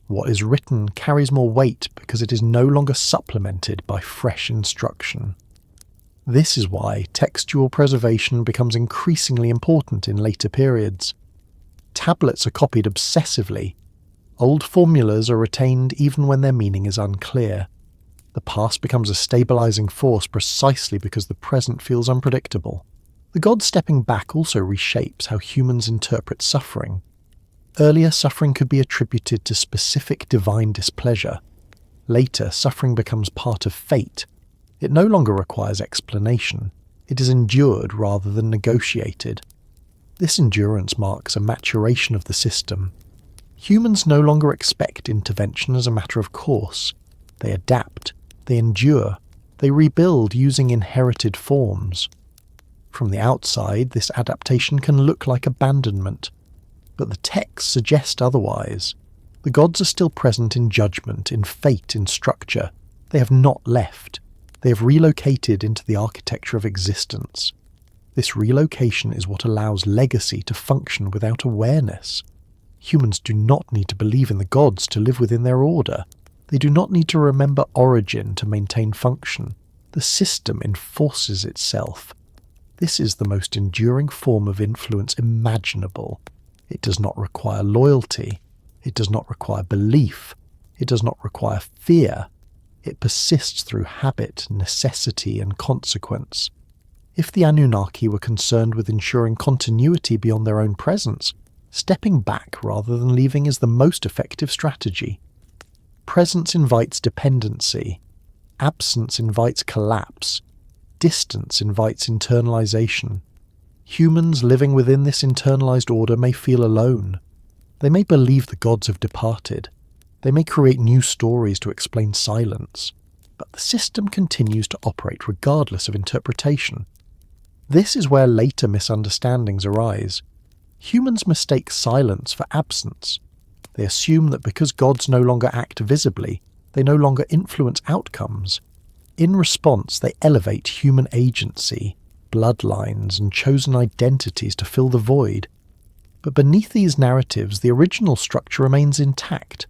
What is written carries more weight because it is no longer supplemented by fresh instruction. This is why textual preservation becomes increasingly important in later periods. Tablets are copied obsessively. Old formulas are retained even when their meaning is unclear. The past becomes a stabilizing force precisely because the present feels unpredictable. The god stepping back also reshapes how humans interpret suffering. Earlier, suffering could be attributed to specific divine displeasure. Later, suffering becomes part of fate. It no longer requires explanation. It is endured rather than negotiated. This endurance marks a maturation of the system. Humans no longer expect intervention as a matter of course. They adapt, they endure, they rebuild using inherited forms. From the outside, this adaptation can look like abandonment, but the texts suggest otherwise. The gods are still present in judgment, in fate, in structure. They have not left. They have relocated into the architecture of existence. This relocation is what allows legacy to function without awareness. Humans do not need to believe in the gods to live within their order. They do not need to remember origin to maintain function. The system enforces itself. This is the most enduring form of influence imaginable. It does not require loyalty. It does not require belief. It does not require fear. It persists through habit, necessity, and consequence. If the Anunnaki were concerned with ensuring continuity beyond their own presence, stepping back rather than leaving is the most effective strategy. Presence invites dependency. Absence invites collapse. Distance invites internalization. Humans living within this internalized order may feel alone. They may believe the gods have departed. They may create new stories to explain silence. But the system continues to operate regardless of interpretation. This is where later misunderstandings arise. Humans mistake silence for absence. They assume that because gods no longer act visibly, they no longer influence outcomes. In response, they elevate human agency, bloodlines, and chosen identities to fill the void. But beneath these narratives, the original structure remains intact.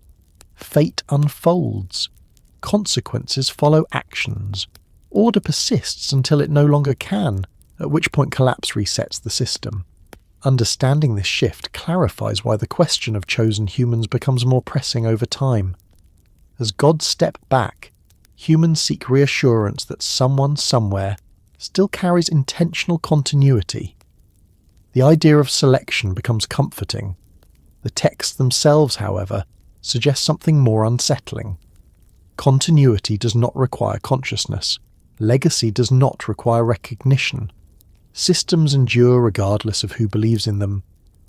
Fate unfolds. Consequences follow actions. Order persists until it no longer can, at which point collapse resets the system. Understanding this shift clarifies why the question of chosen humans becomes more pressing over time. As gods step back, humans seek reassurance that someone somewhere still carries intentional continuity. The idea of selection becomes comforting. The texts themselves, however, suggest something more unsettling. Continuity does not require consciousness. Legacy does not require recognition. Systems endure regardless of who believes in them.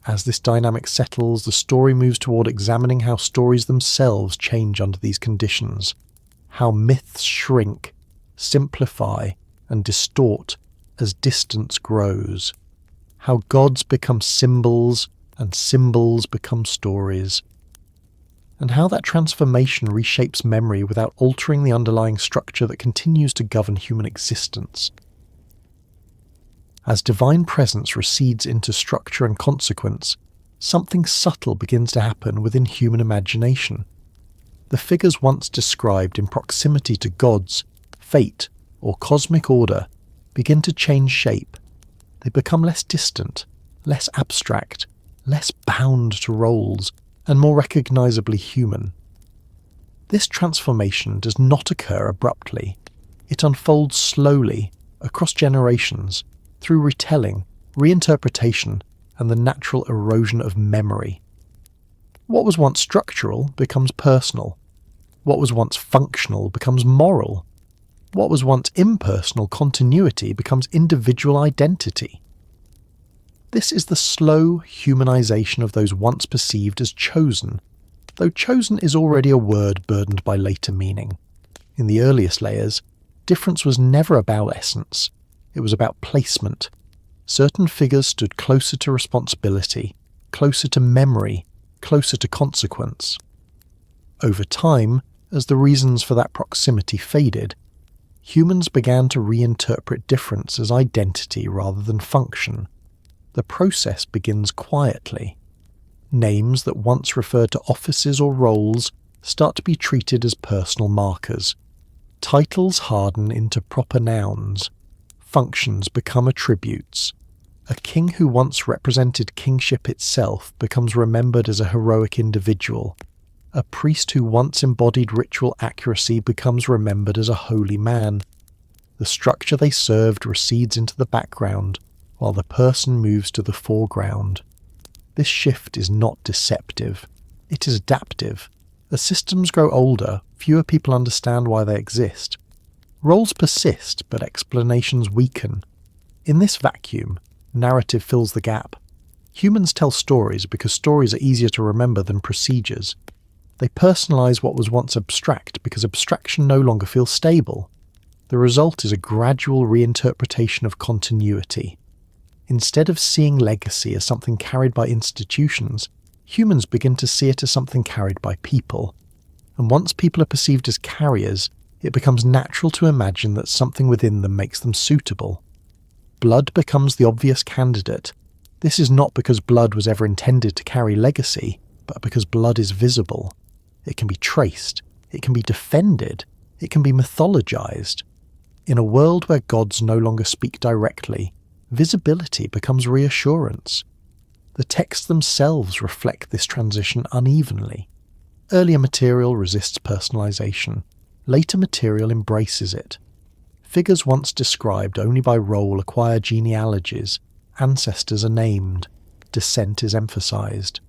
As this dynamic settles, the story moves toward examining how stories themselves change under these conditions, how myths shrink, simplify, and distort as distance grows, how gods become symbols and symbols become stories, and how that transformation reshapes memory without altering the underlying structure that continues to govern human existence. As divine presence recedes into structure and consequence, something subtle begins to happen within human imagination. The figures once described in proximity to gods, fate, or cosmic order begin to change shape. They become less distant, less abstract, less bound to roles, and more recognizably human. This transformation does not occur abruptly. It unfolds slowly, across generations, through retelling, reinterpretation, and the natural erosion of memory. What was once structural becomes personal. What was once functional becomes moral. What was once impersonal continuity becomes individual identity. This is the slow humanization of those once perceived as chosen, though chosen is already a word burdened by later meaning. In the earliest layers, difference was never about essence, it was about placement. Certain figures stood closer to responsibility, closer to memory, closer to consequence. Over time, as the reasons for that proximity faded, humans began to reinterpret difference as identity rather than function. The process begins quietly. Names that once referred to offices or roles start to be treated as personal markers. Titles harden into proper nouns. Functions become attributes. A king who once represented kingship itself becomes remembered as a heroic individual. A priest who once embodied ritual accuracy becomes remembered as a holy man. The structure they served recedes into the background, while the person moves to the foreground. This shift is not deceptive. It is adaptive. As systems grow older, fewer people understand why they exist. Roles persist, but explanations weaken. In this vacuum, narrative fills the gap. Humans tell stories because stories are easier to remember than procedures. They personalize what was once abstract because abstraction no longer feels stable. The result is a gradual reinterpretation of continuity. Instead of seeing legacy as something carried by institutions, humans begin to see it as something carried by people. And once people are perceived as carriers, it becomes natural to imagine that something within them makes them suitable. Blood becomes the obvious candidate. This is not because blood was ever intended to carry legacy, but because blood is visible. It can be traced, it can be defended, it can be mythologized. In a world where gods no longer speak directly, visibility becomes reassurance. The texts themselves reflect this transition unevenly. Earlier material resists personalization. Later material embraces it. Figures once described only by role acquire genealogies. Ancestors are named. Descent is emphasized.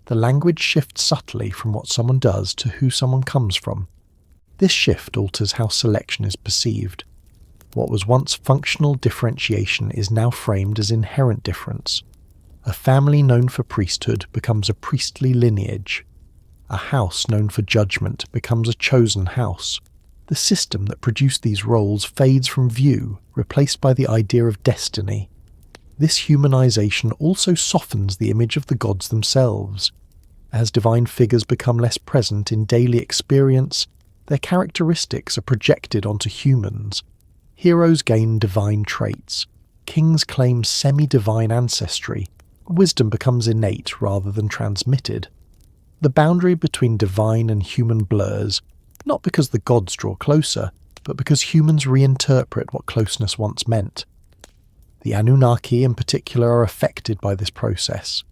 The language shifts subtly from what someone does to who someone comes from. This shift alters how selection is perceived. What was once functional differentiation is now framed as inherent difference. A family known for priesthood becomes a priestly lineage. A house known for judgment becomes a chosen house. The system that produced these roles fades from view, replaced by the idea of destiny. This humanization also softens the image of the gods themselves. As divine figures become less present in daily experience, their characteristics are projected onto humans. Heroes gain divine traits. Kings claim semi-divine ancestry. Wisdom becomes innate rather than transmitted. The boundary between divine and human blurs, not because the gods draw closer, but because humans reinterpret what closeness once meant. The Anunnaki in particular are affected by this process.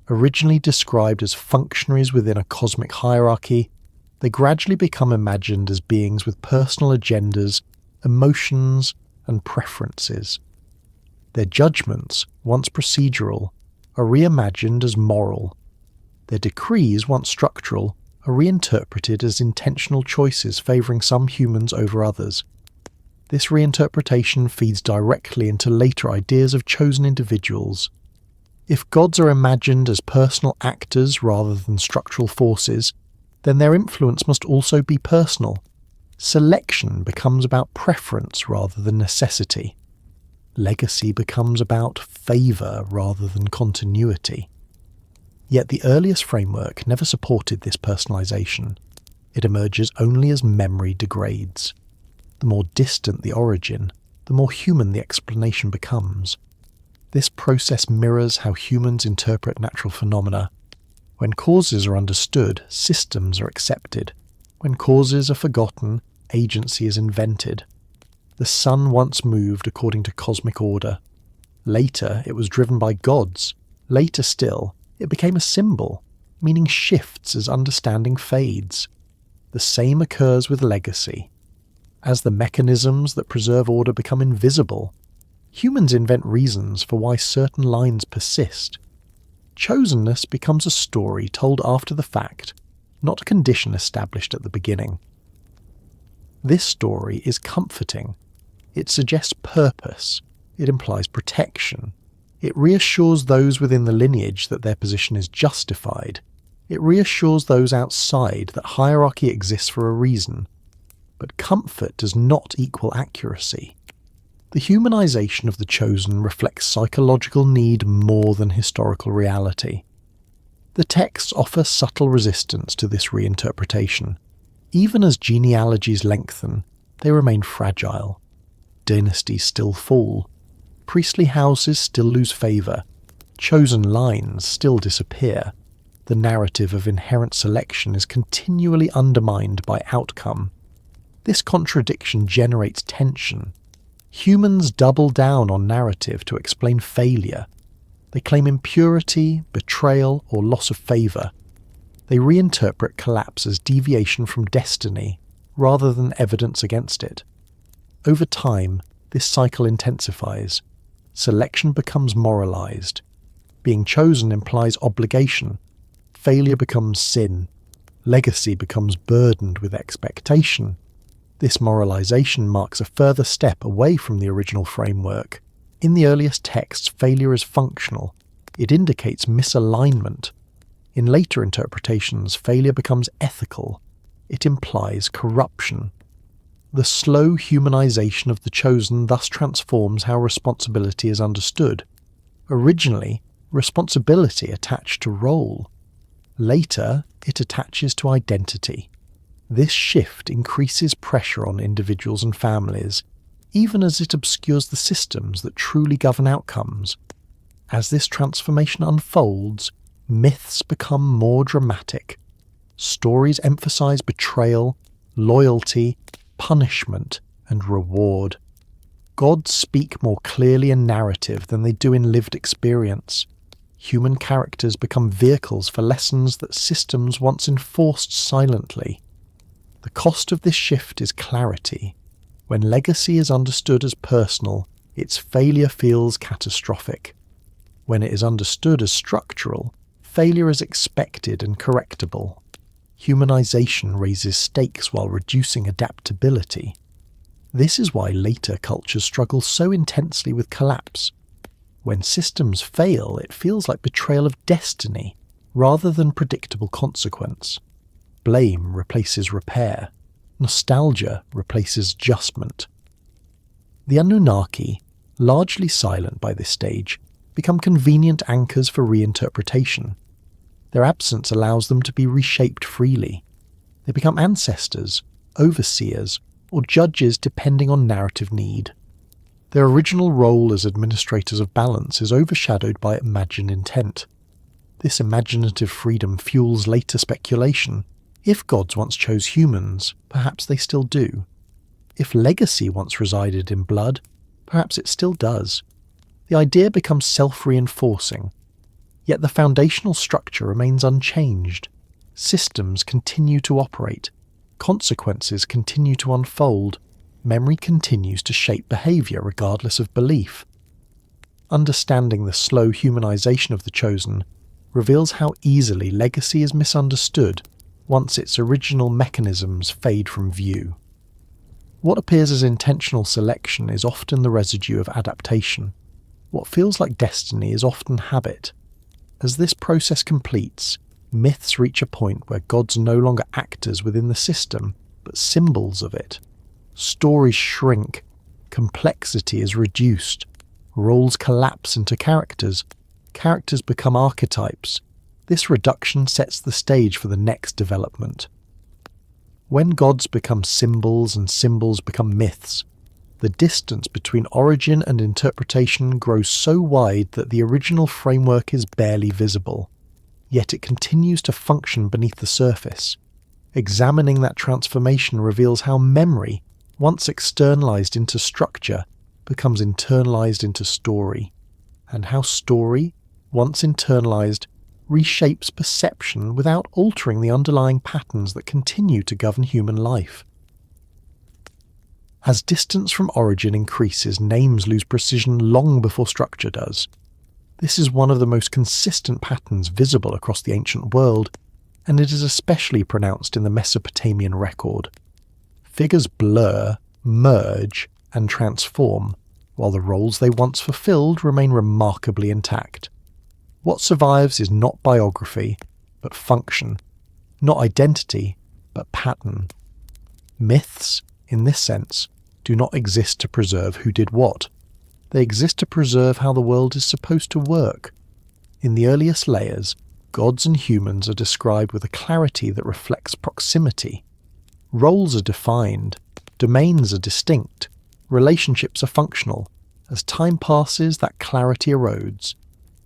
Originally described as functionaries within a cosmic hierarchy, they gradually become imagined as beings with personal agendas, emotions, and preferences. Their judgments, once procedural, are reimagined as moral. Their decrees, once structural, are reinterpreted as intentional choices favouring some humans over others. This reinterpretation feeds directly into later ideas of chosen individuals. If gods are imagined as personal actors rather than structural forces, then their influence must also be personal. Selection becomes about preference rather than necessity. Legacy becomes about favour rather than continuity. Yet the earliest framework never supported this personalisation. It emerges only as memory degrades. The more distant the origin, the more human the explanation becomes. This process mirrors how humans interpret natural phenomena. When causes are understood, systems are accepted. When causes are forgotten, agency is invented. The sun once moved according to cosmic order. Later, it was driven by gods. Later still, it became a symbol. Meaning shifts as understanding fades. The same occurs with legacy. As the mechanisms that preserve order become invisible, Humans invent reasons for why certain lines persist. Chosenness becomes a story told after the fact, not a condition established at the beginning. This story is comforting. It suggests purpose. It implies protection. It reassures those within the lineage that their position is justified. It reassures those outside that hierarchy exists for a reason. But comfort does not equal accuracy. The humanization of the chosen reflects psychological need more than historical reality. The texts offer subtle resistance to this reinterpretation. Even as genealogies lengthen, they remain fragile. Dynasties still fall. Priestly houses still lose favour. Chosen lines still disappear. The narrative of inherent selection is continually undermined by outcome. This contradiction generates tension. Humans double down on narrative to explain failure. They claim impurity, betrayal, or loss of favour. They reinterpret collapse as deviation from destiny, rather than evidence against it. Over time, this cycle intensifies. Selection becomes moralised. Being chosen implies obligation. Failure becomes sin. Legacy becomes burdened with expectation. This moralisation marks a further step away from the original framework. In the earliest texts, failure is functional. It indicates misalignment. In later interpretations, failure becomes ethical. It implies corruption. The slow humanization of the chosen thus transforms how responsibility is understood. Originally, responsibility attached to role. Later, it attaches to identity. This shift increases pressure on individuals and families, even as it obscures the systems that truly govern outcomes. As this transformation unfolds, myths become more dramatic. Stories emphasize betrayal, loyalty, punishment, and reward. Gods speak more clearly in narrative than they do in lived experience. Human characters become vehicles for lessons that systems once enforced silently. The cost of this shift is clarity. When legacy is understood as personal, its failure feels catastrophic. When it is understood as structural, failure is expected and correctable. Humanization raises stakes while reducing adaptability. This is why later cultures struggle so intensely with collapse. When systems fail, it feels like betrayal of destiny, rather than predictable consequence. Blame replaces repair. Nostalgia replaces adjustment. The Anunnaki, largely silent by this stage, become convenient anchors for reinterpretation. Their absence allows them to be reshaped freely. They become ancestors, overseers, or judges depending on narrative need. Their original role as administrators of balance is overshadowed by imagined intent. This imaginative freedom fuels later speculation. If gods once chose humans, perhaps they still do. If legacy once resided in blood, perhaps it still does. The idea becomes self-reinforcing. Yet the foundational structure remains unchanged. Systems continue to operate. Consequences continue to unfold. Memory continues to shape behaviour regardless of belief. Understanding the slow humanization of the chosen reveals how easily legacy is misunderstood once its original mechanisms fade from view. What appears as intentional selection is often the residue of adaptation. What feels like destiny is often habit. As this process completes, myths reach a point where gods no longer actors within the system, but symbols of it. Stories shrink, complexity is reduced, roles collapse into characters, characters become archetypes. This reduction sets the stage for the next development. When gods become symbols and symbols become myths, the distance between origin and interpretation grows so wide that the original framework is barely visible, yet it continues to function beneath the surface. Examining that transformation reveals how memory, once externalized into structure, becomes internalized into story, and how story, once internalized, reshapes perception without altering the underlying patterns that continue to govern human life. As distance from origin increases, names lose precision long before structure does. This is one of the most consistent patterns visible across the ancient world, and it is especially pronounced in the Mesopotamian record. Figures blur, merge, and transform, while the roles they once fulfilled remain remarkably intact. What survives is not biography, but function, not identity, but pattern. Myths, in this sense, do not exist to preserve who did what. They exist to preserve how the world is supposed to work. In the earliest layers, gods and humans are described with a clarity that reflects proximity. Roles are defined, domains are distinct, relationships are functional. As time passes, that clarity erodes.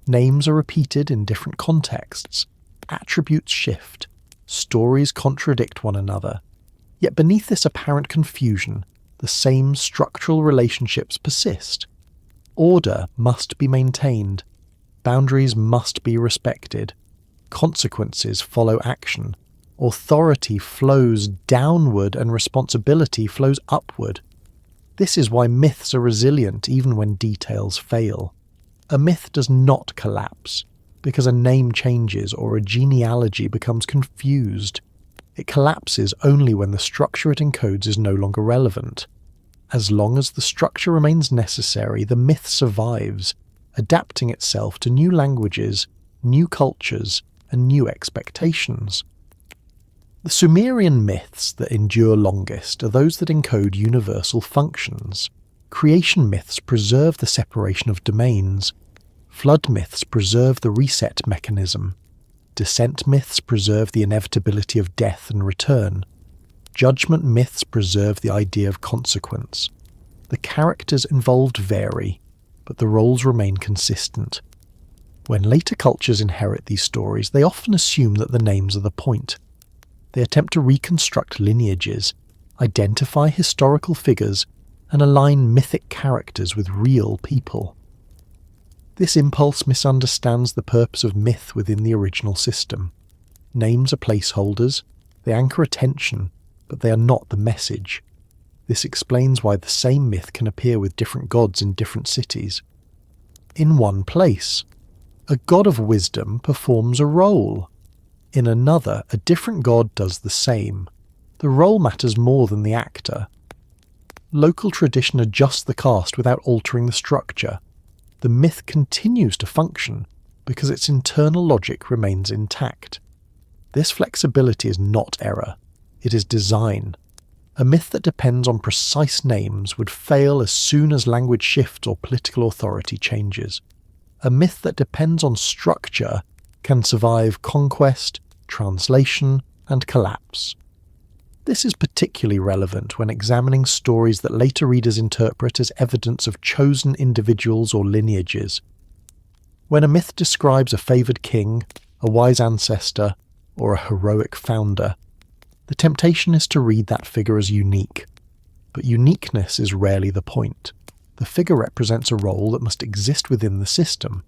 Names are repeated in different contexts, attributes shift, stories contradict one another. Yet beneath this apparent confusion, the same structural relationships persist. Order must be maintained, boundaries must be respected, consequences follow action, authority flows downward and responsibility flows upward. This is why myths are resilient even when details fail. A myth does not collapse because a name changes or a genealogy becomes confused. It collapses only when the structure it encodes is no longer relevant. As long as the structure remains necessary, the myth survives, adapting itself to new languages, new cultures, and new expectations. The Sumerian myths that endure longest are those that encode universal functions. Creation myths preserve the separation of domains. Flood myths preserve the reset mechanism. Descent myths preserve the inevitability of death and return. Judgment myths preserve the idea of consequence. The characters involved vary, but the roles remain consistent. When later cultures inherit these stories, they often assume that the names are the point. They attempt to reconstruct lineages, identify historical figures, and align mythic characters with real people. This impulse misunderstands the purpose of myth within the original system. Names are placeholders, they anchor attention, but they are not the message. This explains why the same myth can appear with different gods in different cities. In one place, a god of wisdom performs a role. In another, a different god does the same. The role matters more than the actor. Local tradition adjusts the cast without altering the structure. The myth continues to function because its internal logic remains intact. This flexibility is not error. It is design. A myth that depends on precise names would fail as soon as language shifts or political authority changes. A myth that depends on structure can survive conquest, translation, and collapse. This is particularly relevant when examining stories that later readers interpret as evidence of chosen individuals or lineages. When a myth describes a favoured king, a wise ancestor, or a heroic founder, the temptation is to read that figure as unique. But uniqueness is rarely the point. The figure represents a role that must exist within the system.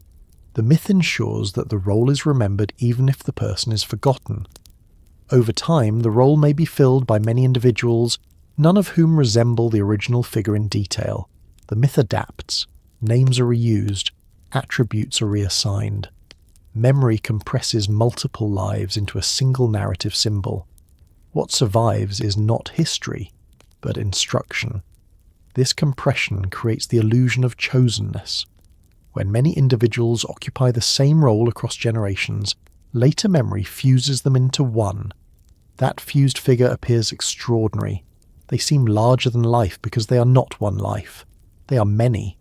The myth ensures that the role is remembered even if the person is forgotten. Over time, the role may be filled by many individuals, none of whom resemble the original figure in detail. The myth adapts, names are reused, attributes are reassigned. Memory compresses multiple lives into a single narrative symbol. What survives is not history, but instruction. This compression creates the illusion of chosenness. When many individuals occupy the same role across generations, later memory fuses them into one. That fused figure appears extraordinary. They seem larger than life because they are not one life. They are many.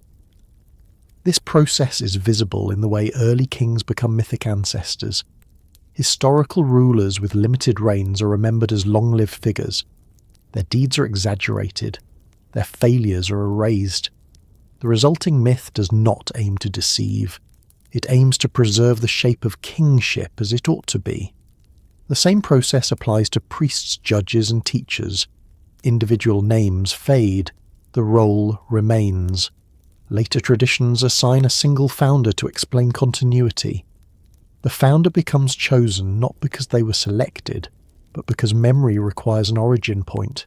This process is visible in the way early kings become mythic ancestors. Historical rulers with limited reigns are remembered as long-lived figures. Their deeds are exaggerated. Their failures are erased. The resulting myth does not aim to deceive. It aims to preserve the shape of kingship as it ought to be. The same process applies to priests, judges, and teachers. Individual names fade. The role remains. Later traditions assign a single founder to explain continuity. The founder becomes chosen not because they were selected, but because memory requires an origin point.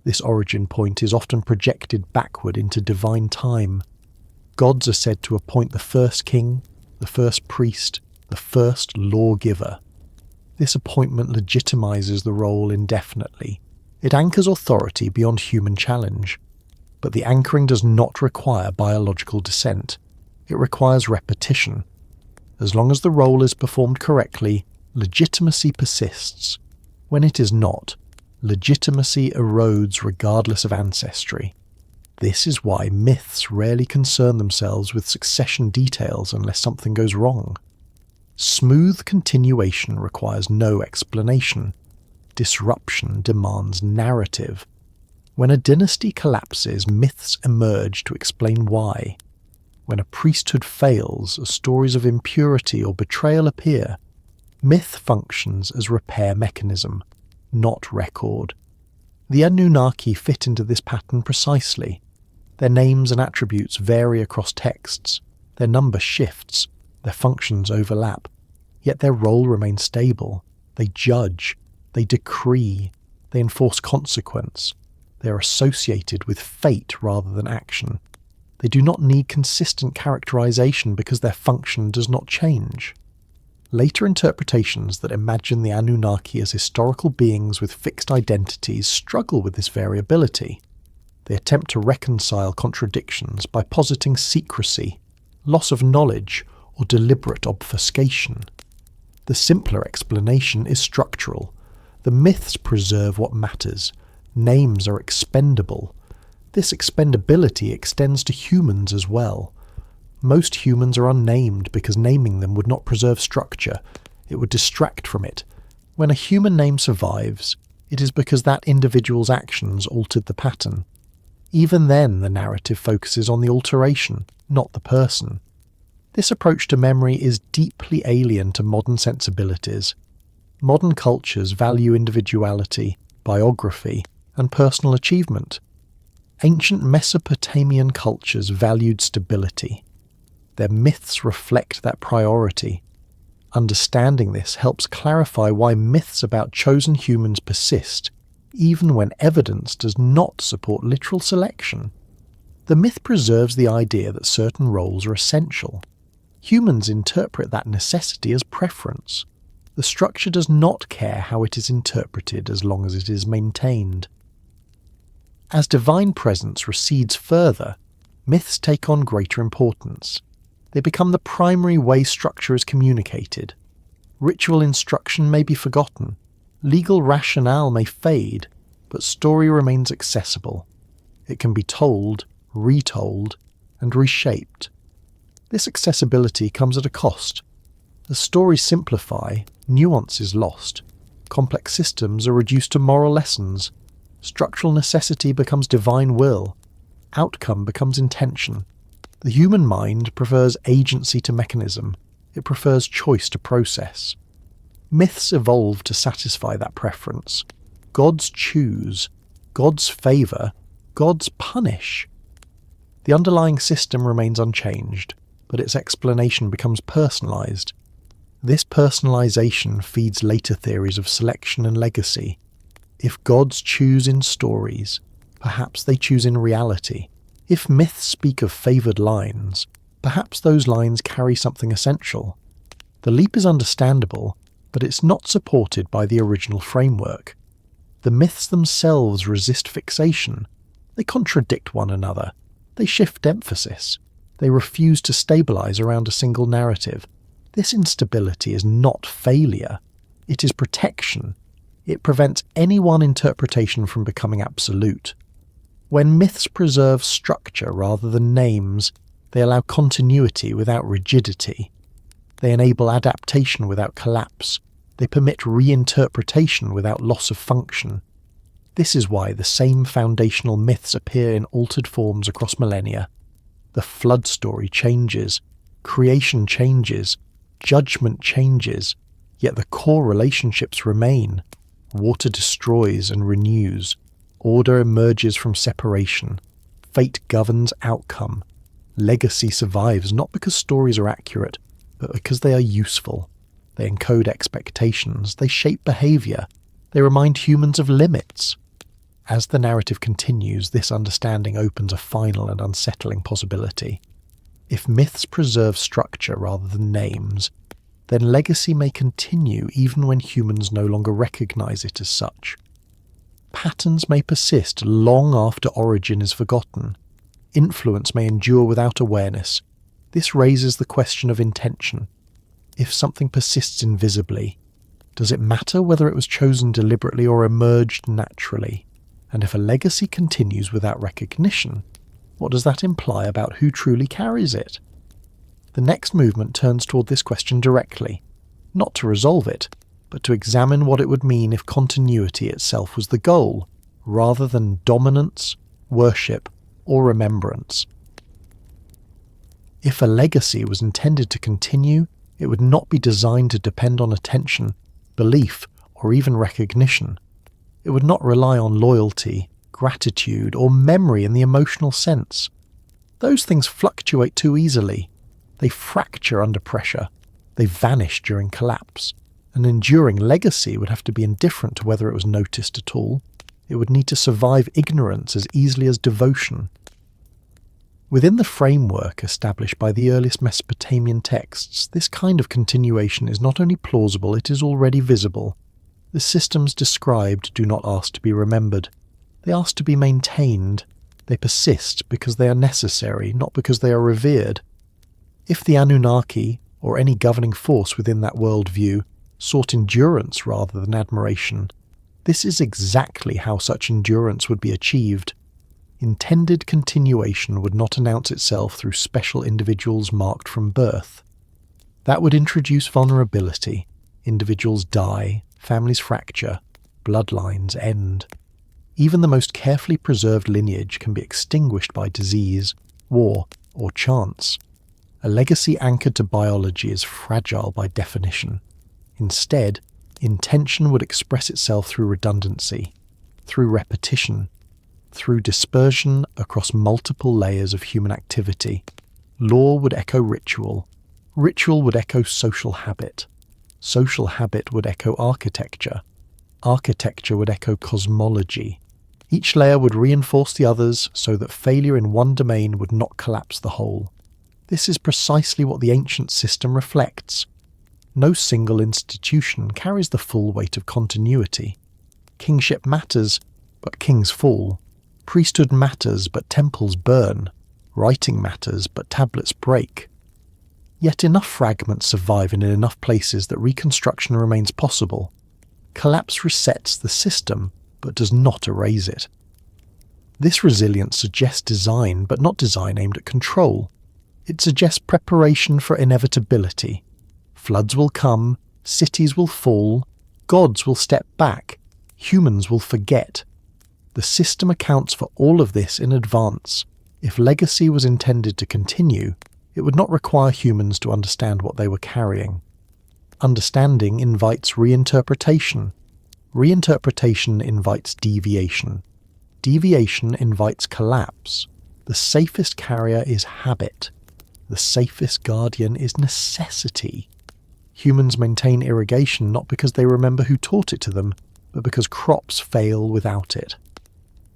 This origin point is often projected backward into divine time. Gods are said to appoint the first king, the first priest, the first lawgiver. This appointment legitimizes the role indefinitely. It anchors authority beyond human challenge. But the anchoring does not require biological descent. It requires repetition. As long as the role is performed correctly, legitimacy persists. When it is not, legitimacy erodes regardless of ancestry. This is why myths rarely concern themselves with succession details unless something goes wrong. Smooth continuation requires no explanation. Disruption demands narrative. When a dynasty collapses, myths emerge to explain why. When a priesthood fails, stories of impurity or betrayal appear. Myth functions as repair mechanism, not record. The Anunnaki fit into this pattern precisely. Their names and attributes vary across texts. Their number shifts. Their functions overlap. Yet their role remains stable. They judge. They decree. They enforce consequence. They are associated with fate rather than action. They do not need consistent characterization because their function does not change. Later interpretations that imagine the Anunnaki as historical beings with fixed identities struggle with this variability. They attempt to reconcile contradictions by positing secrecy, loss of knowledge, or deliberate obfuscation. The simpler explanation is structural. The myths preserve what matters. Names are expendable. This expendability extends to humans as well. Most humans are unnamed because naming them would not preserve structure. It would distract from it. When a human name survives, it is because that individual's actions altered the pattern. Even then, the narrative focuses on the alteration, not the person. This approach to memory is deeply alien to modern sensibilities. Modern cultures value individuality, biography, and personal achievement. Ancient Mesopotamian cultures valued stability. Their myths reflect that priority. Understanding this helps clarify why myths about chosen humans persist, even when evidence does not support literal selection. The myth preserves the idea that certain roles are essential. Humans interpret that necessity as preference. The structure does not care how it is interpreted as long as it is maintained. As divine presence recedes further, myths take on greater importance. They become the primary way structure is communicated. Ritual instruction may be forgotten. Legal rationale may fade, but story remains accessible. It can be told, retold, and reshaped. This accessibility comes at a cost. As stories simplify, nuance is lost. Complex systems are reduced to moral lessons. Structural necessity becomes divine will. Outcome becomes intention. The human mind prefers agency to mechanism. It prefers choice to process. Myths evolve to satisfy that preference. Gods choose. Gods favour. Gods punish. The underlying system remains unchanged, but its explanation becomes personalised. This personalisation feeds later theories of selection and legacy. If gods choose in stories, perhaps they choose in reality. If myths speak of favoured lines, perhaps those lines carry something essential. The leap is understandable, but it's not supported by the original framework. The myths themselves resist fixation. They contradict one another. They shift emphasis. They refuse to stabilise around a single narrative. This instability is not failure. It is protection. It prevents any one interpretation from becoming absolute. When myths preserve structure rather than names, they allow continuity without rigidity. They enable adaptation without collapse. They permit reinterpretation without loss of function. This is why the same foundational myths appear in altered forms across millennia. The flood story changes, creation changes, judgment changes, yet the core relationships remain. Water destroys and renews. Order emerges from separation. Fate governs outcome. Legacy survives not because stories are accurate, but because they are useful. They encode expectations. They shape behaviour. They remind humans of limits. As the narrative continues, this understanding opens a final and unsettling possibility. If myths preserve structure rather than names, then legacy may continue even when humans no longer recognize it as such. Patterns may persist long after origin is forgotten. Influence may endure without awareness. This raises the question of intention. If something persists invisibly, does it matter whether it was chosen deliberately or emerged naturally? And if a legacy continues without recognition, what does that imply about who truly carries it? The next movement turns toward this question directly, not to resolve it, but to examine what it would mean if continuity itself was the goal, rather than dominance, worship, or remembrance. If a legacy was intended to continue, it would not be designed to depend on attention, belief, or even recognition. It would not rely on loyalty, gratitude, or memory in the emotional sense. Those things fluctuate too easily. They fracture under pressure. They vanish during collapse. An enduring legacy would have to be indifferent to whether it was noticed at all. It would need to survive ignorance as easily as devotion. Within the framework established by the earliest Mesopotamian texts, this kind of continuation is not only plausible, it is already visible. The systems described do not ask to be remembered. They ask to be maintained. They persist because they are necessary, not because they are revered. If the Anunnaki, or any governing force within that worldview, sought endurance rather than admiration, this is exactly how such endurance would be achieved. Intended continuation would not announce itself through special individuals marked from birth. That would introduce vulnerability. Individuals die, families fracture, bloodlines end. Even the most carefully preserved lineage can be extinguished by disease, war, or chance. A legacy anchored to biology is fragile by definition. Instead, intention would express itself through redundancy, through repetition, through dispersion across multiple layers of human activity. Law would echo ritual. Ritual would echo social habit. Social habit would echo architecture. Architecture would echo cosmology. Each layer would reinforce the others so that failure in one domain would not collapse the whole. This is precisely what the ancient system reflects. No single institution carries the full weight of continuity. Kingship matters, but kings fall. Priesthood matters, but temples burn. Writing matters, but tablets break. Yet enough fragments survive in enough places that reconstruction remains possible. Collapse resets the system, but does not erase it. This resilience suggests design, but not design aimed at control. It suggests preparation for inevitability. Floods will come, cities will fall, gods will step back, humans will forget. The system accounts for all of this in advance. If legacy was intended to continue, it would not require humans to understand what they were carrying. Understanding invites reinterpretation. Reinterpretation invites deviation. Deviation invites collapse. The safest carrier is habit. The safest guardian is necessity. Humans maintain irrigation not because they remember who taught it to them, but because crops fail without it.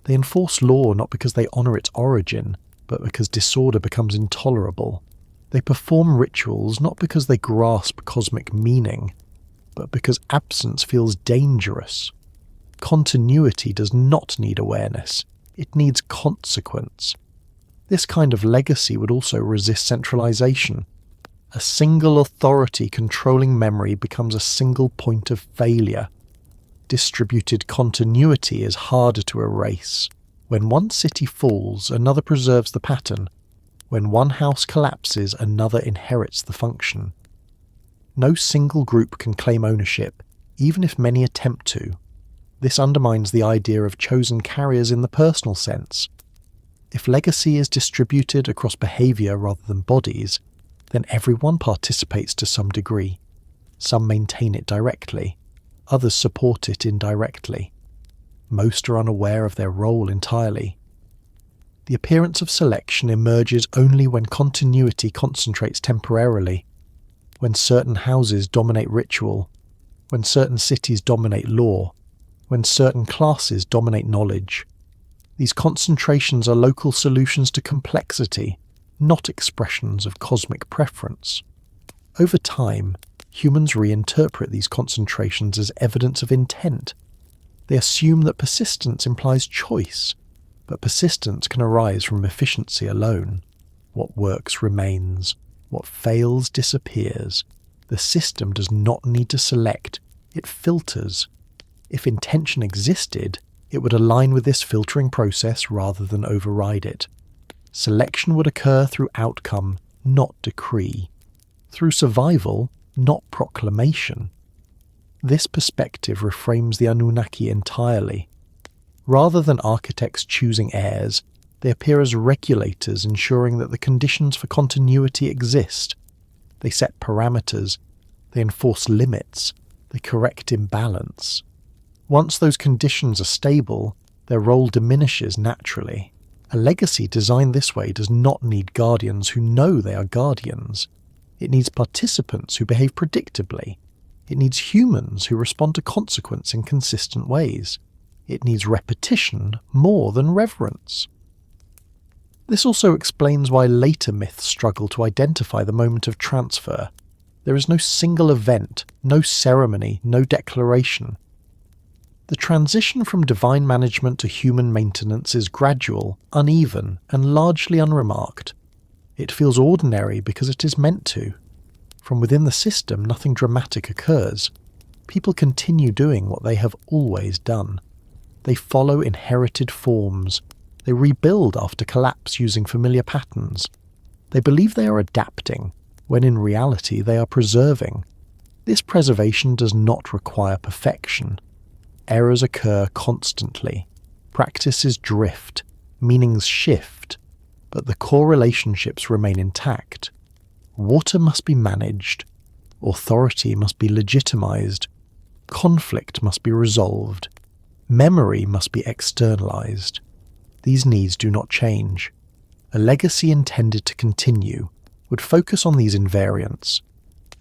They enforce law not because they honour its origin, but because disorder becomes intolerable. They perform rituals not because they grasp cosmic meaning, but because absence feels dangerous. Continuity does not need awareness, it needs consequence. This kind of legacy would also resist centralization. A single authority controlling memory becomes a single point of failure. Distributed continuity is harder to erase. When one city falls, another preserves the pattern. When one house collapses, another inherits the function. No single group can claim ownership, even if many attempt to. This undermines the idea of chosen carriers in the personal sense. If legacy is distributed across behaviour rather than bodies, then everyone participates to some degree. Some maintain it directly, others support it indirectly. Most are unaware of their role entirely. The appearance of selection emerges only when continuity concentrates temporarily, when certain houses dominate ritual, when certain cities dominate law, when certain classes dominate knowledge. These concentrations are local solutions to complexity, not expressions of cosmic preference. Over time, humans reinterpret these concentrations as evidence of intent. They assume that persistence implies choice, but persistence can arise from efficiency alone. What works remains. What fails disappears. The system does not need to select, it filters. If intention existed, it would align with this filtering process rather than override it. Selection would occur through outcome, not decree. Through survival, not proclamation. This perspective reframes the Anunnaki entirely. Rather than architects choosing heirs, they appear as regulators ensuring that the conditions for continuity exist. They set parameters, they enforce limits, they correct imbalance. Once those conditions are stable, their role diminishes naturally. A legacy designed this way does not need guardians who know they are guardians. It needs participants who behave predictably. It needs humans who respond to consequence in consistent ways. It needs repetition more than reverence. This also explains why later myths struggle to identify the moment of transfer. There is no single event, no ceremony, no declaration. The transition from divine management to human maintenance is gradual, uneven, and largely unremarked. It feels ordinary because it is meant to. From within the system, nothing dramatic occurs. People continue doing what they have always done. They follow inherited forms. They rebuild after collapse using familiar patterns. They believe they are adapting, when in reality they are preserving. This preservation does not require perfection. Errors occur constantly. Practices drift. Meanings shift. But the core relationships remain intact. Water must be managed. Authority must be legitimized. Conflict must be resolved. Memory must be externalized. These needs do not change. A legacy intended to continue would focus on these invariants.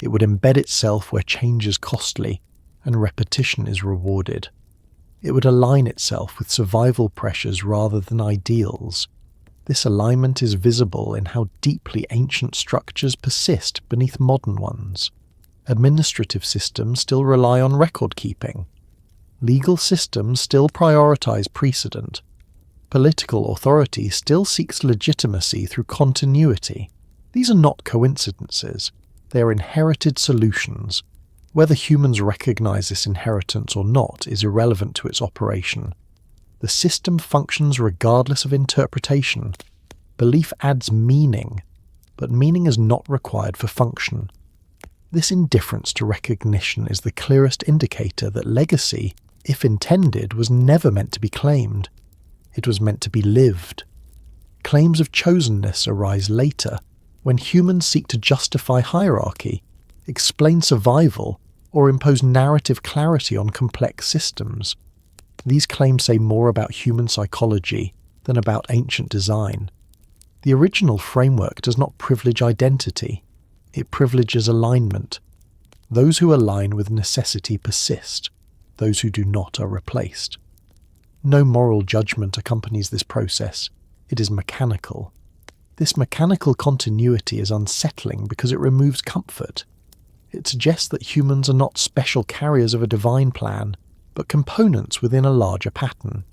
It would embed itself where change is costly and repetition is rewarded. It would align itself with survival pressures rather than ideals. This alignment is visible in how deeply ancient structures persist beneath modern ones. Administrative systems still rely on record-keeping. Legal systems still prioritize precedent. Political authority still seeks legitimacy through continuity. These are not coincidences. They are inherited solutions. Whether humans recognize this inheritance or not is irrelevant to its operation. The system functions regardless of interpretation. Belief adds meaning, but meaning is not required for function. This indifference to recognition is the clearest indicator that legacy, if intended, was never meant to be claimed. It was meant to be lived. Claims of chosenness arise later, when humans seek to justify hierarchy, explain survival, or impose narrative clarity on complex systems. These claims say more about human psychology than about ancient design. The original framework does not privilege identity, it privileges alignment. Those who align with necessity persist, those who do not are replaced. No moral judgment accompanies this process, it is mechanical. This mechanical continuity is unsettling because it removes comfort. It suggests that humans are not special carriers of a divine plan, but components within a larger pattern.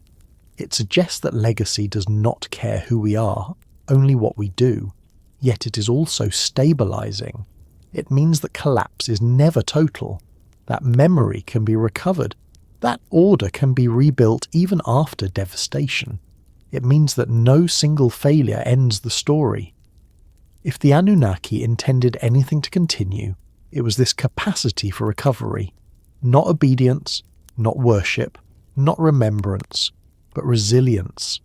It suggests that legacy does not care who we are, only what we do, yet it is also stabilizing. It means that collapse is never total, that memory can be recovered, that order can be rebuilt even after devastation. It means that no single failure ends the story. If the Anunnaki intended anything to continue, it was this capacity for recovery, not obedience, not worship, not remembrance, but resilience.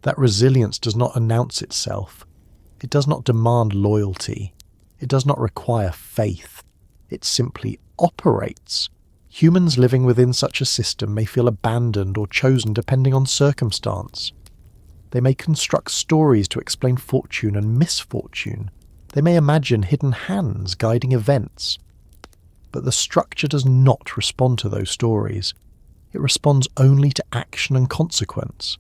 That resilience does not announce itself. It does not demand loyalty. It does not require faith. It simply operates. Humans living within such a system may feel abandoned or chosen depending on circumstance. They may construct stories to explain fortune and misfortune. They may imagine hidden hands guiding events. But the structure does not respond to those stories. It responds only to action and consequence.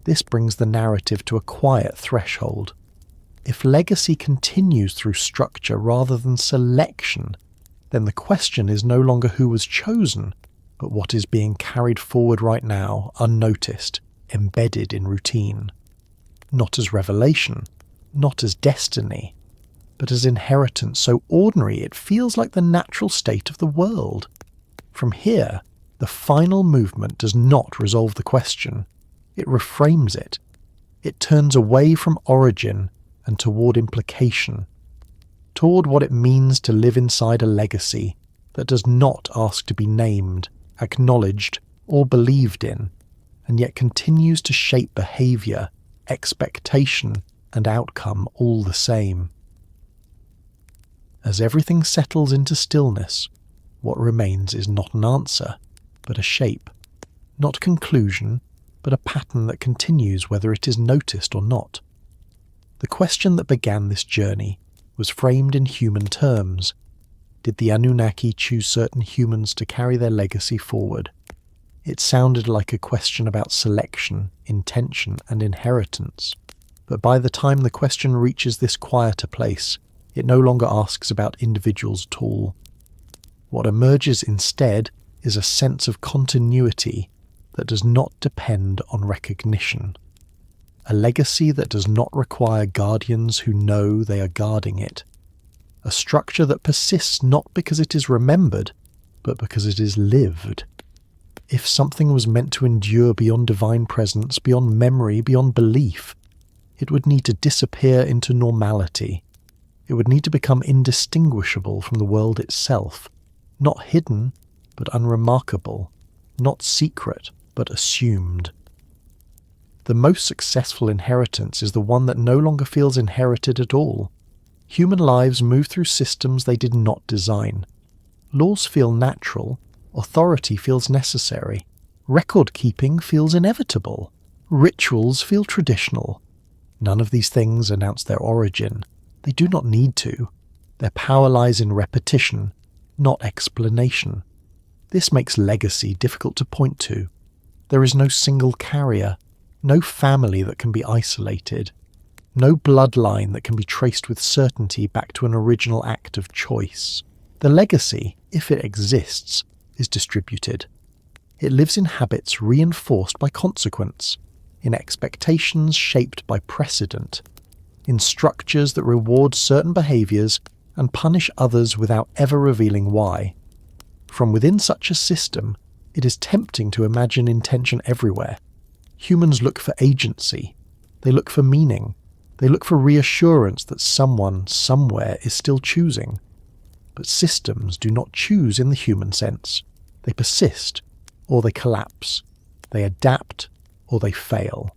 This brings the narrative to a quiet threshold. If legacy continues through structure rather than selection, then the question is no longer who was chosen, but what is being carried forward right now, unnoticed, embedded in routine. Not as revelation, not as destiny, but as inheritance so ordinary it feels like the natural state of the world. From here, the final movement does not resolve the question. It reframes it. It turns away from origin and toward implication, toward what it means to live inside a legacy that does not ask to be named, acknowledged, or believed in, and yet continues to shape behavior, expectation, and outcome all the same. As everything settles into stillness, what remains is not an answer, but a shape, not conclusion, but a pattern that continues whether it is noticed or not. The question that began this journey was framed in human terms. Did the Anunnaki choose certain humans to carry their legacy forward? It sounded like a question about selection, intention, and inheritance. But by the time the question reaches this quieter place, it no longer asks about individuals at all. What emerges instead is a sense of continuity that does not depend on recognition. A legacy that does not require guardians who know they are guarding it. A structure that persists not because it is remembered, but because it is lived. If something was meant to endure beyond divine presence, beyond memory, beyond belief, it would need to disappear into normality. It would need to become indistinguishable from the world itself, not hidden, but unremarkable, not secret, but assumed. The most successful inheritance is the one that no longer feels inherited at all. Human lives move through systems they did not design. Laws feel natural, authority feels necessary, record-keeping feels inevitable, rituals feel traditional. None of these things announce their origin. They do not need to. Their power lies in repetition, not explanation. This makes legacy difficult to point to. There is no single carrier, no family that can be isolated, no bloodline that can be traced with certainty back to an original act of choice. The legacy, if it exists, is distributed. It lives in habits reinforced by consequence, in expectations shaped by precedent, in structures that reward certain behaviors and punish others without ever revealing why. From within such a system, it is tempting to imagine intention everywhere. Humans look for agency. They look for meaning. They look for reassurance that someone, somewhere, is still choosing. But systems do not choose in the human sense. They persist, or they collapse. They adapt, or they fail.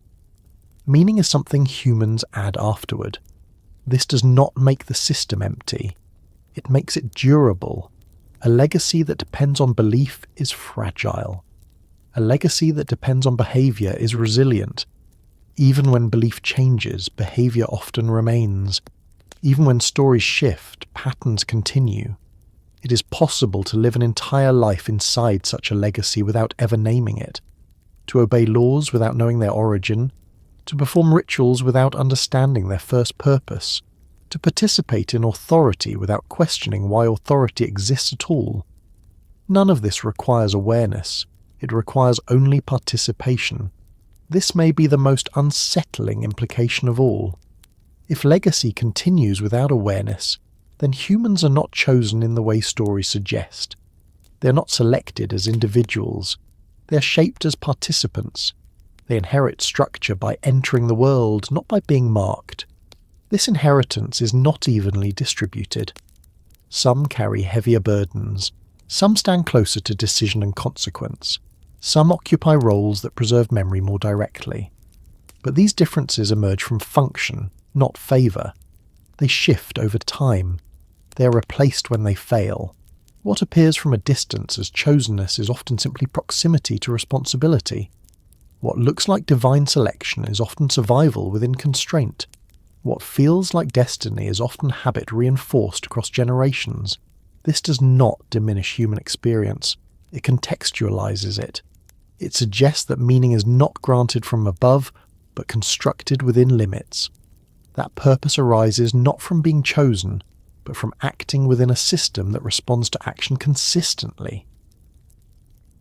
Meaning is something humans add afterward. This does not make the system empty. It makes it durable. A legacy that depends on belief is fragile. A legacy that depends on behavior is resilient. Even when belief changes, behavior often remains. Even when stories shift, patterns continue. It is possible to live an entire life inside such a legacy without ever naming it, to obey laws without knowing their origin, to perform rituals without understanding their first purpose, to participate in authority without questioning why authority exists at all. None of this requires awareness. It requires only participation. This may be the most unsettling implication of all. If legacy continues without awareness, then humans are not chosen in the way stories suggest. They are not selected as individuals. They are shaped as participants. They inherit structure by entering the world, not by being marked. This inheritance is not evenly distributed. Some carry heavier burdens. Some stand closer to decision and consequence. Some occupy roles that preserve memory more directly. But these differences emerge from function, not favour. They shift over time. They are replaced when they fail. What appears from a distance as chosenness is often simply proximity to responsibility. What looks like divine selection is often survival within constraint. What feels like destiny is often habit reinforced across generations. This does not diminish human experience. It contextualizes it. It suggests that meaning is not granted from above, but constructed within limits. That purpose arises not from being chosen, but from acting within a system that responds to action consistently.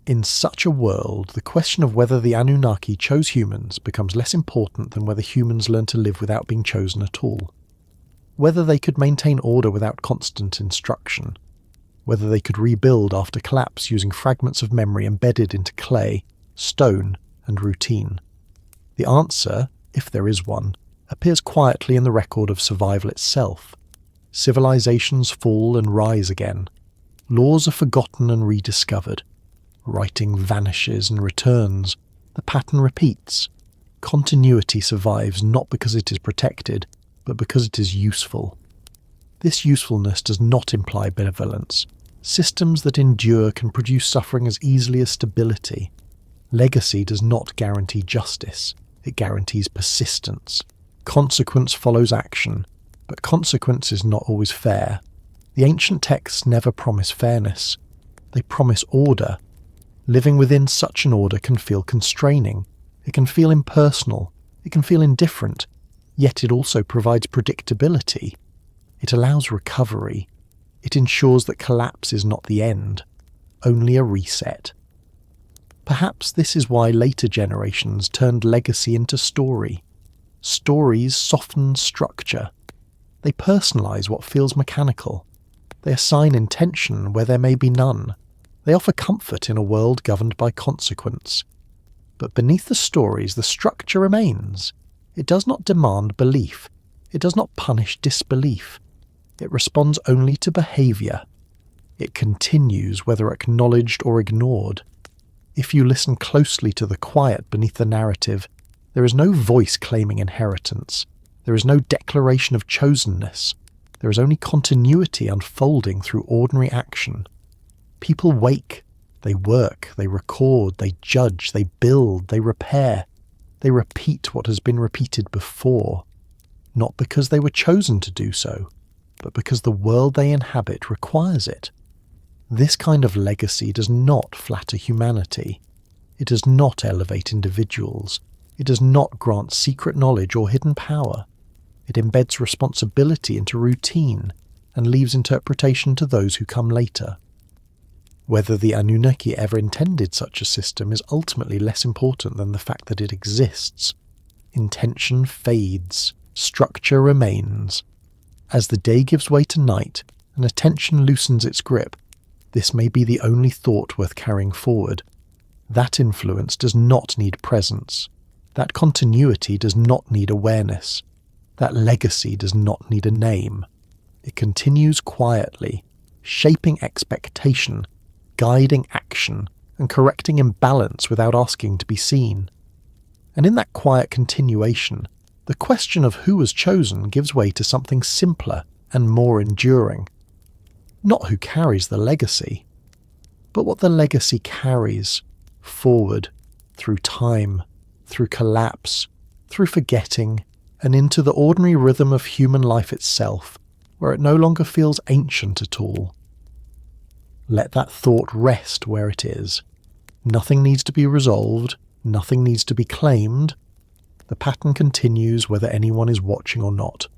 In such a world, the question of whether the Anunnaki chose humans becomes less important than whether humans learn to live without being chosen at all. Whether they could maintain order without constant instruction. Whether they could rebuild after collapse using fragments of memory embedded into clay, stone, and routine. The answer, if there is one, appears quietly in the record of survival itself. Civilizations fall and rise again. Laws are forgotten and rediscovered. Writing vanishes and returns. The pattern repeats. Continuity survives not because it is protected, but because it is useful. This usefulness does not imply benevolence. Systems that endure can produce suffering as easily as stability. Legacy does not guarantee justice. It guarantees persistence. Consequence follows action, but consequence is not always fair. The ancient texts never promise fairness. They promise order. Living within such an order can feel constraining. It can feel impersonal. It can feel indifferent. Yet it also provides predictability. It allows recovery. It ensures that collapse is not the end, only a reset. Perhaps this is why later generations turned legacy into story. Stories soften structure. They personalize what feels mechanical. They assign intention where there may be none. They offer comfort in a world governed by consequence. But beneath the stories, the structure remains. It does not demand belief. It does not punish disbelief. It responds only to behavior. It continues whether acknowledged or ignored. If you listen closely to the quiet beneath the narrative, there is no voice claiming inheritance. There is no declaration of chosenness. There is only continuity unfolding through ordinary action. People wake, they work, they record, they judge, they build, they repair. They repeat what has been repeated before, not because they were chosen to do so, but because the world they inhabit requires it. This kind of legacy does not flatter humanity. It does not elevate individuals. It does not grant secret knowledge or hidden power. It embeds responsibility into routine and leaves interpretation to those who come later. Whether the Anunnaki ever intended such a system is ultimately less important than the fact that it exists. Intention fades. Structure remains. As the day gives way to night and attention loosens its grip, this may be the only thought worth carrying forward. That influence does not need presence. That continuity does not need awareness. That legacy does not need a name. It continues quietly, shaping expectation, guiding action, and correcting imbalance without asking to be seen. And in that quiet continuation, the question of who was chosen gives way to something simpler and more enduring. Not who carries the legacy, but what the legacy carries forward, through time, through collapse, through forgetting, and into the ordinary rhythm of human life itself, where it no longer feels ancient at all. Let that thought rest where it is. Nothing needs to be resolved, nothing needs to be claimed. The pattern continues whether anyone is watching or not.